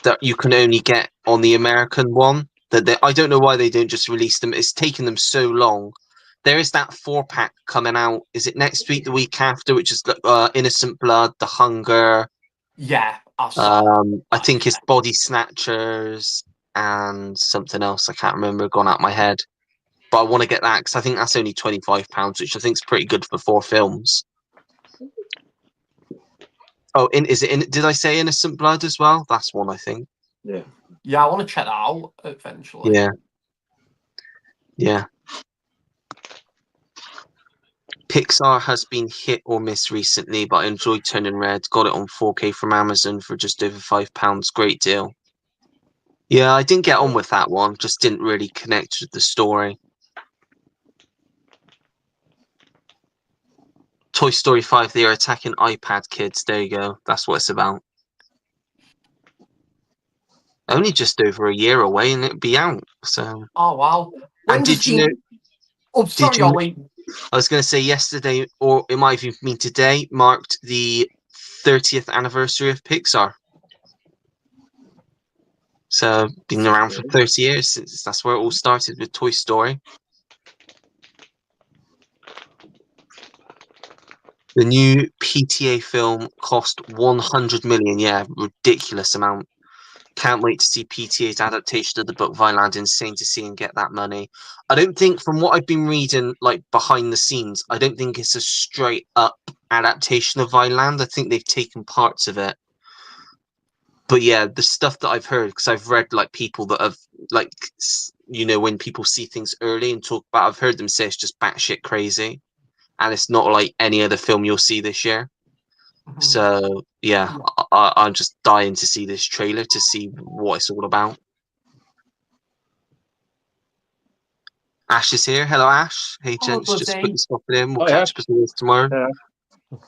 that you can only get on the American one that I don't know why they don't just release them. It's taken them so long. There is that 4-pack coming out. Is it next week, the week after, which is Innocent Blood, The Hunger, Yeah, I saw. I think it's Body Snatchers and something else. I can't remember. Gone out my head. But I want to get that because I think that's only £25, which I think is pretty good for 4 films. Oh, is it in? Did I say Innocent Blood as well? That's one, I think. Yeah. Yeah, I want to check that out eventually. Yeah. Yeah. Pixar has been hit or miss recently, but I enjoyed Turning Red. Got it on 4K from Amazon for just over £5. Great deal. Yeah, I didn't get on with that one. Just didn't really connect with the story. Toy Story 5, they are attacking iPad kids. There you go. That's what it's about. Only just over a year away and it'll be out. So. Oh wow. When And does did you know? Oh, sorry, you- Ollie. I was going to say yesterday, or it might have even been today, marked the 30th anniversary of Pixar. So, been around for 30 years since that's where it all started with Toy Story. The new PTA film cost 100 million. Yeah, ridiculous amount. Can't wait to see PTA's adaptation of the book Vineland. Insane to see and get that money. I don't think, from what I've been reading, like behind the scenes, I don't think it's a straight up adaptation of Vineland. I think they've taken parts of it. But yeah, the stuff that I've heard, because I've read like people that have like, when people see things early and talk about, I've heard them say it's just batshit crazy, and it's not like any other film you'll see this year. Mhm. So yeah, I'm just dying to see this trailer to see what it's all about. Ash is here. Hello, Ash. Hey, Hello, gents. Just Buddy. quickly stopping in. We'll Hi, catch Ash. up as always tomorrow. Yeah.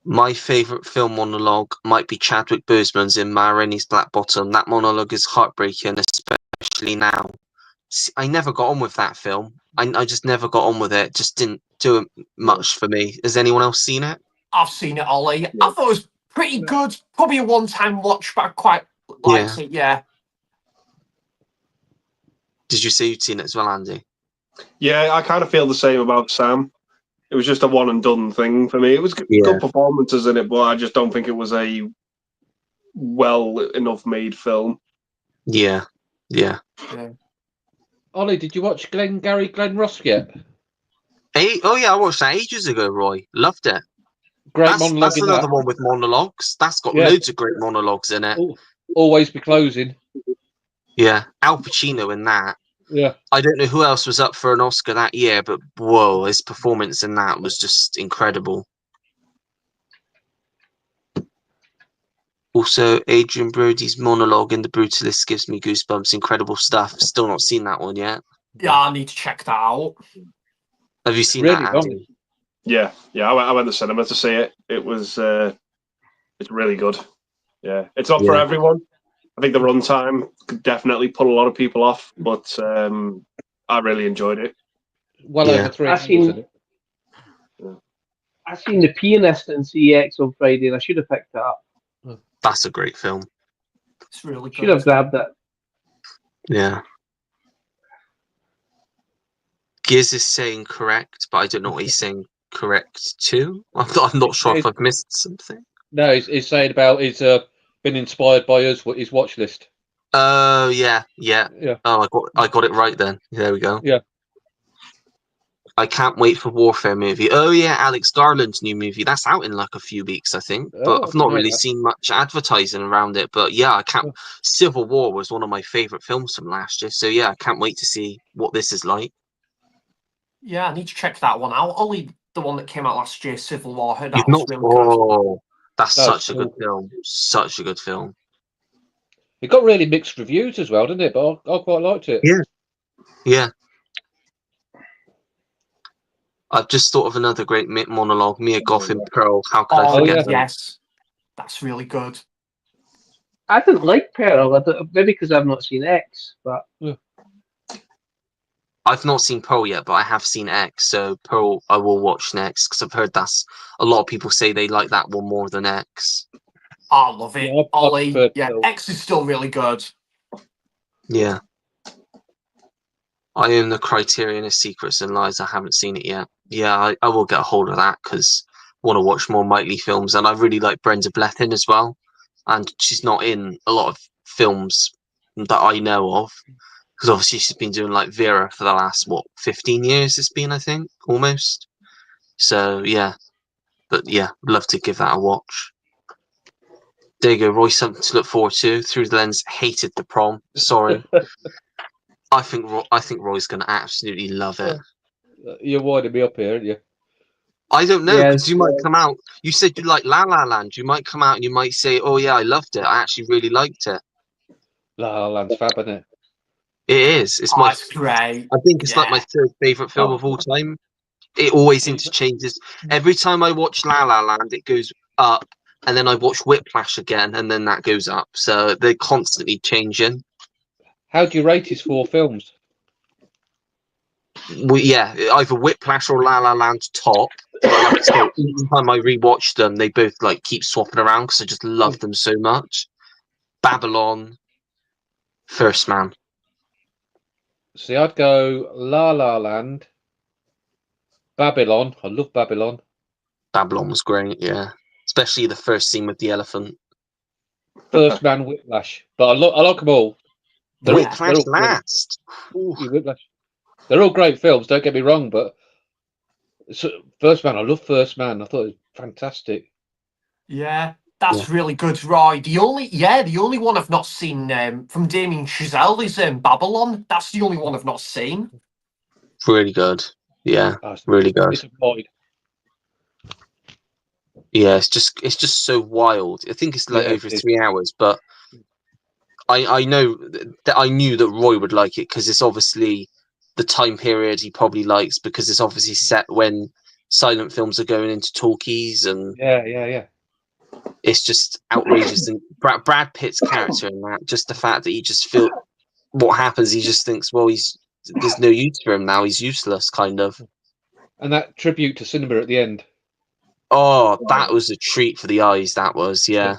My favourite film monologue might be Chadwick Boseman's in Ma Rainey's Black Bottom. That monologue is heartbreaking, especially now. I never got on with that film. I just never got on with it. Just didn't do it much for me. Has anyone else seen it? I've seen it, Ollie. Yeah. I thought it was pretty good. Probably a one-time watch, but I quite liked it. Yeah. Did you say you'd seen it as well, Andy? Yeah, I kind of feel the same about Sam. It was just a one and done thing for me. It was good performances in it, but I just don't think it was a well enough made film. Yeah. Ollie, did you watch Glenn Ross yet? Oh yeah, I watched that ages ago, Roy. Loved it. Great That's monologue in another that. one with monologues. That's got Yeah. loads of great monologues in it. Always be closing. Yeah, Al Pacino in that. Yeah. I don't know who else was up for an Oscar that year, but whoa, his performance in that was just incredible. Also, Adrian Brody's monologue in The Brutalist gives me goosebumps. Incredible stuff. Still not seen that one yet. Yeah, I need to check that out. Have you seen Really that, long. Andy? Yeah. I went to the cinema to see it. It was it's really good. Yeah, it's not for everyone. I think the runtime could definitely put a lot of people off, but I really enjoyed it. Well over 3 hours, isn't it? I seen The Pianist in CX on Friday, and I should have picked it up. That's a great film. It's really good. Should have grabbed it. Yeah. Giz is saying correct, but I don't know what he's saying correct to. I'm not sure if I've missed something. No, he's saying about he's been inspired by his watch list. Oh yeah. Oh, I got it right then. There we go. Yeah. I can't wait for Warfare movie. Oh yeah, Alex Garland's new movie. That's out in like a few weeks, I think. But I've not really seen much advertising around it. But yeah, I can't. Civil War was one of my favorite films from last year. So yeah, I can't wait to see what this is like. Yeah, I need to check that one out. Only the one that came out last year, Civil War. I heard that You've was not. really good. Oh, that's such a good film. Such a good film. It got really mixed reviews as well, didn't it? But I quite liked it. Yeah. I've just thought of another great monologue. Mia Goth in Pearl. How could I forget that? Yes, that's really good. I didn't like Pearl. Maybe because I've not seen X, but I've not seen Pearl yet, but I have seen X. So Pearl, I will watch next because I've heard that's a lot of people say they like that one more than X. I love it, Yeah, Ollie. Yeah, X is still really good. Yeah. I own the Criterion of Secrets and Lies. I haven't seen it yet. Yeah, I will get a hold of that because want to watch more Miley films, and I really like Brenda Blethyn as well. And she's not in a lot of films that I know of, because obviously she's been doing like Vera for the last 15 years. It's been, I think, almost. So yeah, but yeah, love to give that a watch. There you go, Roy. Something to look forward to. Through the Lens hated The Prom. Sorry. I think Roy's going to absolutely love it. You're winding me up here, aren't you? I don't know, because Yes. you might come out. You said you like La La Land. You might come out and you might say, "Oh yeah, I loved it. I actually really liked it." La La Land's fab, isn't it? It is. It's Oh, my. it's great. I think it's like my Yeah. third favorite film of all time. It always interchanges. Every time I watch La La Land, it goes up, and then I watch Whiplash again, and then that goes up. So they're constantly changing. How do you rate his 4 films? Yeah, either Whiplash or La La Land top. But like I say, each time I rewatch them, they both like keep swapping around because I just love them so much. Babylon, First Man. See, I'd go La La Land, Babylon. I love Babylon. Babylon was great, yeah. Especially the first scene with the elephant. First Man, Whiplash. But I like them all. They're all- Yeah. Whiplash they're all great. last. Ooh. Whiplash. They're all great films, don't get me wrong, but First Man, I love First Man. I thought it was fantastic. Yeah, that's really good, Roy. The only one I've not seen from Damien Chazelle is Babylon. That's the only one I've not seen. Really good. Yeah, really good. It's a void. Yeah, it's just so wild. I think it's like Yeah, over it is. 3 hours, but I know that I knew that Roy would like it because it's obviously the time period he probably likes, because it's obviously set when silent films are going into talkies, and Yeah. it's just outrageous. And Brad Pitt's character in that, just the fact that he just feel what happens, he just thinks, well, there's no use for him now. He's useless, kind of. And that tribute to cinema at the end. Oh, that was a treat for the eyes. That was, yeah.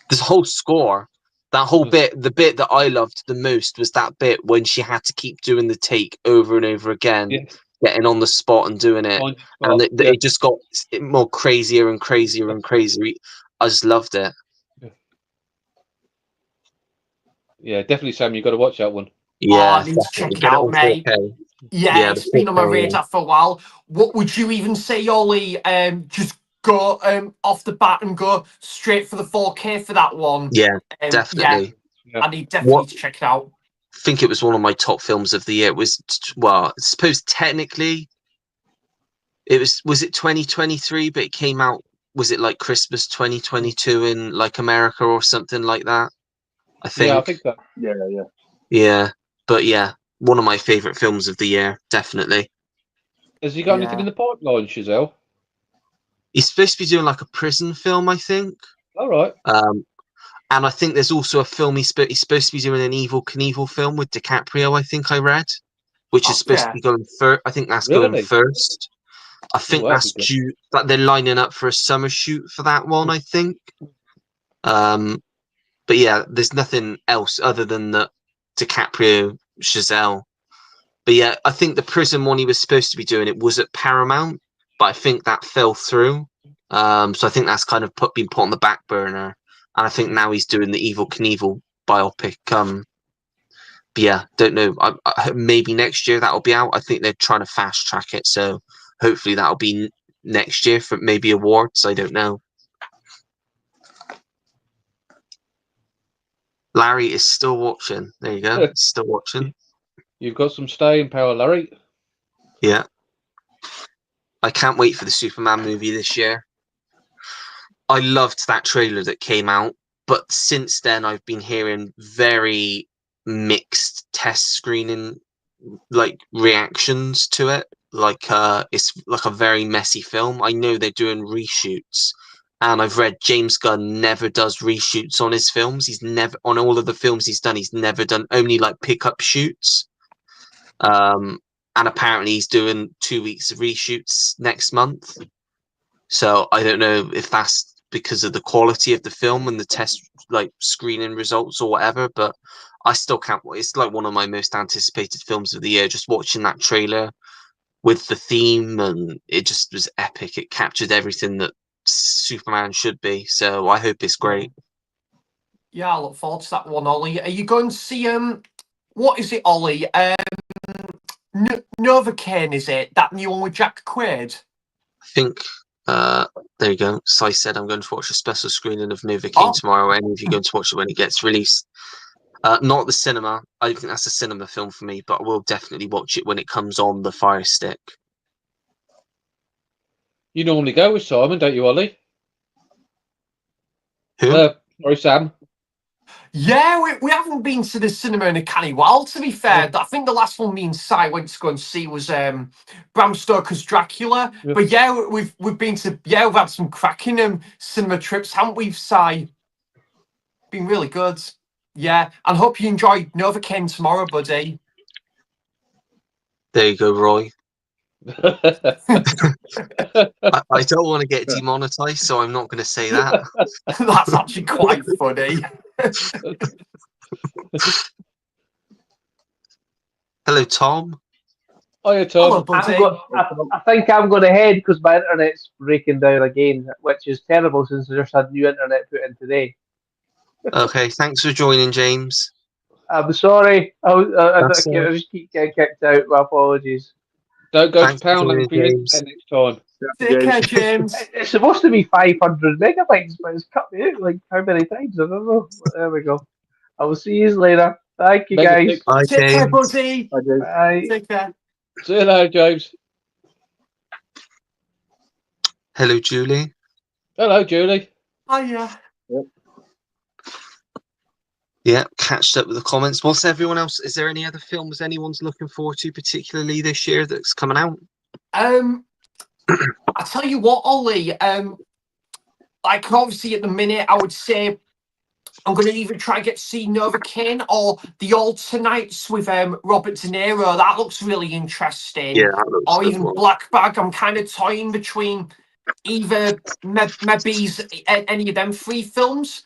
This whole score, that whole bit, the bit that I loved the most was that bit when she had to keep doing the take over and over again, Yes. getting on the spot and doing it. On the And spot, it just got more crazier and crazier and crazier. I just loved it. Yeah, definitely, Sam. You've got to watch that one. Yeah, I need to check definitely. it Get out, on mate. 4K. Yeah, Yeah, it's the been on my 4K, yeah. radar for a while. What would you even say, Ollie? Just go off the bat and go straight for the 4K for that one. Yeah, definitely. Yeah, I need definitely to check it out. I think it was one of my top films of the year. It was, well, I suppose technically it was it 2023, but it came out, was it like Christmas 2022 in like America or something like that? I think. Yeah, I think that. Yeah. Yeah, but yeah, one of my favorite films of the year, definitely. Has he got anything in the pipeline, Chazelle? He's supposed to be doing like a prison film, I think. All right. And I think there's also a film he's supposed to be doing, an Evel Knievel film with DiCaprio, I think I read, which is supposed to be going first. I think that's going first. I think that's due. That they're lining up for a summer shoot for that one, I think. But yeah, there's nothing else other than the DiCaprio, Chazelle. But yeah, I think the prison one he was supposed to be doing, it was at Paramount, but I think that fell through. So I think that's kind of been put on the back burner. And I think now he's doing the Evel Knievel biopic. But yeah, don't know. Maybe next year that'll be out. I think they're trying to fast track it, so hopefully that'll be next year for maybe awards. I don't know. Larry is still watching. There you go. He's still watching. You've got some staying power, Larry. Yeah. I can't wait for the Superman movie this year. I loved that trailer that came out, but since then I've been hearing very mixed test screening like reactions to it. Like it's like a very messy film. I know they're doing reshoots, and I've read James Gunn never does reshoots on his films. He's never, on all of the films he's done, he's never done, only like pickup shoots. And apparently he's doing 2 weeks of reshoots next month. So I don't know if that's because of the quality of the film and the test like screening results or whatever, but I still can't. It's like one of my most anticipated films of the year. Just watching that trailer, with the theme, and it just was epic. It captured everything that Superman should be. So I hope it's great. Yeah, I look forward to that one, Ollie. Are you going to see what is it, Ollie? Novocaine, is it? That new one with Jack Quaid? I think there you go. Sai said I'm going to watch a special screening of Novocaine Oh. tomorrow. Any of you going to watch it when it gets released? Not at the cinema. I think that's a cinema film for me, but I will definitely watch it when it comes on the Fire Stick. You normally go with Simon, don't you, Ollie? Who? Sorry, Sam. Yeah, we haven't been to the cinema in a canny while, to be fair. I think the last one me and Si went to go and see was Bram Stoker's Dracula. Yeah. But yeah, we've been to, yeah, we've had some cracking cinema trips, haven't we, Si? Been really good. Yeah, and hope you enjoy Novocaine tomorrow, buddy. There you go, Roy. That's I don't want to get demonetized, so I'm not going to say that. That's actually quite funny. Hello, Tom. Hiya, Tom. Hello, buddy. I think I'm going to head because my internet's breaking down again, which is terrible since I just had new internet put in today. Okay, thanks for joining, James. I'm sorry. I That's all right. just keep getting kicked out. My apologies. Don't go Thanks to Poundland for for your joining, internet next time. Take care, James. It's supposed to be 500 megabytes, but it's cut me out like how many times? I don't know. But there we go. I will see you later. Thank you, Mega guys. Bye, Take care, James. buddy. Bye. Take care. See you later, James. Hello, Julie. Hello, Julie. Hiya. Yeah, catched up with the comments. What's everyone else? Is there any other films anyone's looking forward to particularly this year that's coming out? I tell you what, Ollie. Like obviously at the minute, I would say I'm going to either try and get to see Novocaine or The Alternates with Robert De Niro. That looks really interesting. Yeah, that looks Or good even one. Black Bag. I'm kind of toying between either maybe any of them three films.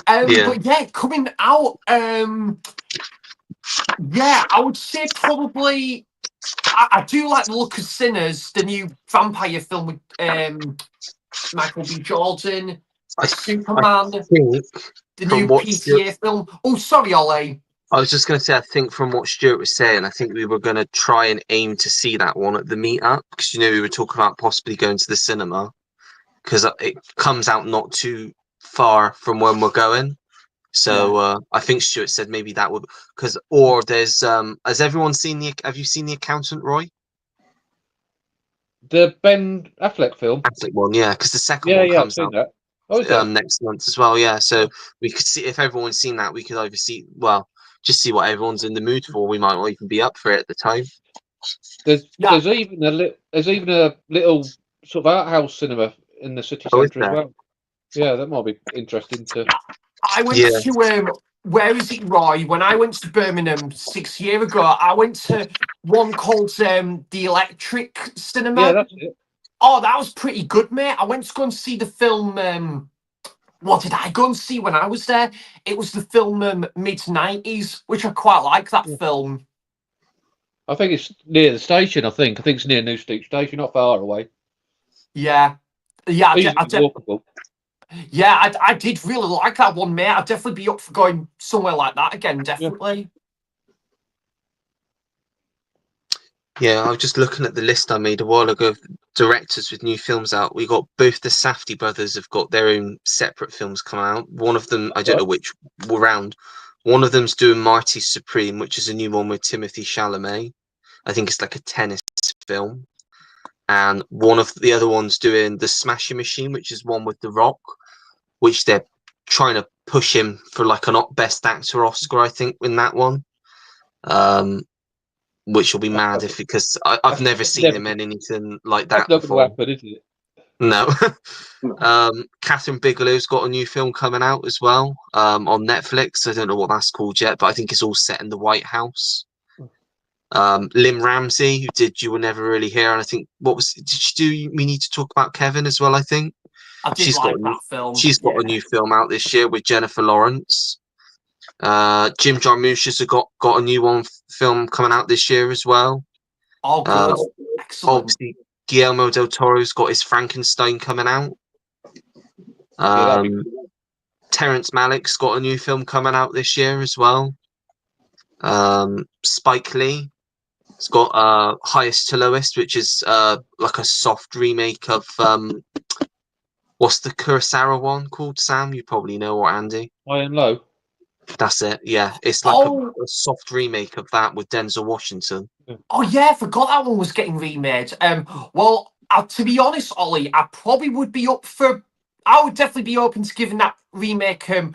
Yeah. But yeah, coming out. Yeah, I would say probably. I do like the look of Sinners, the new vampire film with Michael B. Jordan, Superman, I think the from new what PTA film. Oh, sorry, Ollie. I was just going to say, I think from what Stuart was saying, I think we were going to try and aim to see that one at the meetup because we were talking about possibly going to the cinema because it comes out not too far from when we're going. So I think Stuart said maybe that would or there's has everyone seen have you seen The Accountant, Roy? The Ben Affleck film. Affleck one, yeah, because the second Yeah, one I've comes seen out that. Oh, is that? next month as well. Yeah, so we could see if everyone's seen that. We could either just see what everyone's in the mood for. We might not even be up for it at the time. There's even a little sort of art house cinema in the city Oh, is centre as there? well. Yeah, that might be interesting to. I went to where is it, Roy? When I went to Birmingham 6 years ago, I went to one called the Electric Cinema. Yeah, that's it. Oh, that was pretty good, mate. I went to go and see the film. What did I go and see when I was there? It was the film mid-90s, which I quite like that film. I think it's near the station. I think it's near New Street Station, not far away. Yeah, Easily walkable. Yeah, I did really like that one, mate. I'd definitely be up for going somewhere like that again, definitely. Yeah, I was just looking at the list I made a while ago of directors with new films out. We got both the Safdie brothers have got their own separate films coming out. One of them, I don't know which round. One of them's doing Marty Supreme, which is a new one with Timothy Chalamet. I think it's like a tennis film. And one of the other ones doing The Smashing Machine, which is one with The Rock, which they're trying to push him for like an Best Actor Oscar, I think, in that one. Which will be mad because I've never seen him in anything like that That's before. not going to happen, is it? No. Catherine Bigelow's got a new film coming out as well on Netflix. I don't know what that's called yet, but I think it's all set in the White House. Lim Ramsey, who did You Were Never Really Here, and I think did she do We Need to Talk About Kevin as well, I think. I did like that film. She's got a new film out this year with Jennifer Lawrence. Jim Jarmusch has got a new film coming out this year as well. Oh, good. Excellent. Obviously, Guillermo del Toro's got his Frankenstein coming out. that'd be Terrence Malick's got a new film coming out this year as well. Spike Lee. It's got Highest to Lowest, which is like a soft remake of what's the Kurosawa one called, Sam? You probably know, or Andy. high and low. That's it. Yeah, it's like Oh. a soft remake of that with Denzel Washington. Oh yeah, I forgot that one was getting remade. Well, to be honest, Ollie, I probably would be up for. I would definitely be open to giving that remake a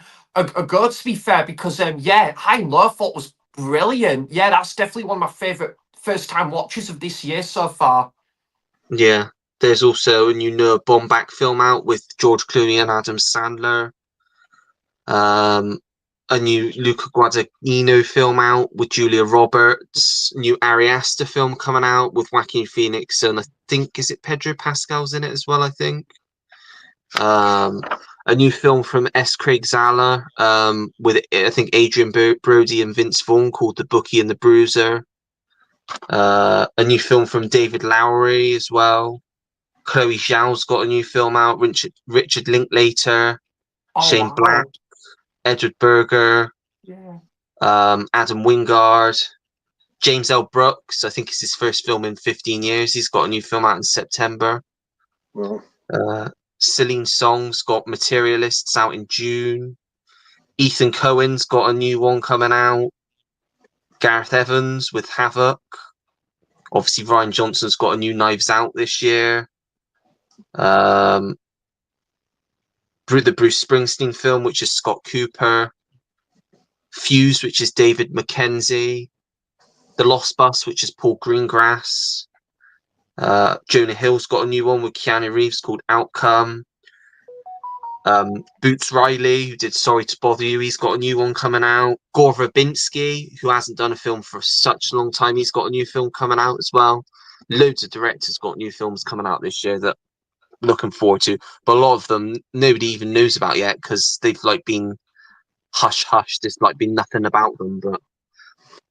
go. To be fair, because yeah, High and Low I thought was brilliant. Yeah, that's definitely one of my favorite first time watches of this year so far. Yeah, there's also a new Noah Baumbach film out with George Clooney and Adam Sandler. A new Luca Guadagnino film out with Julia Roberts. New Ari Aster film coming out with Joaquin Phoenix, and I think is it Pedro Pascal's in it as well. I think. A new film from S. Craig Zahler with I think Adrian Brody and Vince Vaughn called The Bookie and the Bruiser. A new film from David Lowery as well. Chloe Zhao's got a new film out. Richard Linklater, Oh, Shane wow. Black, Edward Berger, Yeah. Adam Wingard, James L. Brooks. I think it's his first film in 15 years. He's got a new film out in September. Well, Celine Song's got Materialists out in June. Ethan Cohen's got a new one coming out. Gareth Evans with Havoc. Obviously, Ryan Johnson's got a new Knives Out this year. The Bruce Springsteen film, which is Scott Cooper. Fuse, which is David Mackenzie. The Lost Bus, which is Paul Greengrass. Jonah Hill's got a new one with Keanu Reeves called Outcome. Boots Riley, who did Sorry to Bother You, he's got a new one coming out. Gore Verbinski, who hasn't done a film for such a long time, he's got a new film coming out as well. Loads of directors got new films coming out this year that I'm looking forward to, but a lot of them nobody even knows about yet because they've like been hush hush. There's like been nothing about them, but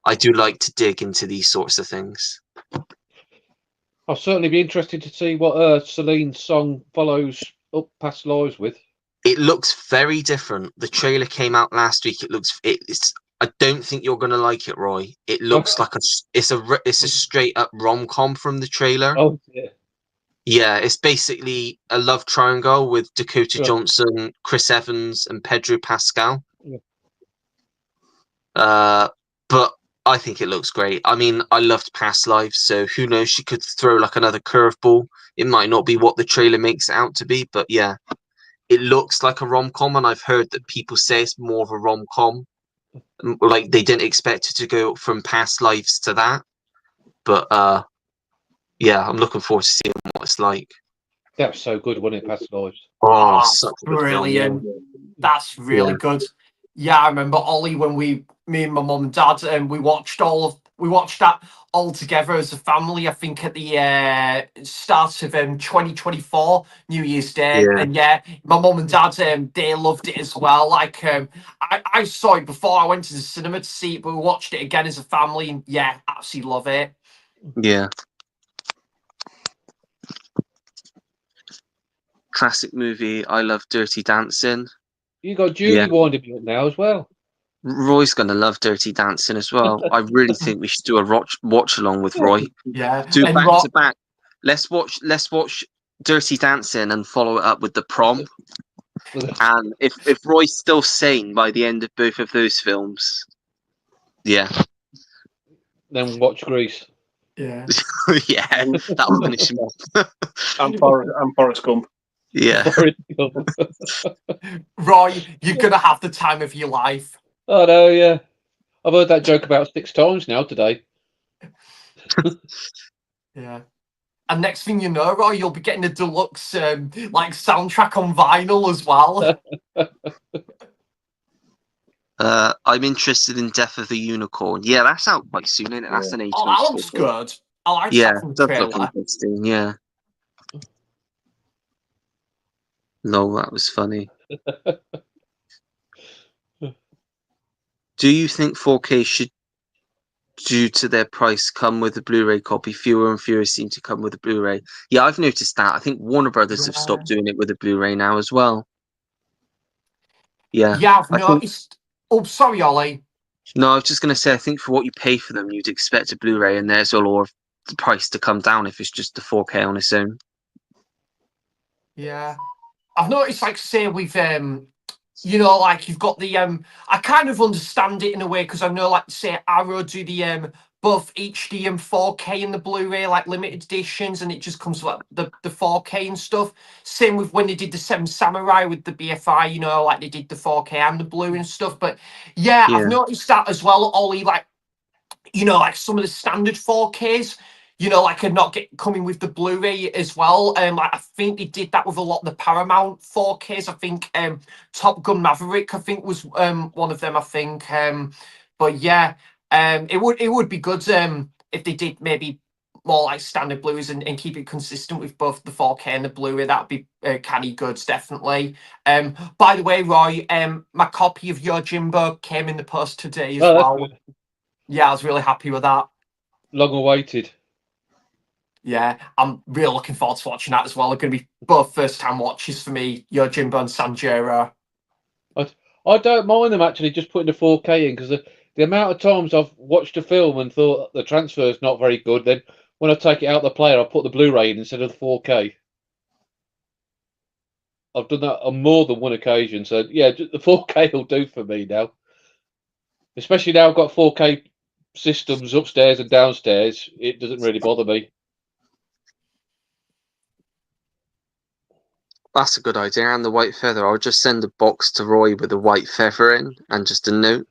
I do like to dig into these sorts of things. I'll certainly be interested to see what Celine Song follows up Past Lives with. It looks very different. The trailer came out last week. It's. I don't think you're gonna like it, Roy. It looks like it's a straight up rom-com from the trailer. Oh, yeah. Yeah, it's basically a love triangle with Dakota Sure. Johnson, Chris Evans, and Pedro Pascal. Yeah. But I think it looks great. I mean, I loved Past Lives, so who knows? She could throw like another curveball. It might not be what the trailer makes it out to be, but yeah. It looks like a rom-com, and I've heard that people say it's more of a rom-com. Like they didn't expect it to go from Past Lives to that. But yeah, I'm looking forward to seeing what it's like. That was so good, wasn't it, Past Lives? Oh, That's such a good film, brilliant. yeah. That's really Yeah. good. Yeah, I remember Ollie when me and my mum and dad, we watched that all together as a family. I think at the start of 2024 New Year's Day, Yeah. and yeah, my mum and dad they loved it as well. Like I saw it before I went to the cinema to see it, but we watched it again as a family, and yeah, absolutely love it. Yeah. Classic movie. I love Dirty Dancing. You got Julie Yeah. winding me up now as well. Roy's gonna love Dirty Dancing as well. I really think we should do a watch along with Roy. Yeah, Do and back to back. Let's watch Dirty Dancing and follow it up with The Prom. And if Roy's still sane by the end of both of those films, yeah, Then watch Grease. yeah. yeah, that'll finish him off. and Forrest Gump. Yeah, Roy, you're gonna have the time of your life. Oh no, yeah. I've heard that joke about 6 times now today. Yeah. And next thing you know, Roy, you'll be getting a deluxe like soundtrack on vinyl as well. I'm interested in Death of the Unicorn. Yeah, that's out quite soon, isn't it? That's an Oh, that looks good. I like Yeah, that from the does look trailer. interesting. Yeah. No, that was funny. Do you think 4K due to their price, come with a Blu-ray copy. Fewer and fewer seem to come with a Blu-ray. Yeah, I've noticed that. I think Warner Brothers have stopped doing it with a Blu-ray now as well. Yeah. Yeah, I've I think, noticed. Oh, sorry, Ollie. no, I was just going to say, I think for what you pay for them, you'd expect a Blu-ray, and there's a lot of the price to come down if it's just the 4K on its own. Yeah, I've noticed, like, say with you know, like you've got the I kind of understand it in a way because I know, like, say Arrow do the both HD and 4K in the Blu-ray, like limited editions, and it just comes with like, the 4K and stuff. Same with when they did the Seven Samurai with the BFI, you know, like they did the 4K and the Blu and stuff. But yeah, Yeah. I've noticed that as well, Ollie. Like, you know, like some of the standard 4Ks, you know, like are not coming with the Blu-ray as well. Like, I think they did that with a lot of the Paramount 4Ks. I think Top Gun Maverick, I think, was one of them. I think, but yeah, it would be good if they did maybe more like standard Blu-rays and keep it consistent with both the 4K and the Blu-ray. That'd be canny goods, definitely. By the way, Roy, my copy of Your Jimbo came in the post today as Oh, that's well. good. Yeah, I was really happy with that. Long awaited. Yeah, I'm really looking forward to watching that as well. They're going to be both first-time watches for me, Yojimbo and Sanjuro. I don't mind them actually just putting the 4K in because the amount of times I've watched a film and thought the transfer is not very good, then when I take it out of the player, I put the Blu-ray in instead of the 4K. I've done that on more than one occasion, so yeah, the 4K will do for me now. Especially now I've got 4K systems upstairs and downstairs, it doesn't really bother me. That's a good idea. And the white feather, I'll just send a box to Roy with a white feather in and just a note.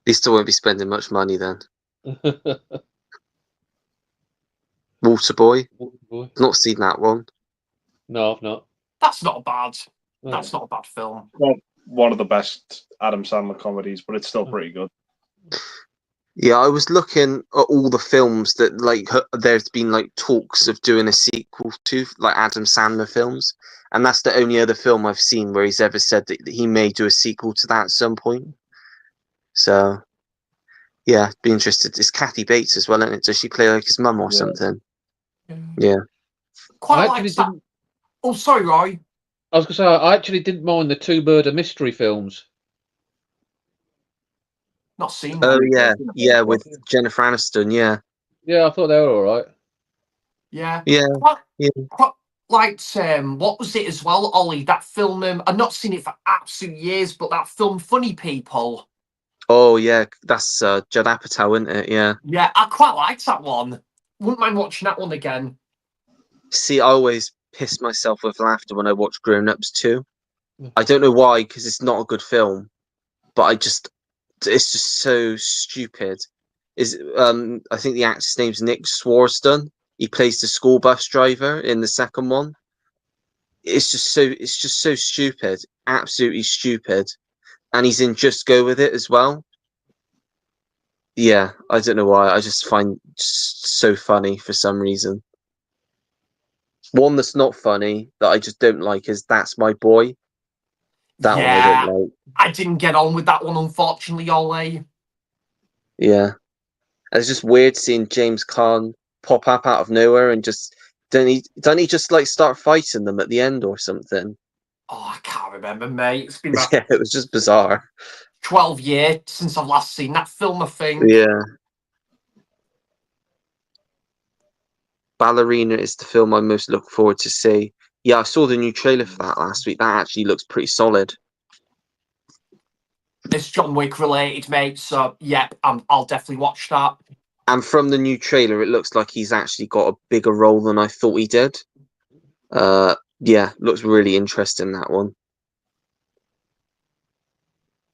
He still won't be spending much money then. Waterboy, not seen that one. No, I've not. That's not bad. No. That's not a bad film. Well, one of the best Adam Sandler comedies, but it's still pretty good. Yeah, I was looking at all the films that like there's been like talks of doing a sequel to, like Adam Sandler films, and that's the only other film I've seen where he's ever said that he may do a sequel to that at some point. So, yeah, be interested. It's Kathy Bates as well, isn't it? Does she play like his mum or something? Yeah. Quite I like actually that. didn't. Oh, sorry, Roy. I was going to say I actually didn't mind the two murder mystery films. Not seen Oh them. yeah, with Jennifer Aniston. Yeah. Yeah, I thought they were all right. Yeah. Yeah. Quite liked, what was it as well, Ollie? That film, I've not seen it for absolute years, but that film Funny People. Oh yeah, that's Judd Apatow, isn't it? Yeah. Yeah, I quite liked that one. Wouldn't mind watching that one again. See, I always piss myself with laughter when I watch Grown Ups too. I don't know why, because it's not a good film, but it's just so stupid. I think the actor's name's Nick Swardston. He plays the school bus driver in the second one. It's just so stupid, absolutely stupid, and he's in Just Go With It as well. Yeah, I don't know why. I just find so funny for some reason. One that's not funny that I just don't like is That's My Boy. That one I don't like. I didn't get on with that one, unfortunately, Ollie. Yeah. It's just weird seeing James Caan pop up out of nowhere and just don't he just like start fighting them at the end or something? Oh, I can't remember, mate. It's been about Yeah, it was just bizarre. 12 years since I've last seen that film, I think. Yeah. Ballerina is the film I most look forward to see. Yeah, I saw the new trailer for that last week. That actually looks pretty solid. It's John Wick related, mate. So, yeah, I'll definitely watch that. And from the new trailer, it looks like he's actually got a bigger role than I thought he did. Yeah, looks really interesting, that one.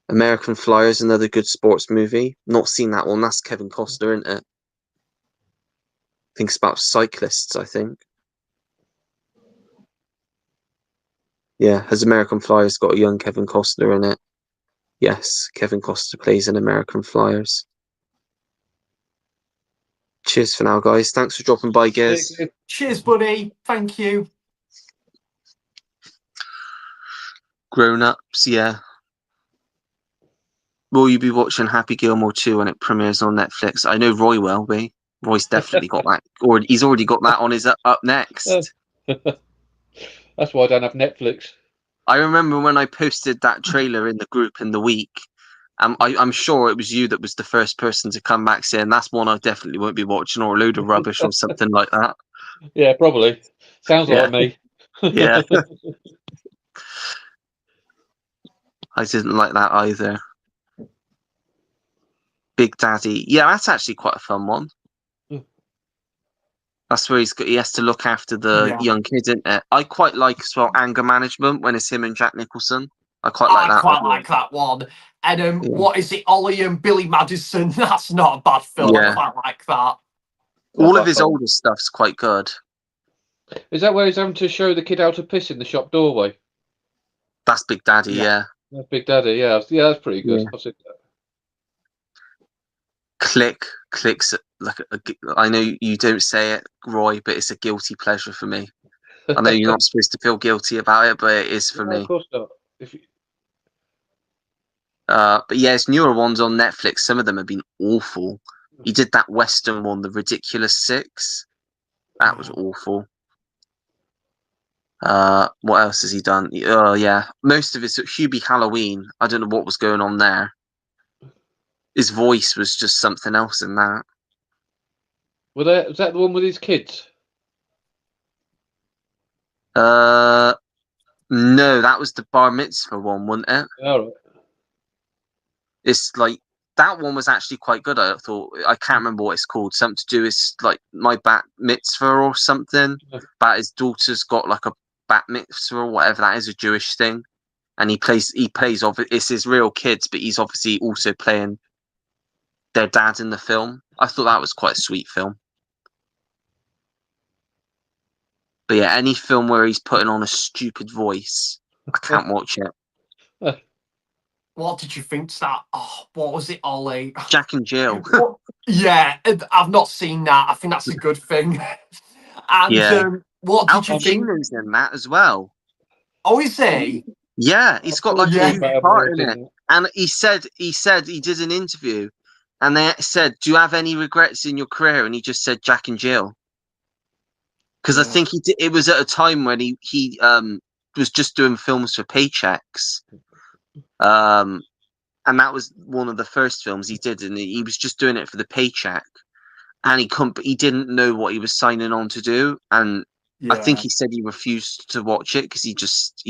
American Flyers, another good sports movie. Not seen that one. That's Kevin Costner, isn't it? I think it's about cyclists, I think. Yeah, has American Flyers got a young Kevin Costner in it? Yes, Kevin Costner plays in American Flyers. Cheers for now, guys. Thanks for dropping by, Giz. Cheers, buddy. Thank you. Grown Ups, yeah. Will you be watching Happy Gilmore 2 when it premieres on Netflix? I know Roy will be. Roy's definitely got that. Or he's already got that on his up next. That's why I don't have Netflix. I remember when I posted that trailer in the group in the week. I'm sure it was you that was the first person to come back saying that's one I definitely won't be watching, or a load of rubbish or something like that. Yeah, probably. Sounds Yeah. like me. Yeah. I didn't like that either. Big Daddy. Yeah, that's actually quite a fun one. Mm. That's where he has to look after the Yeah. young kid, isn't it? I quite like as well Anger Management when it's him and Jack Nicholson. I quite like I that. quite like that one. And Yeah. what is it, Ollie and Billy Madison? That's not a bad film. Yeah. I quite like that. All Love of his that film. older stuff's quite good. Is that where he's having to show the kid how to piss in the shop doorway? That's Big Daddy, Yeah. yeah. That's Big Daddy, yeah. Yeah, that's pretty good. Yeah. I've seen that. Clicks like I know you don't say it, Roy, but it's a guilty pleasure for me. I know you're not supposed to feel guilty about it, but it is for No, me. of course not. If you, But yeah, his newer ones on Netflix, some of them have been awful. He did that Western one, The Ridiculous Six. That was awful. What else has he done? Oh yeah, most of it's Hubie Halloween. I don't know what was going on there. His voice was just something else in that. was that the one with his kids? No, that was the Bar Mitzvah one, wasn't it? All right. It's like that one was actually quite good. I thought. I can't remember what it's called. Something to do with like my bat mitzvah or something. Yeah. But his daughter's got like a bat mitzvah or whatever that is, a Jewish thing, and he plays. It's his real kids, but he's obviously also playing their dad in the film. I thought that was quite a sweet film. But yeah, any film where he's putting on a stupid voice, I can't watch it. What did you think to that? Oh, what was it, Ollie? Jack and Jill. Yeah, I've not seen that. I think that's a good thing. And Yeah. what Al did you think? Pacino's in that as well. Oh, is he? Yeah, he's got like Yeah. a huge part in it. And he said he did an interview, and they said, "Do you have any regrets in your career?" And he just said Jack and Jill, because I think he did. It was at a time when he was just doing films for paychecks, and that was one of the first films he did, and he was just doing it for the paycheck, and he didn't know what he was signing on to do, and I think he said he refused to watch it because he just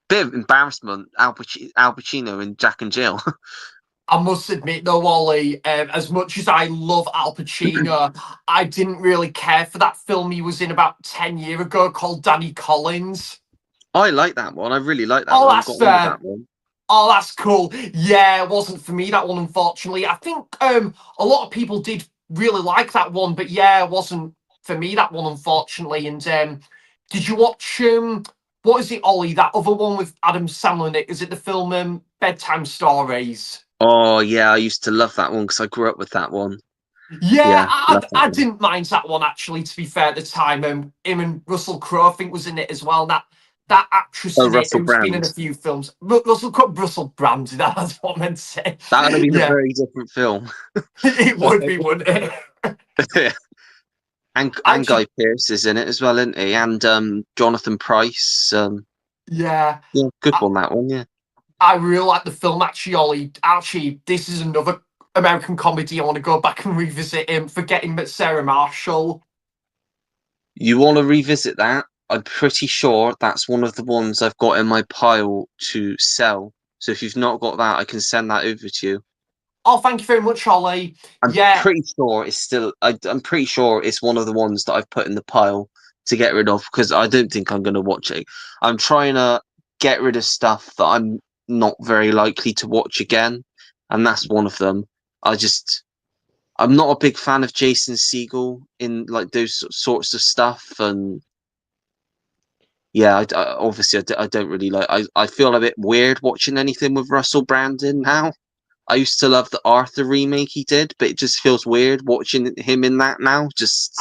bit of embarrassment. Al Pacino and Jack and Jill. I must admit, though, Ollie, as much as I love Al Pacino, I didn't really care for that film he was in about 10 years ago called Danny Collins. I like that one. I really like that Oh, one. that's Got on with fair. that one. Oh, that's cool. Yeah, it wasn't for me, that one, unfortunately. I think a lot of people did really like that one, but yeah, it wasn't for me, that one, unfortunately. And did you watch, what is it, Ollie, that other one with Adam Sandler in it? Is it the film Bedtime Stories? Oh yeah, I used to love that one because I grew up with that one. Yeah, love that I one. didn't mind that one, actually, to be fair, at the time. Him and Russell Crowe, I think, was in it as well. That actress in it, Russell who's been in a Brand. few films. Russell Brand, that's what I meant to say. That would have been a Yeah, very different film. it would be, wouldn't it? and Actually, Guy Pearce is in it as well, isn't he? And Jonathan Pryce. yeah, Yeah, good one, that one. Yeah. I really like the film, actually, Ollie. Actually, this is another American comedy I want to go back and revisit him, Forgetting Sarah Marshall. You want to revisit that? I'm pretty sure that's one of the ones I've got in my pile to sell. So if you've not got that, I can send that over to you. Oh, thank you very much, Ollie. I'm Yeah, pretty sure it's still. I'm pretty sure it's one of the ones that I've put in the pile to get rid of because I don't think I'm going to watch it. I'm trying to get rid of stuff that I'm not very likely to watch again, and that's one of them. I'm not a big fan of Jason Segel in like those sorts of stuff, and yeah, I don't really like. I feel a bit weird watching anything with Russell Brand in now. I used to love the Arthur remake he did, but it just feels weird watching him in that now. Just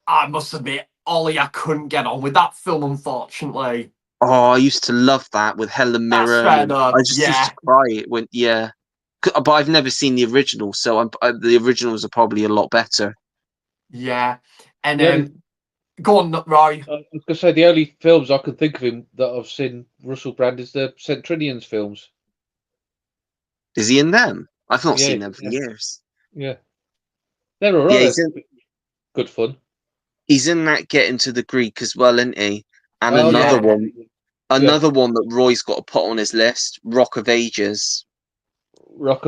I must admit, Ollie, I couldn't get on with that film, unfortunately. Oh, I used to love that with Helen That's Mirren. fair And enough. I just used Yeah, to cry it when, yeah. But I've never seen the original, so the originals are probably a lot better. yeah. And The only, go on, Roy. I was going to say the only films I can think of him that I've seen Russell Brand is the Centrinians films. Is he in them? I've not Yeah, seen them for years. yeah. They're all Yeah, right. Good fun. he's in that Get Into the Greek as well, isn't he? And Oh, another yeah. one, another one that Roy's got to put on his list, Rock of Ages. Rock.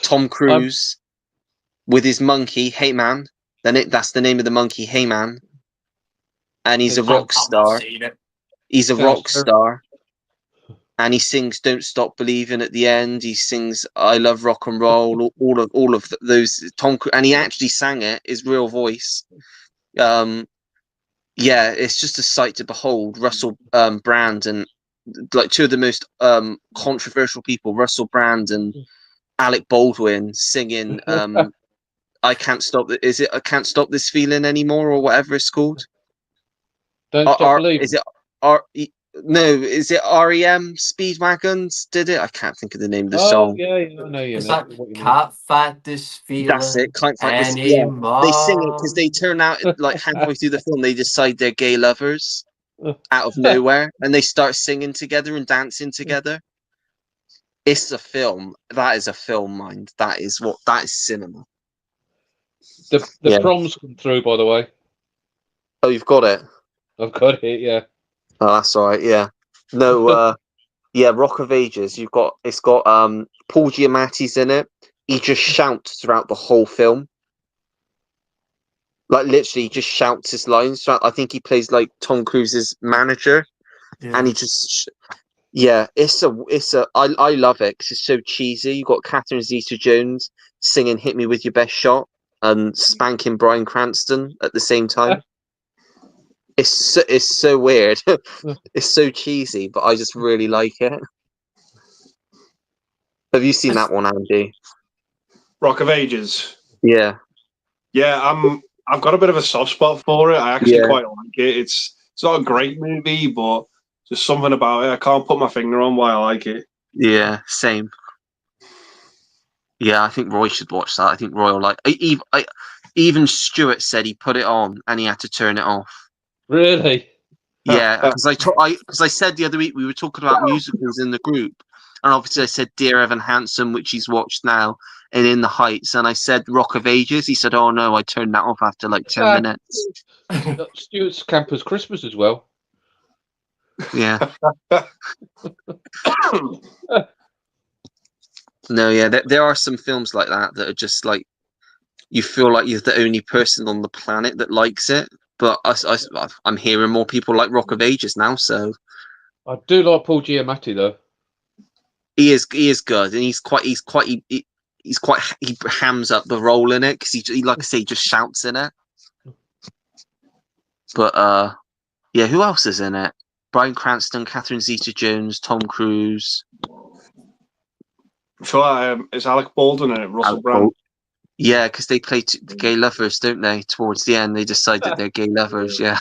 Tom Cruise with his monkey, Hey Man. That's the name of the monkey, Hey Man. And he's a rock I've not star. seen it. He's a Sounds rock star. And he sings "Don't Stop Believing" at the end. He sings "I Love Rock and Roll." All of those and he actually sang it, his real voice. Yeah, it's just a sight to behold. Russell Brand and like two of the most controversial people, Russell Brand and Alec Baldwin, singing "I Can't Stop." Is it "I Can't Stop This Feeling Anymore" or whatever it's called? Don't stop believing. Is it R? No, is it REM Speedwagons did it? I can't think of the name of the song. Yeah, I know you It's mean. like, What you mean. can't fight this That's feeling it. Can't fight this. Yeah, anymore. they sing it because they turn out like halfway through the film. They decide they're gay lovers out of nowhere, and they start singing together and dancing together. It's a film. That is a film, mind. That is cinema. The proms come through, by the way. Oh, you've got it. I've got it. Yeah. Oh, that's all right. Yeah. No. Yeah. Rock of Ages. It's got Paul Giamatti's in it. He just shouts throughout the whole film. Like literally, he just shouts his lines. I think he plays like Tom Cruise's manager, and he just. Yeah, I love it because it's so cheesy. You got Catherine Zeta-Jones singing "Hit Me with Your Best Shot" and spanking Bryan Cranston at the same time. It's so weird. It's so cheesy, but I just really like it. Have you seen that one, Andy? Rock of Ages. Yeah. Yeah, I've got a bit of a soft spot for it. I actually Yeah. quite like it. It's not a great movie, but just something about it. I can't put my finger on why I like it. Yeah, same. Yeah, I think Roy should watch that. I think Roy will like. Even Stuart said he put it on and he had to turn it off. Really? Yeah, because I said the other week we were talking about musicals in the group, and obviously I said Dear Evan Hansen, which he's watched now, and In the Heights, and I said Rock of Ages. He said, "Oh no, I turned that off after like 10 minutes." Stuart's Campers Christmas as well. Yeah. No, yeah, there are some films like that that are just like you feel like you're the only person on the planet that likes it. But I'm hearing more people like Rock of Ages now, so I do like Paul Giamatti though. he is good, and he hams up the role in it because he like I say, he just shouts in it. But yeah, who else is in it? Bryan Cranston, Catherine Zeta-Jones, Tom Cruise. I'm sure it's Alec Baldwin and Russell Brand. Yeah, because they play gay lovers, don't they? Towards the end, they decide that they're gay lovers. Yeah.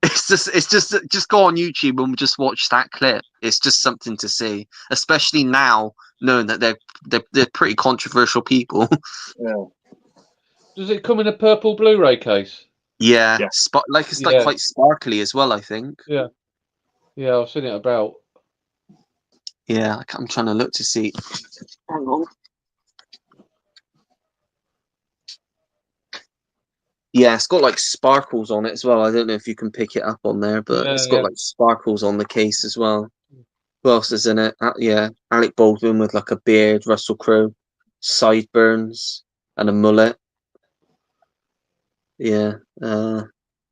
It's just go on YouTube and just watch that clip. It's just something to see, especially now knowing that they're pretty controversial people. Yeah. Does it come in a purple Blu-ray case? Yeah, Yeah. it's like quite sparkly as well, I think. Yeah, I've seen it about. Yeah, I'm trying to look to see. Hang on. Yeah, it's got like sparkles on it as well. I don't know if you can pick it up on there, but it's got like sparkles on the case as well. Who else is in it? Yeah, Alec Baldwin with like a beard, Russell Crowe, sideburns, and a mullet. Yeah,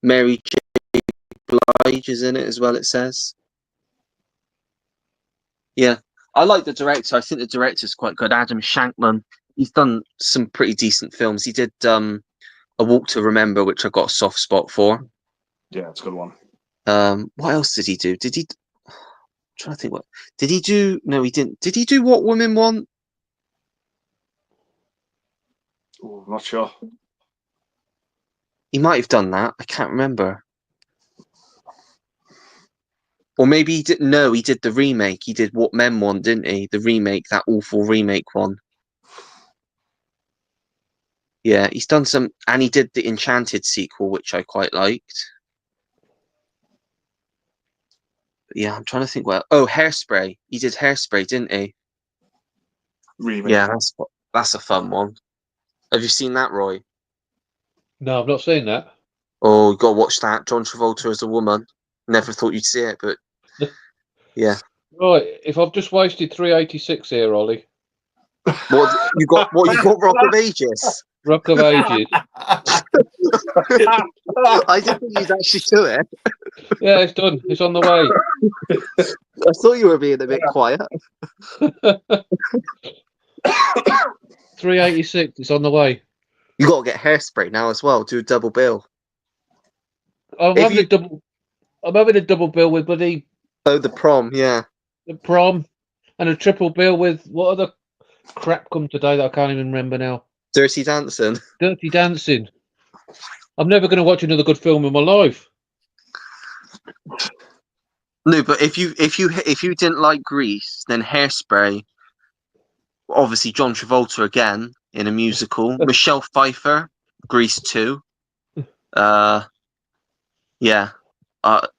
Mary J. Blige is in it as well. It says. Yeah, I like the director. I think the director's quite good. Adam Shankman. He's done some pretty decent films. He did A Walk to Remember, which I got a soft spot for. Yeah, it's a good one. What else did he do? I'm trying to think what did he do? No, he didn't. Did he do What Women Want? Ooh, I'm not sure. He might have done that. I can't remember. Or maybe he didn't know. He did the remake. He did What Men Want, didn't he? The remake, that awful remake one. Yeah, he's done some, and he did the Enchanted sequel, which I quite liked. But yeah, I'm trying to think. Well, oh, Hairspray. He did Hairspray, didn't he? Remake. Yeah, that's a fun one. Have you seen that, Roy? No, I've not seen that. Oh, you got to watch that. John Travolta as a woman. Never thought you'd see it, but yeah. Right, if I've just wasted 386 here, Ollie. What you got? What you got? Rock of Ages. Rock of Ages. I didn't think you'd actually do it. Yeah, it's done. It's on the way. I thought you were being a bit quiet. 386. It's on the way. You got to get Hairspray now as well. Do a double bill. I'm If having you- a double. I'm having a double bill with bloody Oh, the prom. Yeah. the prom, and a triple bill with what other crap come today that I can't even remember now. Dirty Dancing. Dirty Dancing. I'm never going to watch another good film in my life. No, but if you didn't like Grease, then Hairspray. Obviously, John Travolta again in a musical. Michelle Pfeiffer, Grease 2. Yeah.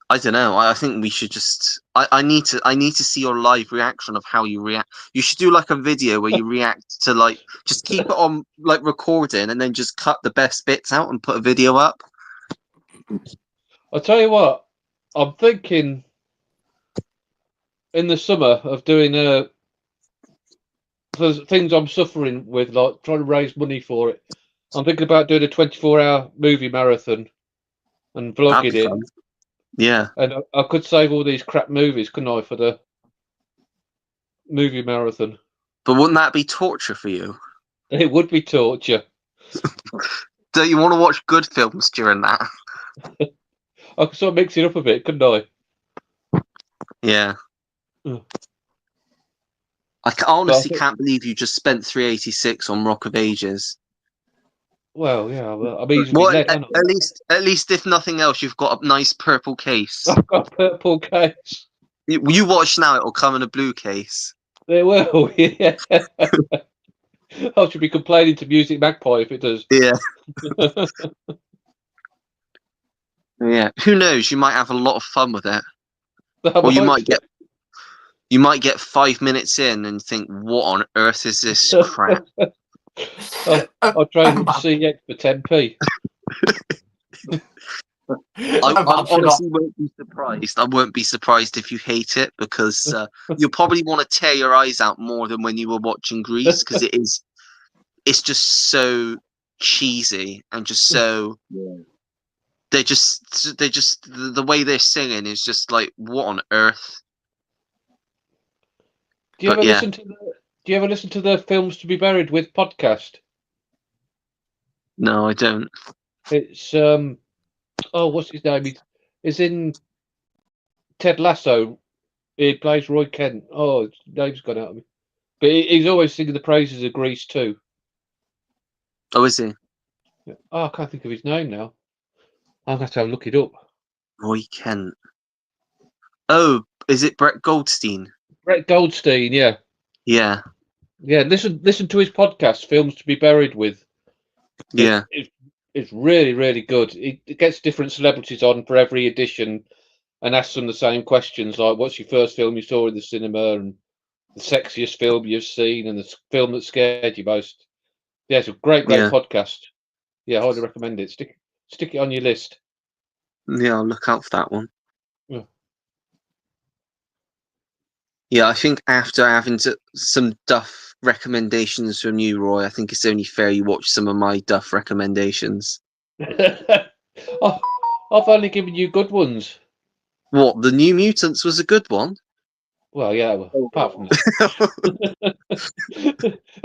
I don't know. I think we should just. I need to see your live reaction of how you react. You should do like a video where you react to like just keep it on like recording and then just cut the best bits out and put a video up. I'll tell you what. I'm thinking in the summer of doing for things I'm suffering with, like trying to raise money for it. I'm thinking about doing a 24-hour movie marathon and That'd vlogging be it. fun. Yeah. And I could save all these crap movies, couldn't I, for the movie marathon? But wouldn't that be torture for you? It would be torture. Don't you want to watch good films during that? I could sort of mix it up a bit, couldn't I? Yeah. Mm. I honestly think- can't believe you just spent 386 on Rock of Ages. Well, yeah, I'm easily Well, led, aren't I? at least if nothing else, you've got a nice purple case. I've got a purple case. You watch now; it'll come in a blue case. They will, yeah. I should be complaining to Music Magpie if it does. Yeah, yeah. Who knows? You might have a lot of fun with it, or you might get 5 minutes in and think, "What on earth is this crap?" I'll try and CX for 10p. I honestly won't be surprised. I won't be surprised if you hate it because you'll probably want to tear your eyes out more than when you were watching Grease because it's just so cheesy and just so they're just the way they're singing is just like what on earth. Do you But ever yeah. listen to the Films to Be Buried with podcast? No, I don't. It's what's his name? He's in Ted Lasso. He plays Roy Kent. Oh, his name's gone out of me. But he's always singing the praises of Grease too. Oh, is he? Oh, I can't think of his name now. I'm going to have to look it up. Roy Kent. Oh, is it Brett Goldstein? Brett Goldstein, yeah. Yeah. Yeah, listen to his podcast, Films to Be Buried with. Yeah. It's really, really good. It gets different celebrities on for every edition and asks them the same questions, like what's your first film you saw in the cinema and the sexiest film you've seen and the film that scared you most. Yeah, it's a great Yeah. podcast. Yeah, I highly recommend it. Stick it on your list. Yeah, I'll look out for that one. Yeah. Yeah, I think after having some Duff recommendations from you, Roy, I think it's only fair you watch some of my Duff recommendations. I've only given you good ones. What, The New Mutants was a good one? Well, yeah, apart from that.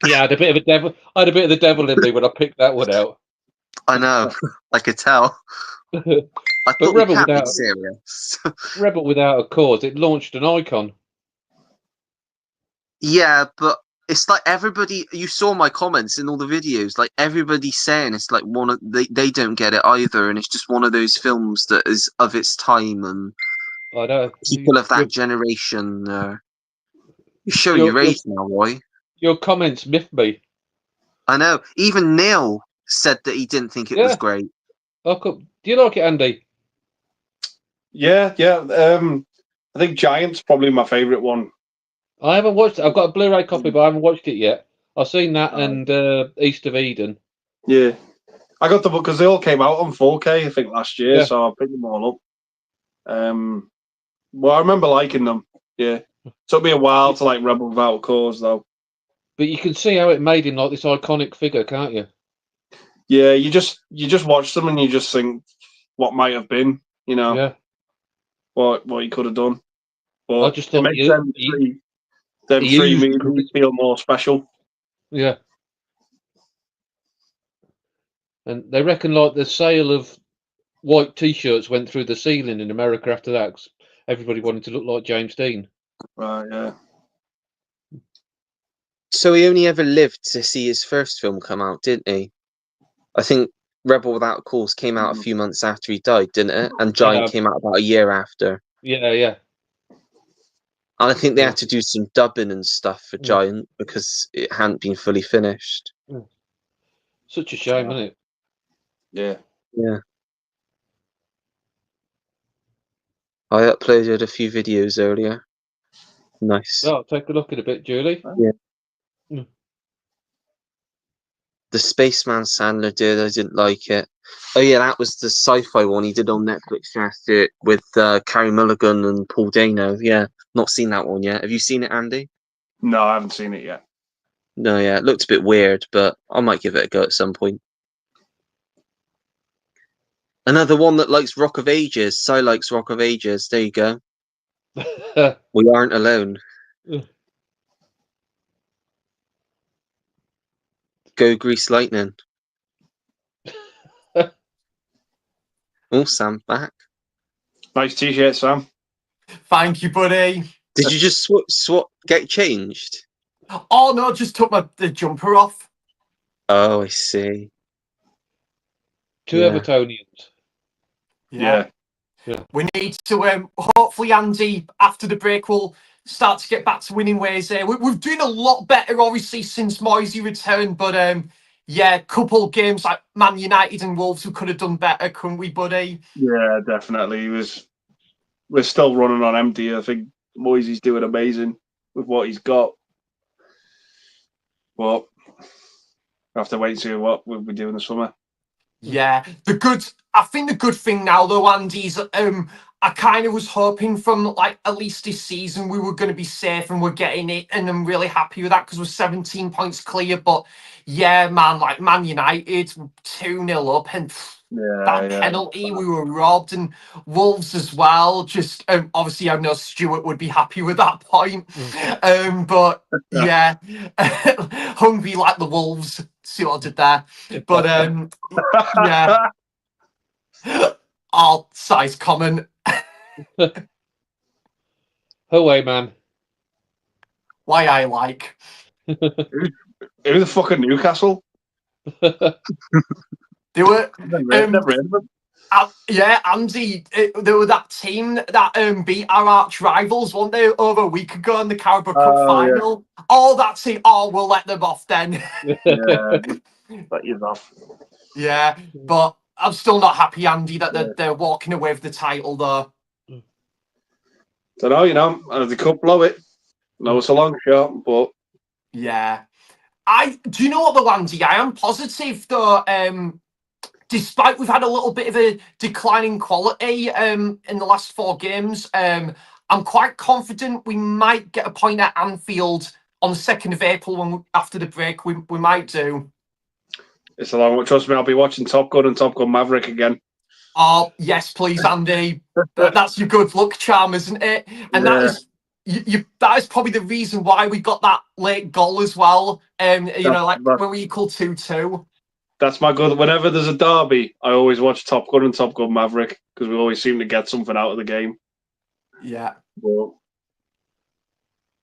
Yeah, I had a bit of the devil in me when I picked that one out. I know, I could tell. I thought we Rebel can't be Without- serious. Rebel Without a Cause. It launched an icon. Yeah, but it's like everybody. You saw my comments in all the videos. Like everybody's saying it's like one of they don't get it either, and it's just one of those films that is of its time and I know. people of that generation. You're showing your age now, Roy. Your comments miffed me. I know. Even Neil said that he didn't think it was great. Do you like it, Andy? Yeah. I think Giant's probably my favourite one. I haven't watched it. I've got a Blu-ray copy, but I haven't watched it yet. I've seen that and East of Eden. Yeah. I got the book because they all came out on 4K, I think, last year, Yeah. so I picked them all up. Well, I remember liking them. Yeah. Took me a while to like Rebel Without a Cause, though. But you can see how it made him like this iconic figure, can't you? Yeah, you just watch them and you just think what might have been, you know, Yeah. what he could have done. But I just thought it makes them he three used movies feel more special. Yeah. And they reckon like the sale of white T-shirts went through the ceiling in America after that. 'Cause everybody wanted to look like James Dean. Right, yeah. So he only ever lived to see his first film come out, didn't he? I think Rebel Without a Cause came out a few months after he died, didn't it? And Giant came out about a year after. Yeah. And I think they had to do some dubbing and stuff for Giant because it hadn't been fully finished. Such a shame, isn't it? Yeah. Yeah. I uploaded a few videos earlier. Nice. Oh, take a look at a bit, Julie. Yeah. The Spaceman Sandler did. I didn't like it. Oh yeah, that was the sci-fi one he did on Netflix last year with Carey Mulligan and Paul Dano. Yeah, not seen that one yet. Have you seen it, Andy? No, I haven't seen it yet. No, yeah, it looked a bit weird, but I might give it a go at some point. Another one that likes Rock of Ages. Si likes Rock of Ages. There you go. We aren't alone. Go Grease Lightning. Oh, Sam's back. Nice t-shirt, Sam. Thank you, buddy. Did you just get changed? Oh no, just took the jumper off. Oh, I see. Two Yeah. Evertonians. Yeah. We need to hopefully, Andy, after the break, we'll start to get back to winning ways. We've doing a lot better, obviously, since Moisey returned. But yeah, couple games like Man United and Wolves, we could have done better, couldn't we, buddy? Yeah, definitely. We're still running on empty. I think Moisey's doing amazing with what he's got. But we have to wait and see what we'll be doing this summer. Yeah, I think the good thing now, though, Andy, is I kind of was hoping from like at least this season we were going to be safe and we're getting it, and I'm really happy with that because we're 17 points clear. But yeah, man, like Man United 2-0 up and that penalty, we were robbed, and Wolves as well. Just obviously, I know Stuart would be happy with that point. But yeah, hungry like the Wolves. See what I did there? But yeah, all size comment. Away, man. Why I like. Who the fuck are Newcastle? They were Never heard of them. yeah, Andy. They were that team that beat our arch rivals, weren't they, over a week ago in the Carabao Cup final? Yeah. Oh, that team. Oh, we'll let them off then. Yeah, let you off. Yeah, but I'm still not happy, Andy, that they're walking away with the title, though. Don't know, they could blow it. No, it's a long shot, but yeah. Do you know what, though, Andy? I am positive, though. Despite we've had a little bit of a decline in quality in the last 4 games, I'm quite confident we might get a point at Anfield on the 2nd of April after the break. We might do. It's a long one. Trust me, I'll be watching Top Gun and Top Gun Maverick again. Oh, yes, please, Andy. That's your good luck charm, isn't it? And that is probably the reason why we got that late goal as well. When we equal 2-2. That's my good. Whenever there's a derby, I always watch Top Gun and Top Gun Maverick because we always seem to get something out of the game. Yeah. But,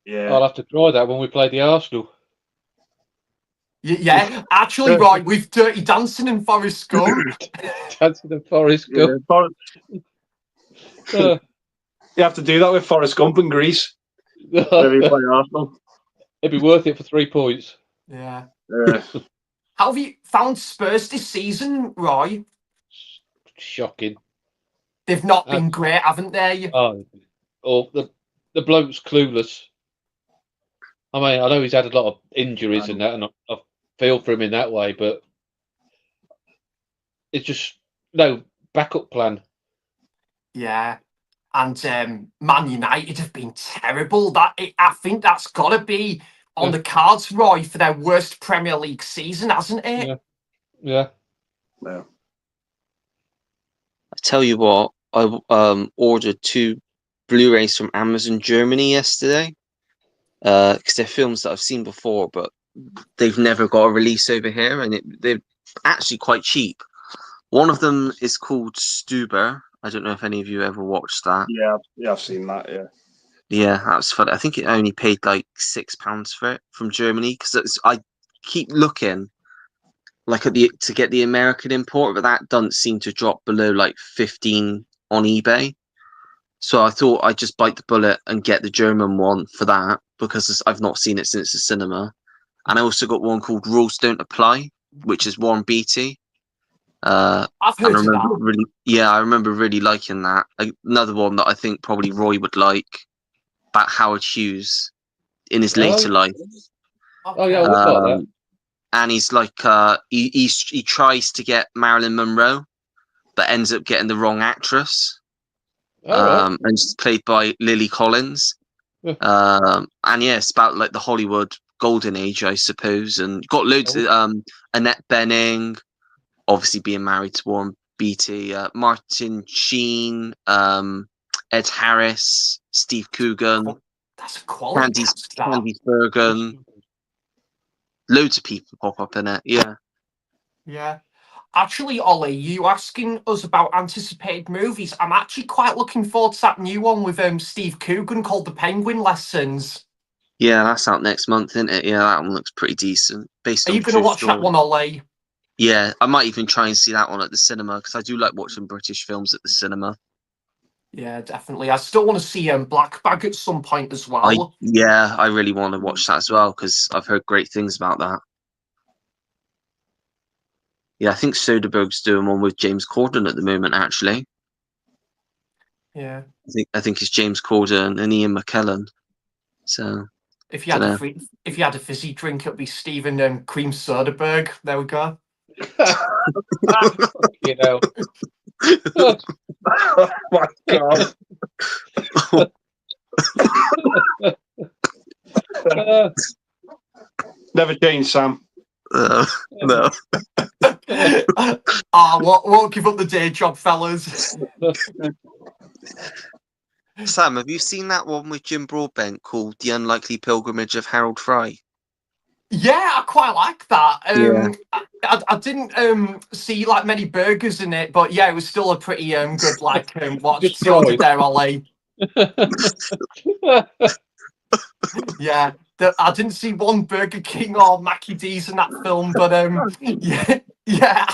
yeah. I'll have to try that when we play the Arsenal. Yeah, actually, right, with Dirty Dancing and Forrest Gump. Dancing the Forest Yeah, Gump. Uh, you have to do that with Forrest Gump and Greece. Whenever you play Arsenal. It'd be worth it for 3 points. Yeah. Yeah. How have you found Spurs this season, Roy? Shocking. They've not been great, haven't they? Oh, the bloke's clueless. I mean, I know he's had a lot of injuries and that, and I feel for him in that way, but it's just no backup plan. Yeah. And Man United have been terrible. I think that's got to be on the cards, Roy, for their worst Premier League season, hasn't it? Yeah. Yeah. I tell you what, I ordered 2 Blu-rays from Amazon Germany yesterday. Because they're films that I've seen before, but they've never got a release over here, and they're actually quite cheap. One of them is called Stuber. I don't know if any of you ever watched that. Yeah, I've seen that. Yeah. Yeah, that's fun. I think it only paid like £6 for it from Germany, because I keep looking like to get the American import, but that doesn't seem to drop below like 15 on eBay. So I thought I'd just bite the bullet and get the German one for that, because I've not seen it since the cinema. And I also got one called Rules Don't Apply, which is Warren Beatty. I've And heard of that. I remember really liking that. Another one that I think probably Roy would like, about Howard Hughes in his later life. Oh yeah, I would like that. And he's like, he tries to get Marilyn Monroe, but ends up getting the wrong actress. All right. And it's played by Lily Collins. Yeah. And yeah, it's about like the Hollywood golden age, I suppose, and got loads of Annette Bening, obviously being married to Warren Beatty, Martin Sheen, Ed Harris, Steve Coogan, That's a quality cast, that. Candice Bergen. Loads of people pop up in it. Yeah. Actually, Ollie, you asking us about anticipated movies. I'm actually quite looking forward to that new one with Steve Coogan called The Penguin Lessons. Yeah, that's out next month, isn't it? Yeah, that one looks pretty decent. Based Are on you going to true watch story. that one, Ollie? Yeah, I might even try and see that one at the cinema, because I do like watching British films at the cinema. Yeah, definitely. I still want to see Black Bag at some point as well. I really want to watch that as well, because I've heard great things about that. Yeah, I think Soderbergh's doing one with James Corden at the moment, actually. Yeah. I think it's James Corden and Ian McKellen. So if you had a fizzy drink, it'd be Stephen Cream Soderbergh. There we go. You know. Oh my God. Never change, Sam. No. Won't give up the day job, fellas. Sam, have you seen that one with Jim Broadbent called The Unlikely Pilgrimage of Harold Fry? Yeah, I quite like that. Yeah. I didn't see like many burgers in it, but yeah, it was still a pretty good like watch. Just See what I did tried. there, Ollie. Yeah, I didn't see one Burger King or Mackie D's in that film, but yeah,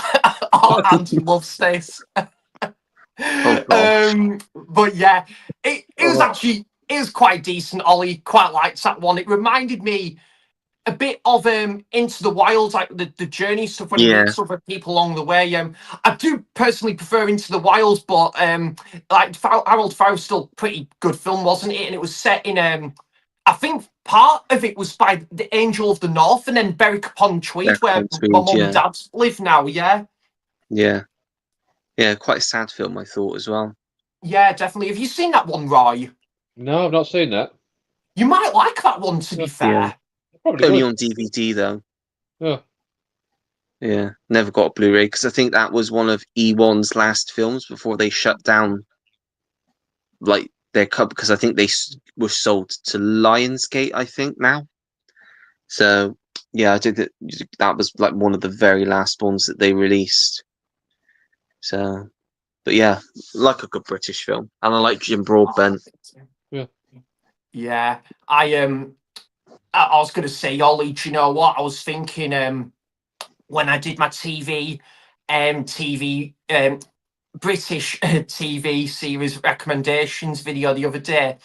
oh, Andy loves this. But yeah, it was quite decent. Ollie quite liked that one. It reminded me a bit of Into the Wild, like the journey stuff when you meet other people along the way. I do personally prefer Into the Wild, but like Harold Farrell's still pretty good film, wasn't it? And it was set in I think part of it was by the Angel of the North and then Berwick upon Tweed, where my mum and dad live now. Yeah, quite a sad film, I thought, as well. Yeah, definitely. Have you seen that one, Roy? No, I've not seen that. You might like that one, to be fair. Yeah. Probably Only would. on DVD, though. Yeah. Yeah, never got a Blu-ray, because I think that was one of E1's last films before they shut down like their cup, because I think they were sold to Lionsgate, I think, now. So yeah, I think that was like one of the very last ones that they released. So, but yeah, like a good British film, and I like Jim Broadbent. Yeah, I I was going to say, Ollie, do you know what? I was thinking when I did my TV British TV series recommendations video the other day,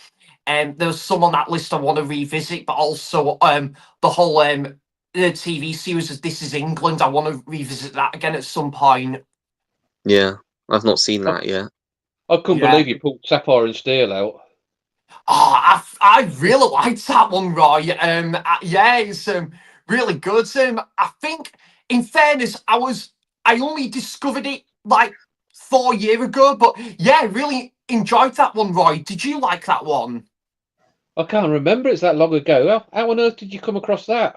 there was some on that list I want to revisit, but also the whole the TV series of This Is England. I want to revisit that again at some point. Yeah, I've not seen that yet. I couldn't Yeah. believe you pulled Sapphire and Steel out. Oh, I really liked that one, Roy. Yeah, it's really good. I think, in fairness, I only discovered it like 4 years ago, but yeah, I really enjoyed that one, Roy. Did you like that one? I can't remember. It's that long ago. How on earth did you come across that?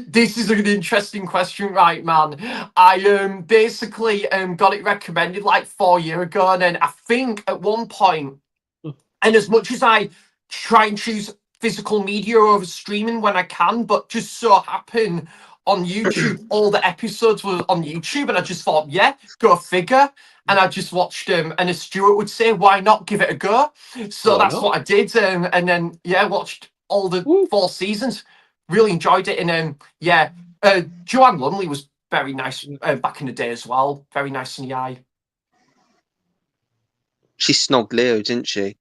This is an interesting question, right, man? I basically got it recommended like 4 years ago, and then I think at one point, and as much as I try and choose physical media over streaming when I can, but just so happen on YouTube, all the episodes were on YouTube, and I just thought, yeah, go figure. And I just watched them, and as Stuart would say, why not give it a go? So Why that's not? what I did, and then yeah, watched all the Woo. 4 seasons. Really enjoyed it, and yeah, Joanne Lumley was very nice back in the day as well. Very nice in the eye. She snogged Leo, didn't she?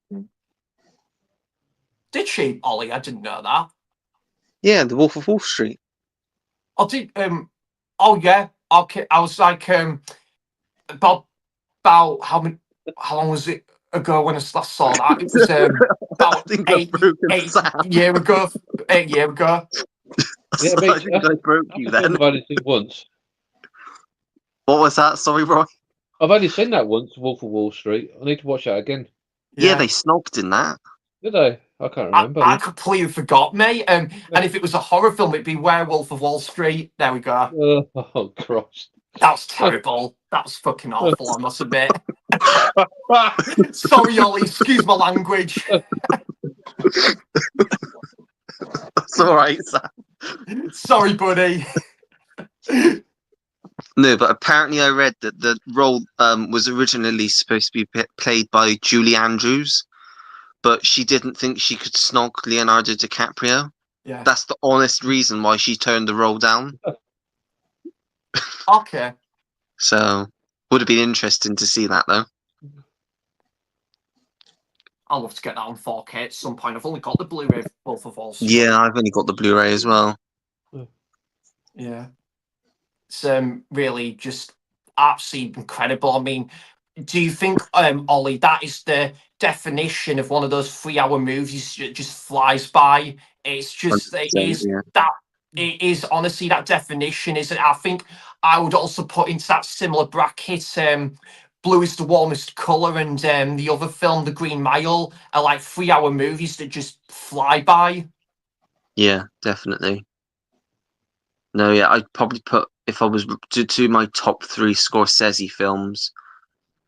Did she, Ollie? I didn't know that. Yeah, The Wolf of Wall Street. I did. Oh yeah. Okay. I was like about how long was it ago when I last saw that? It was I about think I've broken Sam. 8 year ago. 8 year ago. Yeah, I mate, think I broke you That's a film then. I've only seen once. What was that? Sorry, Roy. I've only seen that once, Wolf of Wall Street. I need to watch that again. Yeah, they snogged in that. Did they? I can't I remember. completely forgot, mate. And if it was a horror film, it'd be Werewolf of Wall Street. There we go. Oh, Christ. That was terrible. That was fucking awful, I must admit. Sorry, Ollie. Excuse my language. That's all right, Sam. Sorry, buddy. No, but apparently I read that the role was originally supposed to be played by Julie Andrews, but she didn't think she could snog Leonardo DiCaprio. Yeah. That's the honest reason why she turned the role down. Okay. So, would have been interesting to see that, though. I'll love to get that on 4K at some point. I've only got the Blu-ray of Wolf of Wall Street. Yeah, I've only got the Blu-ray as well. Yeah. It's really just absolutely incredible. I mean, do you think, Ollie, that is the definition of one of those 3-hour movies that just flies by? It's just, it 100%, is yeah. that, it is honestly that definition, isn't it? I think I would also put into that similar bracket, Blue is the Warmest Colour and the other film, The Green Mile, are like 3-hour movies that just fly by. Yeah, definitely. No, yeah, I'd probably put, if I was to do my top 3 Scorsese films,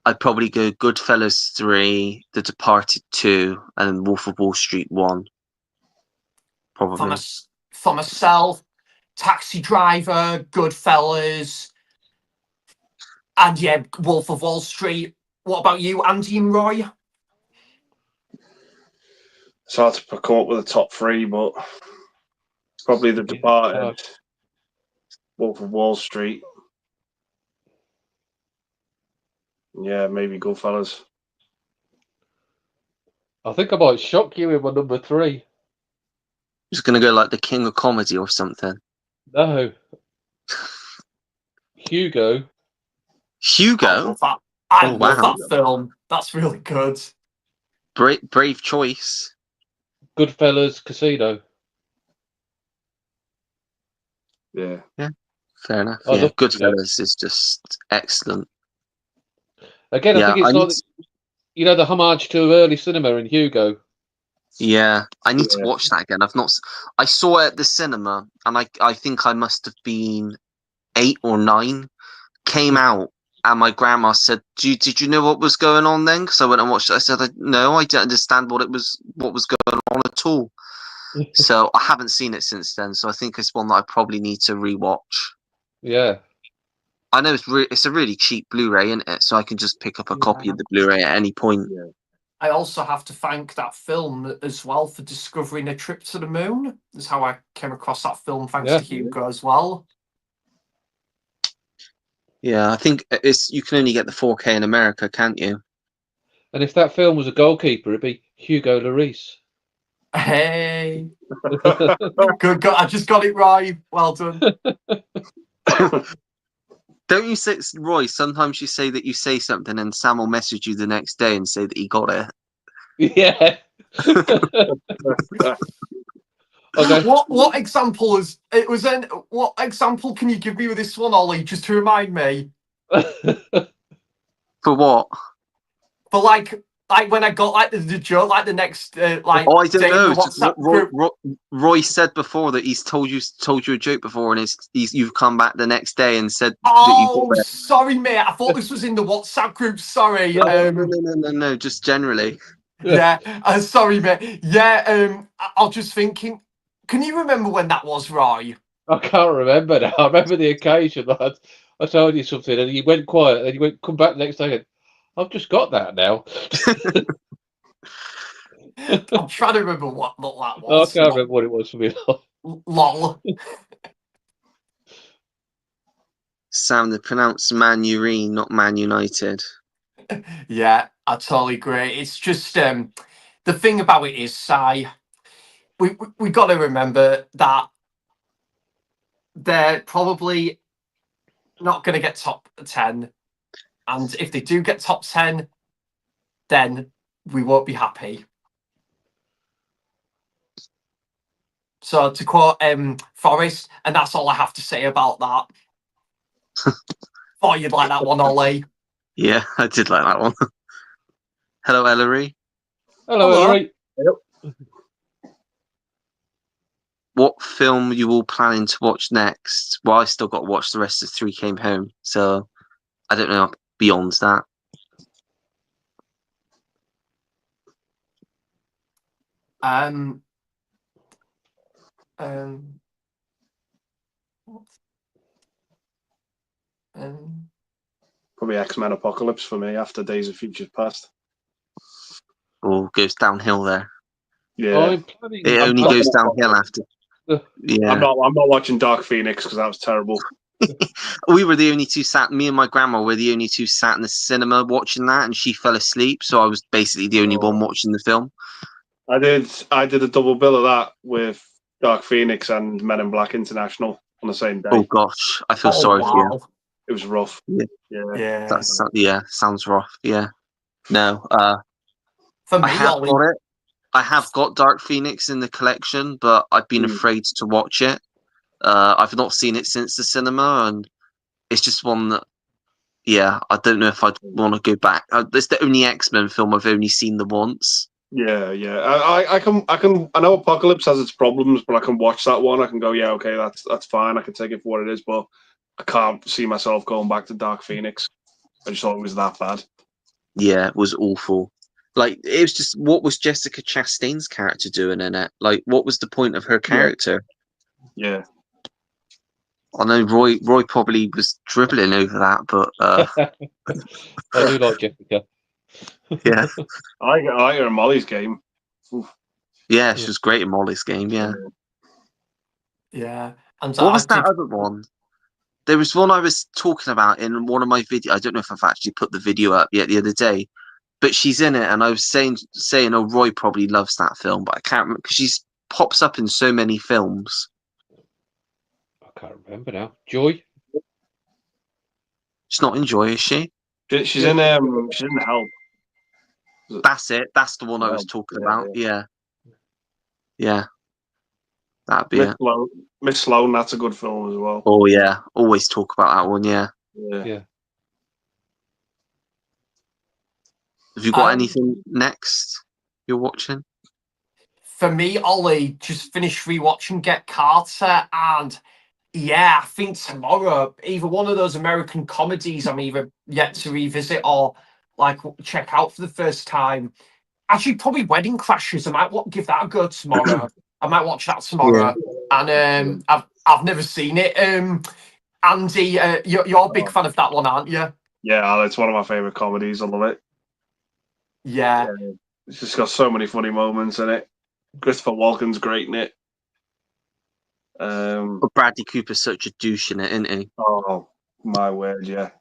I'd probably go Goodfellas 3, The Departed 2, and Wolf of Wall Street 1. Probably. For myself, Taxi Driver, Goodfellas, and yeah, Wolf of Wall Street. What about you, Andy and Roy? It's hard to come up with a top 3, but it's probably The Departed, Wolf of Wall Street. Yeah, maybe Goodfellas. I think I might shock you with my number 3. Just gonna go like the King of Comedy or something. No. Hugo. Hugo? I love that. I Oh, love wow. that film. That's really good. Brave choice. Goodfellas, Casino. Yeah. Fair enough. I Yeah, love Goodfellas is just excellent. Again, I think it's like, you know, the homage to early cinema in Hugo. Yeah, I need to Yeah. watch that again. I saw it at the cinema, and I think I must have been 8 or 9. Came out, and my grandma said, "Did you know what was going on then?" Because I went and watched it. I said, "No, I didn't understand what was going on at all." So I haven't seen it since then. So I think it's one that I probably need to rewatch. Yeah. I know it's a really cheap Blu-ray, isn't it? So I can just pick up a copy of the Blu-ray at any point. Yeah. I also have to thank that film as well for discovering A Trip to the Moon. That's how I came across that film, thanks Yeah. to Hugo as well. Yeah, I think you can only get the 4K in America, can't you? And if that film was a goalkeeper, it'd be Hugo Lloris. Hey, good, I just got it right. Well done. Don't you say, Roy, sometimes you say that you say something and Sam will message you the next day and say that he got it. Yeah. Okay. What example is it? Was then what example can you give me with this one, Ollie? Just to remind me. For what? For like when I got like the joke, like the next like Oh, I don't day in know. the Just WhatsApp group. Roy said before that he's told you a joke before, and you've come back the next day and said that you Oh, got it. sorry, mate. I thought this was in the WhatsApp group. Sorry. No, just generally. Yeah. Sorry, mate. Yeah. I was just thinking. Can you remember when that was, Roy? I can't remember now. I remember the occasion. I told you something, and you went quiet, and you went come back the next day, and I've just got that now. I'm trying to remember what that I was. can't remember what it was for me. Lol. Sam, they pronounce Man Urine, not Man United. Yeah, I totally agree. It's just the thing about it is, Si, we got to remember that they're probably not going to get top 10, and if they do get top 10, then we won't be happy. So to quote Forrest, and that's all I have to say about that. Thought you'd like that one, Ollie. Yeah, I did like that one. Hello, Ellery. Hello, Hello. Ellery. What film are you all planning to watch next? Well, I still got to watch the rest of Three Came Home, so I don't know beyond that. Probably X-Men Apocalypse for me after Days of Futures Past. Or goes downhill there. Yeah, I'm planning. It only goes downhill after. Yeah, I'm not watching Dark Phoenix because that was terrible. we were the only two sat. Me and my grandma were the only two sat in the cinema watching that, and she fell asleep. So I was basically the only one watching the film. I did a double bill of that with Dark Phoenix and Men in Black International on the same day. Oh gosh, I feel sorry for you. It was rough. Yeah. Sounds rough. Yeah, no. For me, I have Ollie, got it. I have got Dark Phoenix in the collection, but I've been afraid to watch it. I've not seen it since the cinema, and it's just one that, I don't know if I'd want to go back. It's the only X-Men film I've only seen the once. Yeah. I know Apocalypse has its problems, but I can watch that one. I can go, yeah, okay, that's fine. I can take it for what it is, but I can't see myself going back to Dark Phoenix. I just thought it was that bad. Yeah, it was awful. Like, it was just, what was Jessica Chastain's character doing in it? Like, what was the point of her character? Yeah. I know Roy probably was dribbling over that, but I do like Jessica. yeah. I like her in Molly's Game. Oof. Yeah, she was great in Molly's Game, yeah. yeah. And What was that other one? There was one I was talking about in one of my videos. I don't know if I've actually put the video up yet the other day, but she's in it, and I was saying, oh, Roy probably loves that film, but I can't remember because she pops up in so many films. I can't remember now. Joy? She's not in Joy, is she? She's in The Help. That's it. That's the one I was talking about. Yeah. That'd be it. Miss Sloane, that's a good film as well. Oh yeah, always talk about that one. Yeah. Have you got anything next you're watching? For me, Ollie, just finished rewatching Get Carter, and I think tomorrow, either one of those American comedies I'm either yet to revisit or like check out for the first time. Actually, probably Wedding Crashers. I might give that a go tomorrow. I might watch that tomorrow. And I've never seen it. Andy, you're a big fan of that one, aren't you? Yeah, it's one of my favorite comedies. I love it. Yeah. It's just got so many funny moments in it. Christopher Walken's great in it. But Bradley Cooper's such a douche in it, isn't he? Oh my word, yeah.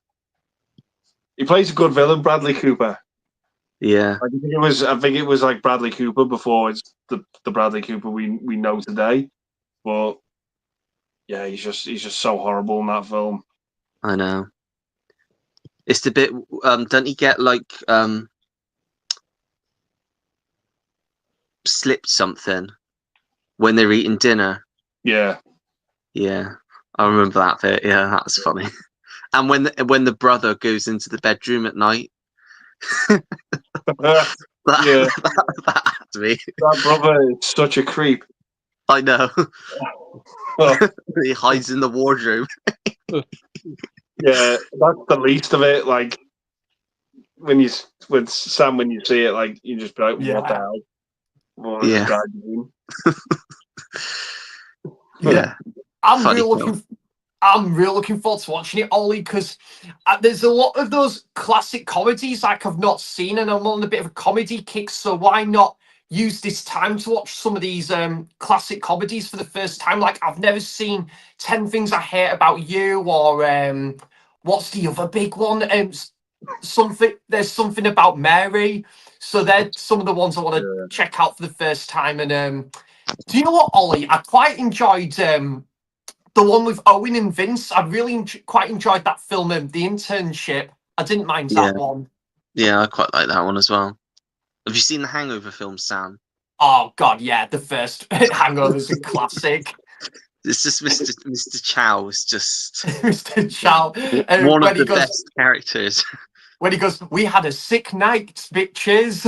He plays a good villain, Bradley Cooper. Yeah. I think it was like Bradley Cooper before it's the Bradley Cooper we know today. But yeah, he's just so horrible in that film. I know. It's the bit. Doesn't he get like slipped something when they're eating dinner? Yeah. Yeah, I remember that bit. Yeah, that's funny. And when the brother goes into the bedroom at night, that, Yeah. that had to be. That brother is such a creep. I know. Oh, He hides in the wardrobe. yeah, that's the least of it. Like with Sam, when you see it, like you just be like, "What the hell? What is this Yeah. guy doing?" Yeah. I'm Funny really looking forward to watching it, Ollie, because there's a lot of those classic comedies like I've not seen, and I'm on a bit of a comedy kick. So why not use this time to watch some of these classic comedies for the first time? Like I've never seen 10 Things I Hate About You, or what's the other big one? There's something about Mary. So they're some of the ones I want to check out for the first time. And do you know what, Ollie? I quite enjoyed the one with Owen and Vince. I really quite enjoyed that film, The Internship. I didn't mind that one. Yeah, I quite like that one as well. Have you seen the Hangover film, Sam? Oh God, yeah, the first Hangover's a classic. It's just Mr. Chow is just Mr. Chow, one of the best characters. When he goes, "We had a sick night, bitches."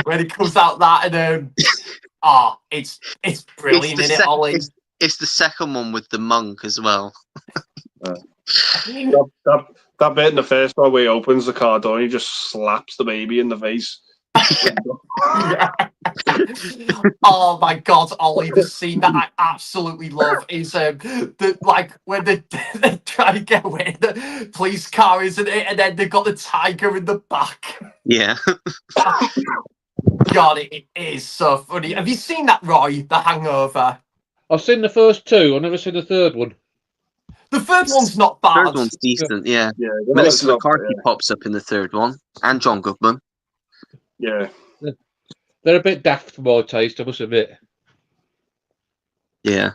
When he comes out that, and it's brilliant, isn't it, Ollie? It's the second one with the monk as well. That bit in the first one where he opens the car door and he just slaps the baby in the face. Yeah. Oh my God, Ollie! The scene that I absolutely love is when they try to get away in the police car, isn't it? And then they've got the tiger in the back. Yeah. God, it is so funny. Have you seen that, Roy? The Hangover. I've seen the first two. I've never seen the third one. The third one's not bad. Third one's decent, yeah. Melissa McCarthy pops up in the third one, and John Goodman. Yeah. They're a bit daft for my taste, I must admit. Yeah.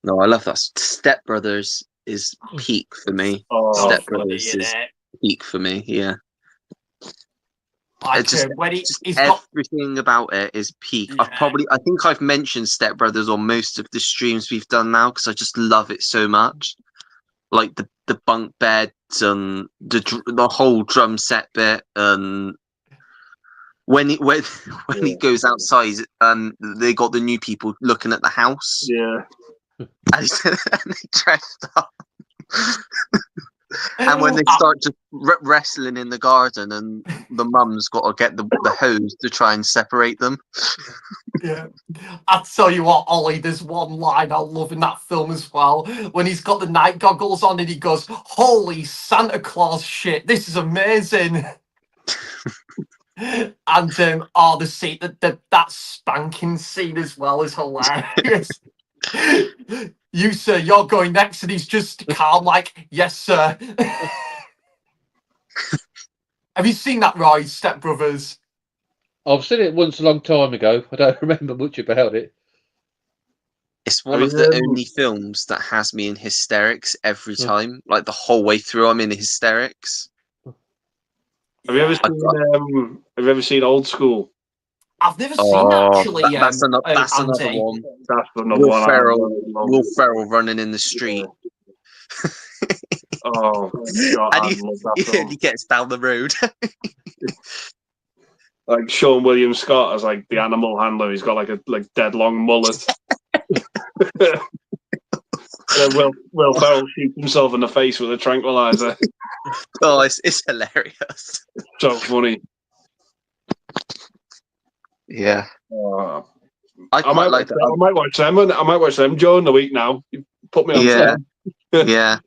No, I love that. Step Brothers is peak for me. Step Brothers is peak for me, yeah. Everything about it is peak. Yeah. I think I've mentioned Step Brothers on most of the streams we've done now because I just love it so much. Like the bunk beds and the whole drum set bit, and when he goes outside, they got the new people looking at the house. Yeah, and they dressed up. And when they start just wrestling in the garden, and the mum's got to get the hose to try and separate them. Yeah, I'll tell you what, Ollie, there's one line I love in that film as well, when he's got the night goggles on and he goes, "Holy Santa Claus shit, this is amazing." And the scene, that spanking scene as well is hilarious. "You, sir, you're going next," and he's just calm, like, "Yes, sir." Have you seen that, Roy? Step Brothers? I've seen it once a long time ago. I don't remember much about it. It's one of the only films that has me in hysterics every time. Like the whole way through, I'm in hysterics. Have you ever seen Old School? I've never seen actually. That's another one. That's another Will one. Will Ferrell running in the street. Oh God, I love that film. He gets down the road. Like Sean William Scott as like the animal handler. He's got like a dead long mullet. And Will Ferrell shoots himself in the face with a tranquilizer. Oh, it's hilarious. So funny. Yeah. I might like that. I might watch them. I might watch them during the week now. You put me on. Yeah.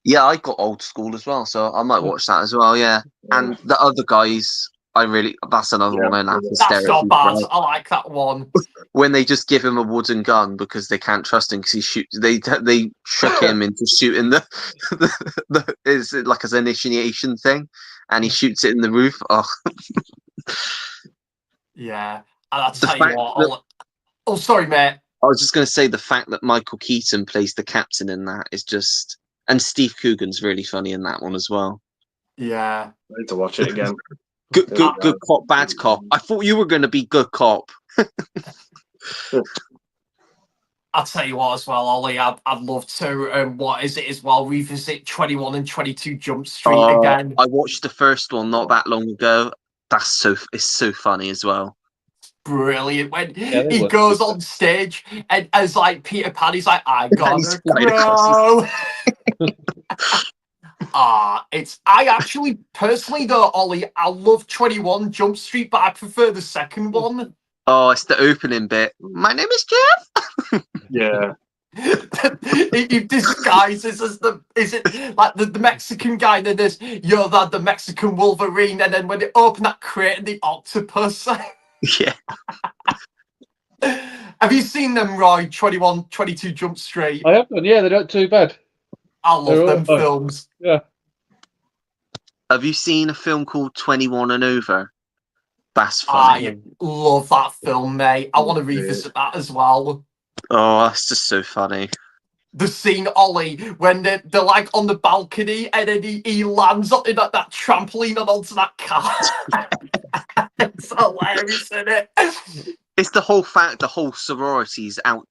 Yeah, I got Old School as well, so I might watch that as well. Yeah, and the other guys That's another Yeah, one I laugh that's That's hysterically. not bad. Right? I like that one. When they just give him a wooden gun because they can't trust him because he shoots. They trick him into shooting the is it like as an initiation thing, and he shoots it in the roof. Oh, Yeah. And I'll the tell you fact what. that Oh, sorry, mate. I was just going to say the fact that Michael Keaton plays the captain in that is just, and Steve Coogan's really funny in that one as well. Yeah. I need to watch it again. Good cop, bad cop. I thought you were going to be good cop. I'll tell you what as well, Ollie. I'd love to. What is it as well? Revisit 21 and 22 Jump Street again. I watched the first one not that long ago. It's so funny as well. Brilliant when they he were. goes on stage and as like Peter Pan, he's like, I he's gotta flying across grow. I actually personally though, Ollie, I love 21 Jump Street, but I prefer the second one. Oh, it's the opening bit. My name is Jeff. Yeah. He disguises as the Mexican guy, and then there's the Mexican Wolverine, and then when they open that crate and the octopus. Yeah. Have you seen them, Roy? 21, 22 Jump Street. I have done. Yeah, they're not too bad. I love They're all them fun. films. Yeah. Have you seen a film called 21 and Over? That's funny. I love that film, mate. I want to revisit that as well. Oh, that's just so funny. The scene, Ollie, when they're like on the balcony and then he lands on that trampoline and onto that car. It's hilarious, isn't it? It's the whole fact the whole sorority's out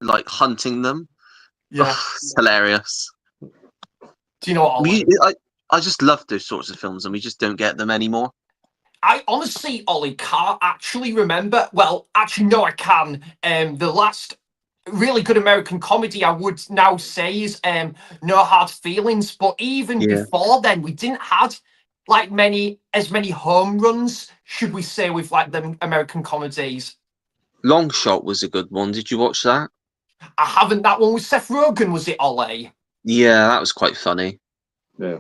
like hunting them. Yeah. Ugh, it's hilarious. Do you know what, Ollie? I just love those sorts of films and we just don't get them anymore. I honestly, Ollie, can't actually remember. Well, actually, no, I can. The last really good American comedy I would now say is No Hard Feelings. But even before then, we didn't have like as many home runs, should we say, with like the American comedies. Long Shot was a good one. Did you watch that? I haven't. That one with Seth Rogen, was it, Ollie? Yeah, that was quite funny. Yeah.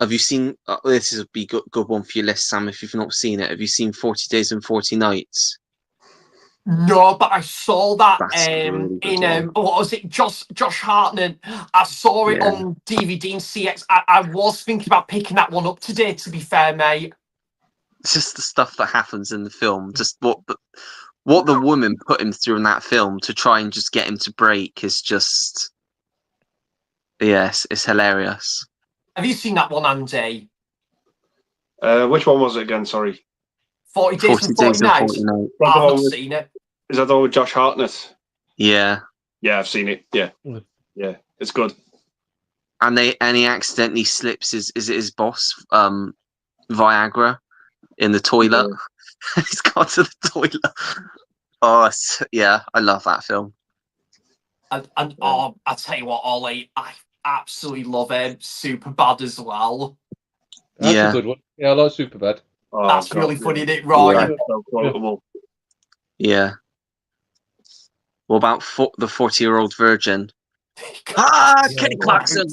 Have you seen? This is a good one for your list, Sam. If you've not seen it, have you seen 40 Days and 40 Nights? No, but I saw that That's a really good in one. what was it? Josh Hartnett. I saw it on DVD and CX. I was thinking about picking that one up today. To be fair, mate. It's just the stuff that happens in the film. Just what the woman put him through in that film to try and just get him to break is just it's hilarious. Have you seen that one, Andy? Which one was it again? Sorry. 40 Days and 40 Nights. I've not seen it. Is that the one with Josh Hartnett? Yeah. Yeah, I've seen it. Yeah. Yeah, it's good. And he accidentally slips his boss Viagra in the toilet. Yeah. He's gone to the toilet. Oh, I love that film. And I tell you what, Ollie, I absolutely love him. Superbad as well. That's a good one. Yeah, I like Superbad. Oh, that's God, really funny, isn't it, Roy? Yeah. So quotable. Yeah. What about the 40-year-old virgin? Kenny Clarkson.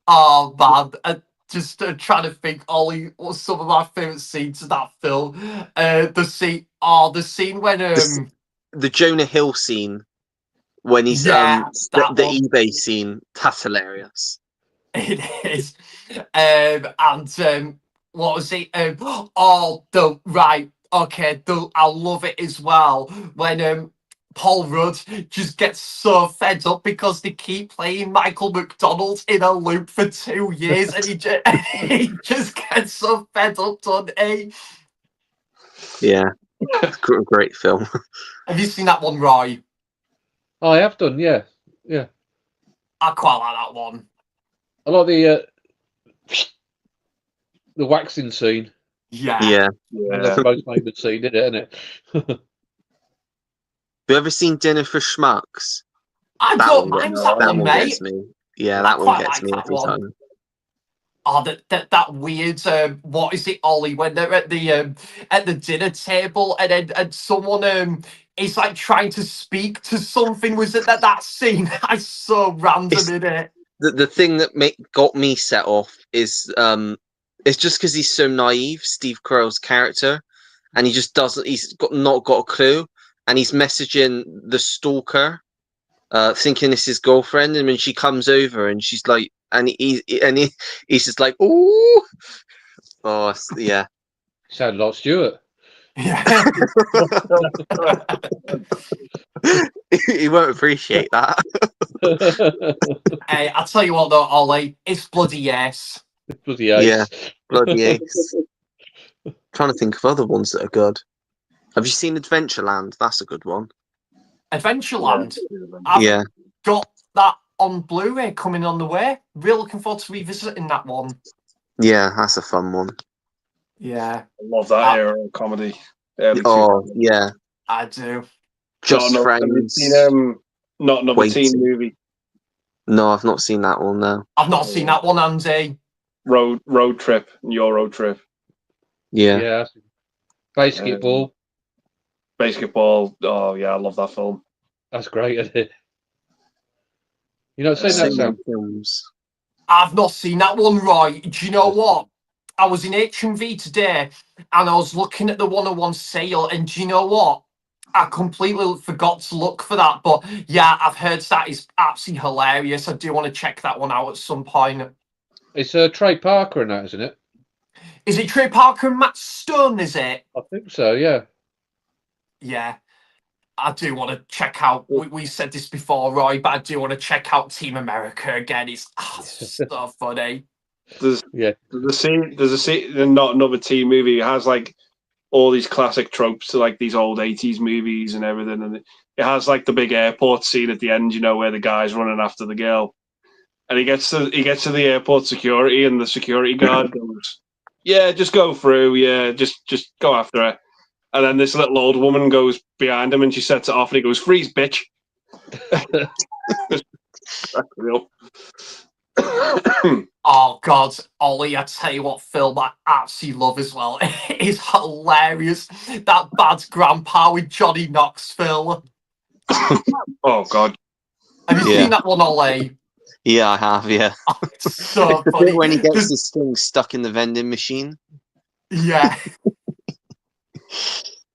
Oh man, just trying to think, Ollie, what's some of my favourite scenes of that film? The scene when the Jonah Hill scene when he's the eBay scene. That's hilarious. It is. And what was it? I love it as well when Paul Rudd just gets so fed up because they keep playing Michael McDonald in a loop for 2 years, and he just gets so fed up, doesn't he? Yeah, great film. Have you seen that one, Roy? I have done, yeah. I quite like that one. I like the waxing scene. Yeah. That's the most famous scene, isn't it? Have you ever seen Dinner for Schmucks? I don't mind that one, mate. Gets me. Yeah, that one gets me every time. Oh, that weird. What is it, Ollie? When they're at the dinner table, and someone is like trying to speak to something. Was it that scene? That's so random, isn't it? the thing that got me set off is it's just because he's so naive, Steve Carell's character, and he just doesn't. He's not got a clue, and he's messaging the stalker, thinking it's his girlfriend, and when she comes over and she's like, he's just like, ooh, oh yeah. Sound like Stuart. Yeah. He won't appreciate that. Hey, I'll tell you what though, Ollie, it's bloody yes. Bloody ace. Yeah, bloody ace. Trying to think of other ones that are good. Have you seen Adventureland? That's a good one. Adventureland. I've Yeah. got that on Blu-ray coming on the way. Real looking forward to revisiting that one. Yeah, that's a fun one. Yeah, I love that era of comedy. Early Oh, 2000s. yeah. I do. Just Have you Friends. seen, Not Another Waiting. Teen Movie. No, I've not seen that one, no. I've not seen that one, Andy. Road Trip. Your Road Trip. Yeah. Yeah. Basketball. Basketball. Oh yeah, I love that film. That's great, isn't it? You know, saying that So sound. many films. I've not seen that one, right? Do you know what? I was in HMV today and I was looking at the 101 sale, and do you know what? I completely forgot to look for that. But yeah, I've heard that is absolutely hilarious. I do want to check that one out at some point. It's Trey Parker and that, isn't it? Is it Trey Parker and Matt Stone, is it? I think so, yeah. Yeah. I do want to check out, we said this before, Roy, but I do want to check out Team America again. It's so funny. There's a scene in Not Another Teen Movie. It has like all these classic tropes to like these old 80s movies and everything, and it has like the big airport scene at the end, you know, where the guy's running after the girl, and he gets to the airport security, and the security guard goes, "Yeah, just go through. Yeah, just go after her." And then this little old woman goes behind him, and she sets it off, and he goes, "Freeze, bitch." That's real. Oh God, Ollie! I tell you what, film I absolutely love as well. It is hilarious. That bad grandpa with Johnny Knoxville. Oh God. Have you seen that one, Ollie? Yeah, I have, yeah. Oh, it's so The funny. bit when he gets his thing stuck in the vending machine. Yeah.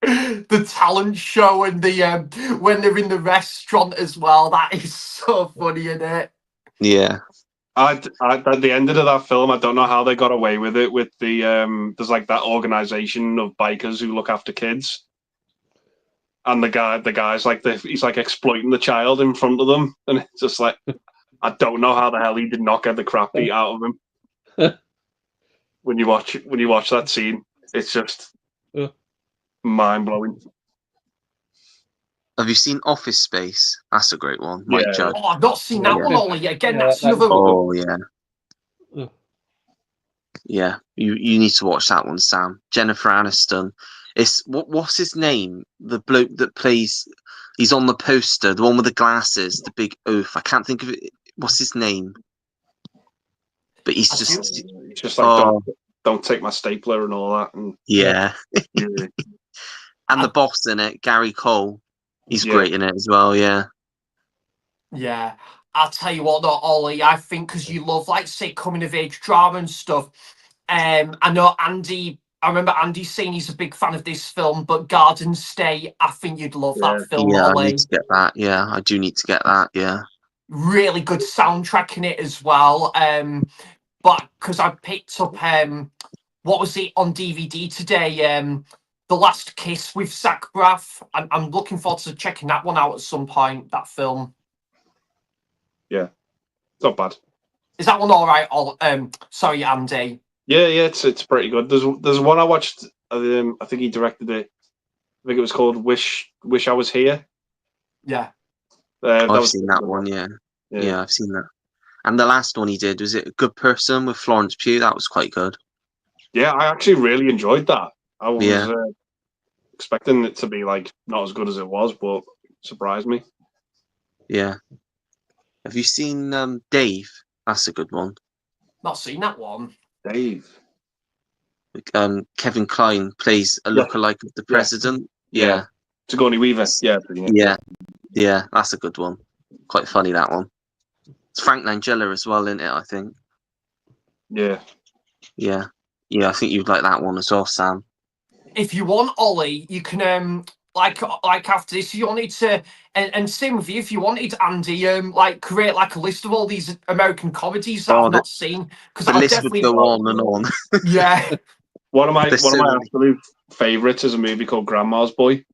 The talent show and the when they're in the restaurant as well. That is so funny, isn't it? Yeah. At the end of that film, I don't know how they got away with it. With the there's like that organization of bikers who look after kids, and the guy's like he's like exploiting the child in front of them, and it's just like I don't know how the hell he did not get the crap beat out of him. when you watch that scene, it's just mind blowing. Have you seen Office Space? That's a great one. Mike Yeah. Judge. Oh, I've not seen that one, Ollie. Again, Yeah, that's that- another. Oh, yeah. Yeah. Yeah. You need to watch that one, Sam. Jennifer Aniston. It's what's his name? The bloke that plays. He's on the poster. The one with the glasses. The big oaf. I can't think of it. What's his name? But he's just. It's just like don't take my stapler and all that. And Yeah. yeah. And the boss in it, Gary Cole. He's Yeah. great in it as well. Yeah. Yeah, I'll tell you what though, Ollie, I think because you love, like, say, coming of age drama and stuff. I know Andy. I remember Andy saying he's a big fan of this film, but Garden State. I think you'd love that film, Yeah, I Ollie. need to get that. Yeah, I do need to get that. Yeah. Really good soundtrack in it as well. But because I picked up what was it on DVD today? The Last Kiss with Zach Braff. I'm looking forward to checking that one out at some point. That film. Yeah, it's not bad. Is that one all right? Sorry, Andy. Yeah, it's pretty good. There's one I watched. I think he directed it. I think it was called Wish I Was Here. Yeah. I've seen that one. Yeah, I've seen that. And the last one he did, was it A Good Person with Florence Pugh? That was quite good. Yeah, I actually really enjoyed that. I was Yeah. expecting it to be like not as good as it was, but it surprised me. Yeah. Have you seen Dave? That's a good one. Not seen that one. Dave. Kevin Kline plays a lookalike of the president. Yeah. Sigourney Weaver. Yeah. Yeah. Yeah, that's a good one. Quite funny, that one. It's Frank Langella as well, isn't it? I think. Yeah. Yeah, yeah. I think you'd like that one as well, Sam. If you want, Ollie, you can like after this, if you wanted to, and same with you, if you wanted, Andy, like create like a list of all these American comedies that Oh, I've not seen, because The I'll list would definitely, go on and on. yeah. One of my There's so many. absolute favourites is a movie called Grandma's Boy.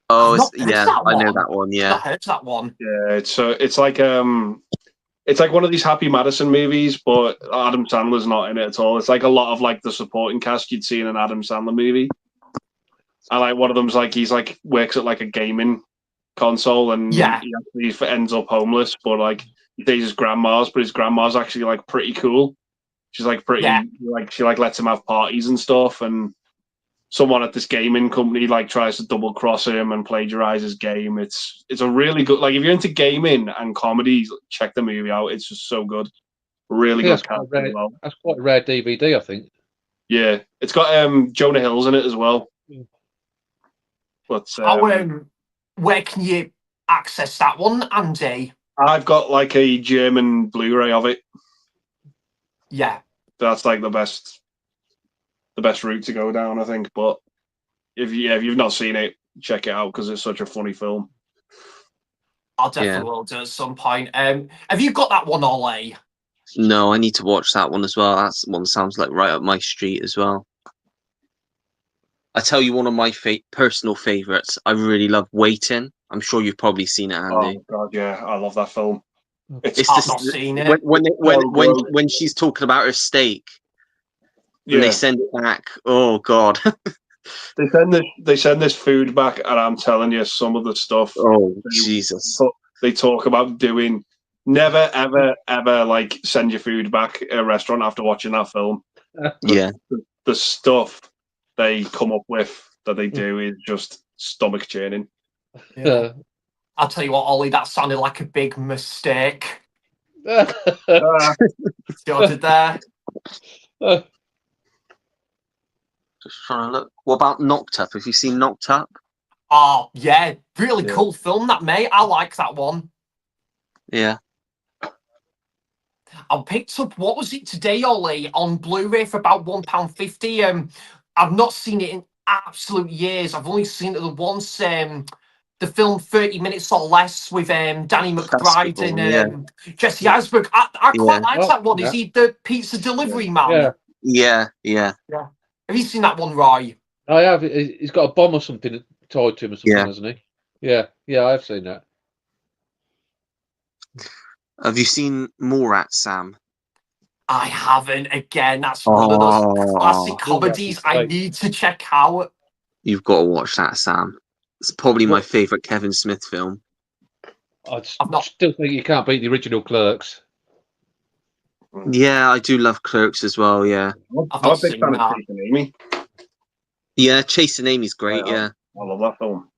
Oh, I've not heard yeah, that I know one. that one. I've Yeah, not heard that one. Yeah, it's like one of these Happy Madison movies, but Adam Sandler's not in it at all. It's like a lot of like the supporting cast you'd see in an Adam Sandler movie. And like one of them's like he's like works at like a gaming console, and Yeah. he actually ends up homeless. But like he dates his grandma's, but his grandma's actually like pretty cool. She's like pretty Yeah. like she like lets him have parties and stuff. And someone at this gaming company like tries to double cross him and plagiarize his game. It's a really good, like if you're into gaming and comedy, check the movie out. It's just so good. Really Yeah, good cast as well. that's quite a rare DVD, I think. Yeah, it's got Jonah Hill's in it as well. But Where can you access that one, Andy? I've got like a German Blu-ray of it. Yeah. That's like the best route to go down, I think. But if you've not seen it, check it out because it's such a funny film. I'll definitely will do at some point. Have you got that one, Ollie? no, I need to watch that one as well. That's one that sounds like right up my street as well. I tell you, one of my personal favorites. I really love Waiting. I'm sure you've probably seen it, Andy. Oh god, yeah, I love that film. It's I've not seen it. when she's talking about her steak and they Yeah, send it back. Oh God. they send this food back, and I'm telling you, some of the stuff Oh Jesus. they talk about doing. Never, ever, ever like send your food back at a restaurant after watching that film. Yeah. The stuff they come up with that they do is just stomach churning. Yeah. I'll tell you what, Ollie, that sounded like a big mistake. Uh, See what I did there? Just trying to look. What about Knocked Up? Have you seen Knocked Up? Oh, yeah. Really Yeah. cool film, that, mate. I like that one. Yeah. I picked up, what was it today, Ollie, on Blu-ray for about £1.50. I've not seen it in absolute years. I've only seen it once. The film 30 Minutes or Less with Danny McBride good one, and Jesse Eisenberg. I quite like Oh, that one. yeah. Is he the pizza delivery man? Yeah, Yeah. Have you seen that one, Roy? I have. He's got a bomb or something tied to him or something, Yeah. hasn't he? Yeah, I have seen that. Have you seen Morat, Sam? I haven't. Again, that's one of those classic comedies I right. need to check out. You've got to watch that, Sam. It's probably my favourite Kevin Smith film. I still think you can't beat the original Clerks. Yeah, I do love Clerks as well, yeah. I've I'm a not big seen fan of that. Chasing Amy. Yeah, Chasing Amy's great, yeah. I love that film.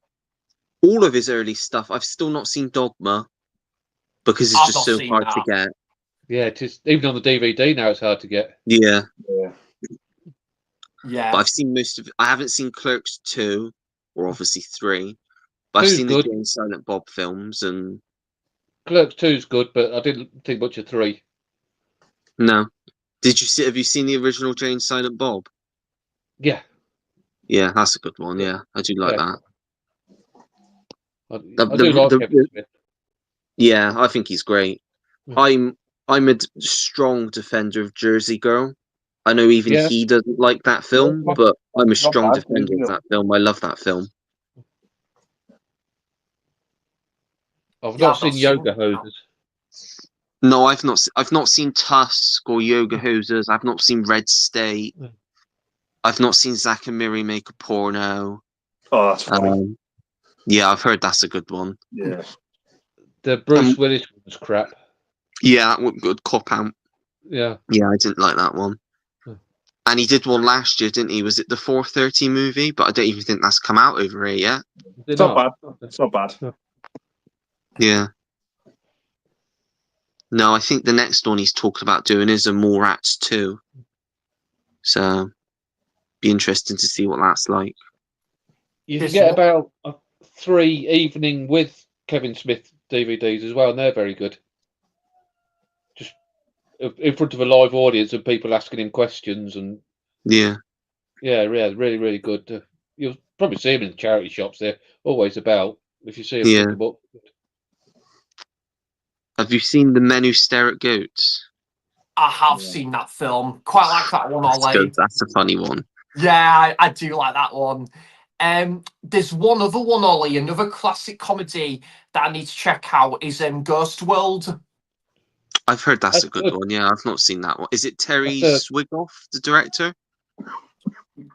All of his early stuff. I've still not seen Dogma because it's I've just not so seen hard that. to get. Yeah, it is. Even on the DVD now, it's hard to get. Yeah. Yeah. Yeah. But I've seen most of it. I haven't seen Clerks 2, or obviously 3. But I've Two's seen good. the Jane Silent Bob films, and Clerks 2's good, but I didn't think much of 3. no. Have you seen the original Jane Silent Bob? Yeah. Yeah, that's a good one, yeah. I do like that. I do like Kevin Smith. Yeah, I think he's great. Mm. I'm a strong defender of Jersey Girl. I know even he doesn't like that film, but I'm a strong defender of that film. I love that film. I've not seen Yoga Hosers. No, I've not seen Tusk or Yoga Hosers. I've not seen Red State. I've not seen Zack and Miri make a porno. Oh, that's funny. Yeah, I've heard that's a good one. Yeah. The Bruce Willis was crap. Yeah, that one good. Cop Out. Yeah. Yeah, I didn't like that one. And he did one last year, didn't he? Was it the 4:30 movie? But I don't even think that's come out over here yet. It's not bad. It's not bad. Yeah. No, I think the next one he's talked about doing is a Mallrats 2. So, be interesting to see what that's like. You can get about 3 Evening with Kevin Smith DVDs as well, and they're very good. in front of a live audience and people asking him questions and Yeah. really, really good. You'll probably see him in the charity shops. They're always about. If you see him, Yeah. pick him up. Have you seen The Men Who Stare at Goats? I have seen that film. Quite like that one, That's Ollie. good. That's a funny one. Yeah, I do like that one. There's one other one, Ollie, another classic comedy that I need to check out is Ghost World. I've heard that's a That's good good. one. Yeah, I've not seen that one. Is it Terry That's Swigoff, the director?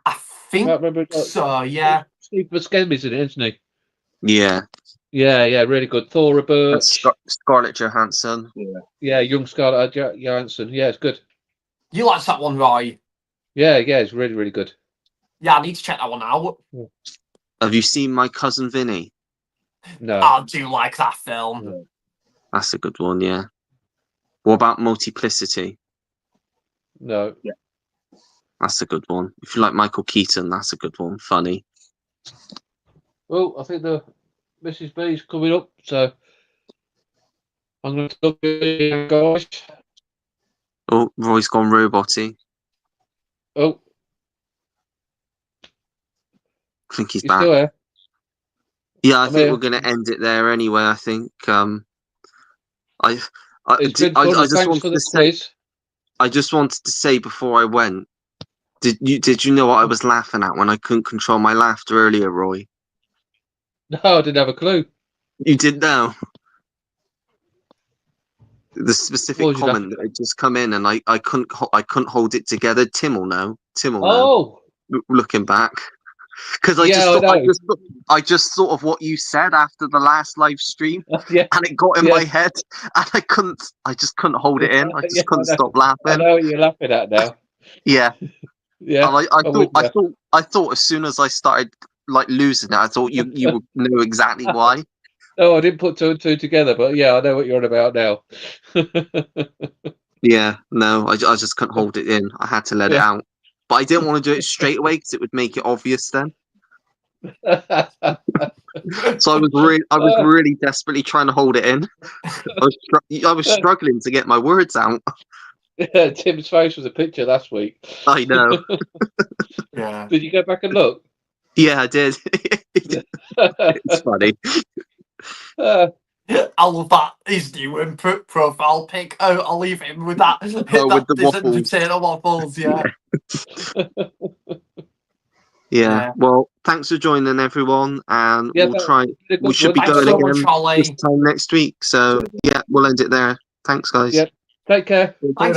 I think Can't remember. so, yeah. Steve Buscemi's in it, isn't he? Yeah. Yeah, really good. Thora And Birch. Scarlett Johansson. Yeah, young Scarlett Johansson. Yeah, it's good. You like that one, Roy? Yeah, it's really, really good. Yeah, I need to check that one out. Have you seen My Cousin Vinny? No. I do like that film. That's a good one, yeah. What about Multiplicity? No. Yeah. That's a good one. If you like Michael Keaton, that's a good one. Funny. Well, I think the Mrs. B's coming up, so I'm going to talk to you guys. Oh, Roy's gone roboty. Oh, I think he's you back. still there? Yeah, I I'm think here. we're going to end it there anyway. I think I It's been fun. just Thanks wanted for to the say, quiz. I just wanted to say before I went, did you know what I was laughing at when I couldn't control my laughter earlier, Roy? No, I didn't have a clue. You did know. The specific What was you comment that had just come in, and I couldn't hold it together. Tim will know. Oh, Looking back, because I Yeah, I know. just thought of what you said after the last live stream, yeah. and it got in Yeah. my head, and I just couldn't hold it in. I just Yeah, couldn't I know. stop I laughing. know what you're laughing at now. Yeah, Yeah. and I'm with you. I thought as soon as I started like losing it, I thought you would know exactly why. No, I didn't put two and two together, but yeah, I know what you're on about now. Yeah, no, I just couldn't hold it in. I had to let it Yeah. out, but I didn't want to do it straight away because it would make it obvious then. So I was really desperately trying to hold it in. I was struggling to get my words out. Tim's face was a picture last week. I know. Yeah. Did you go back and look? Yeah, I did. It's funny. I love that. His new profile pic. Oh, I'll leave him with that. With the waffles. Potato waffles, yeah. Yeah. Well, thanks for joining, everyone, and Yeah, we'll try. We should be Thanks going so again much, Ollie. this time next week. So yeah, we'll end it there. Thanks, guys. Yeah. Take care. Thanks.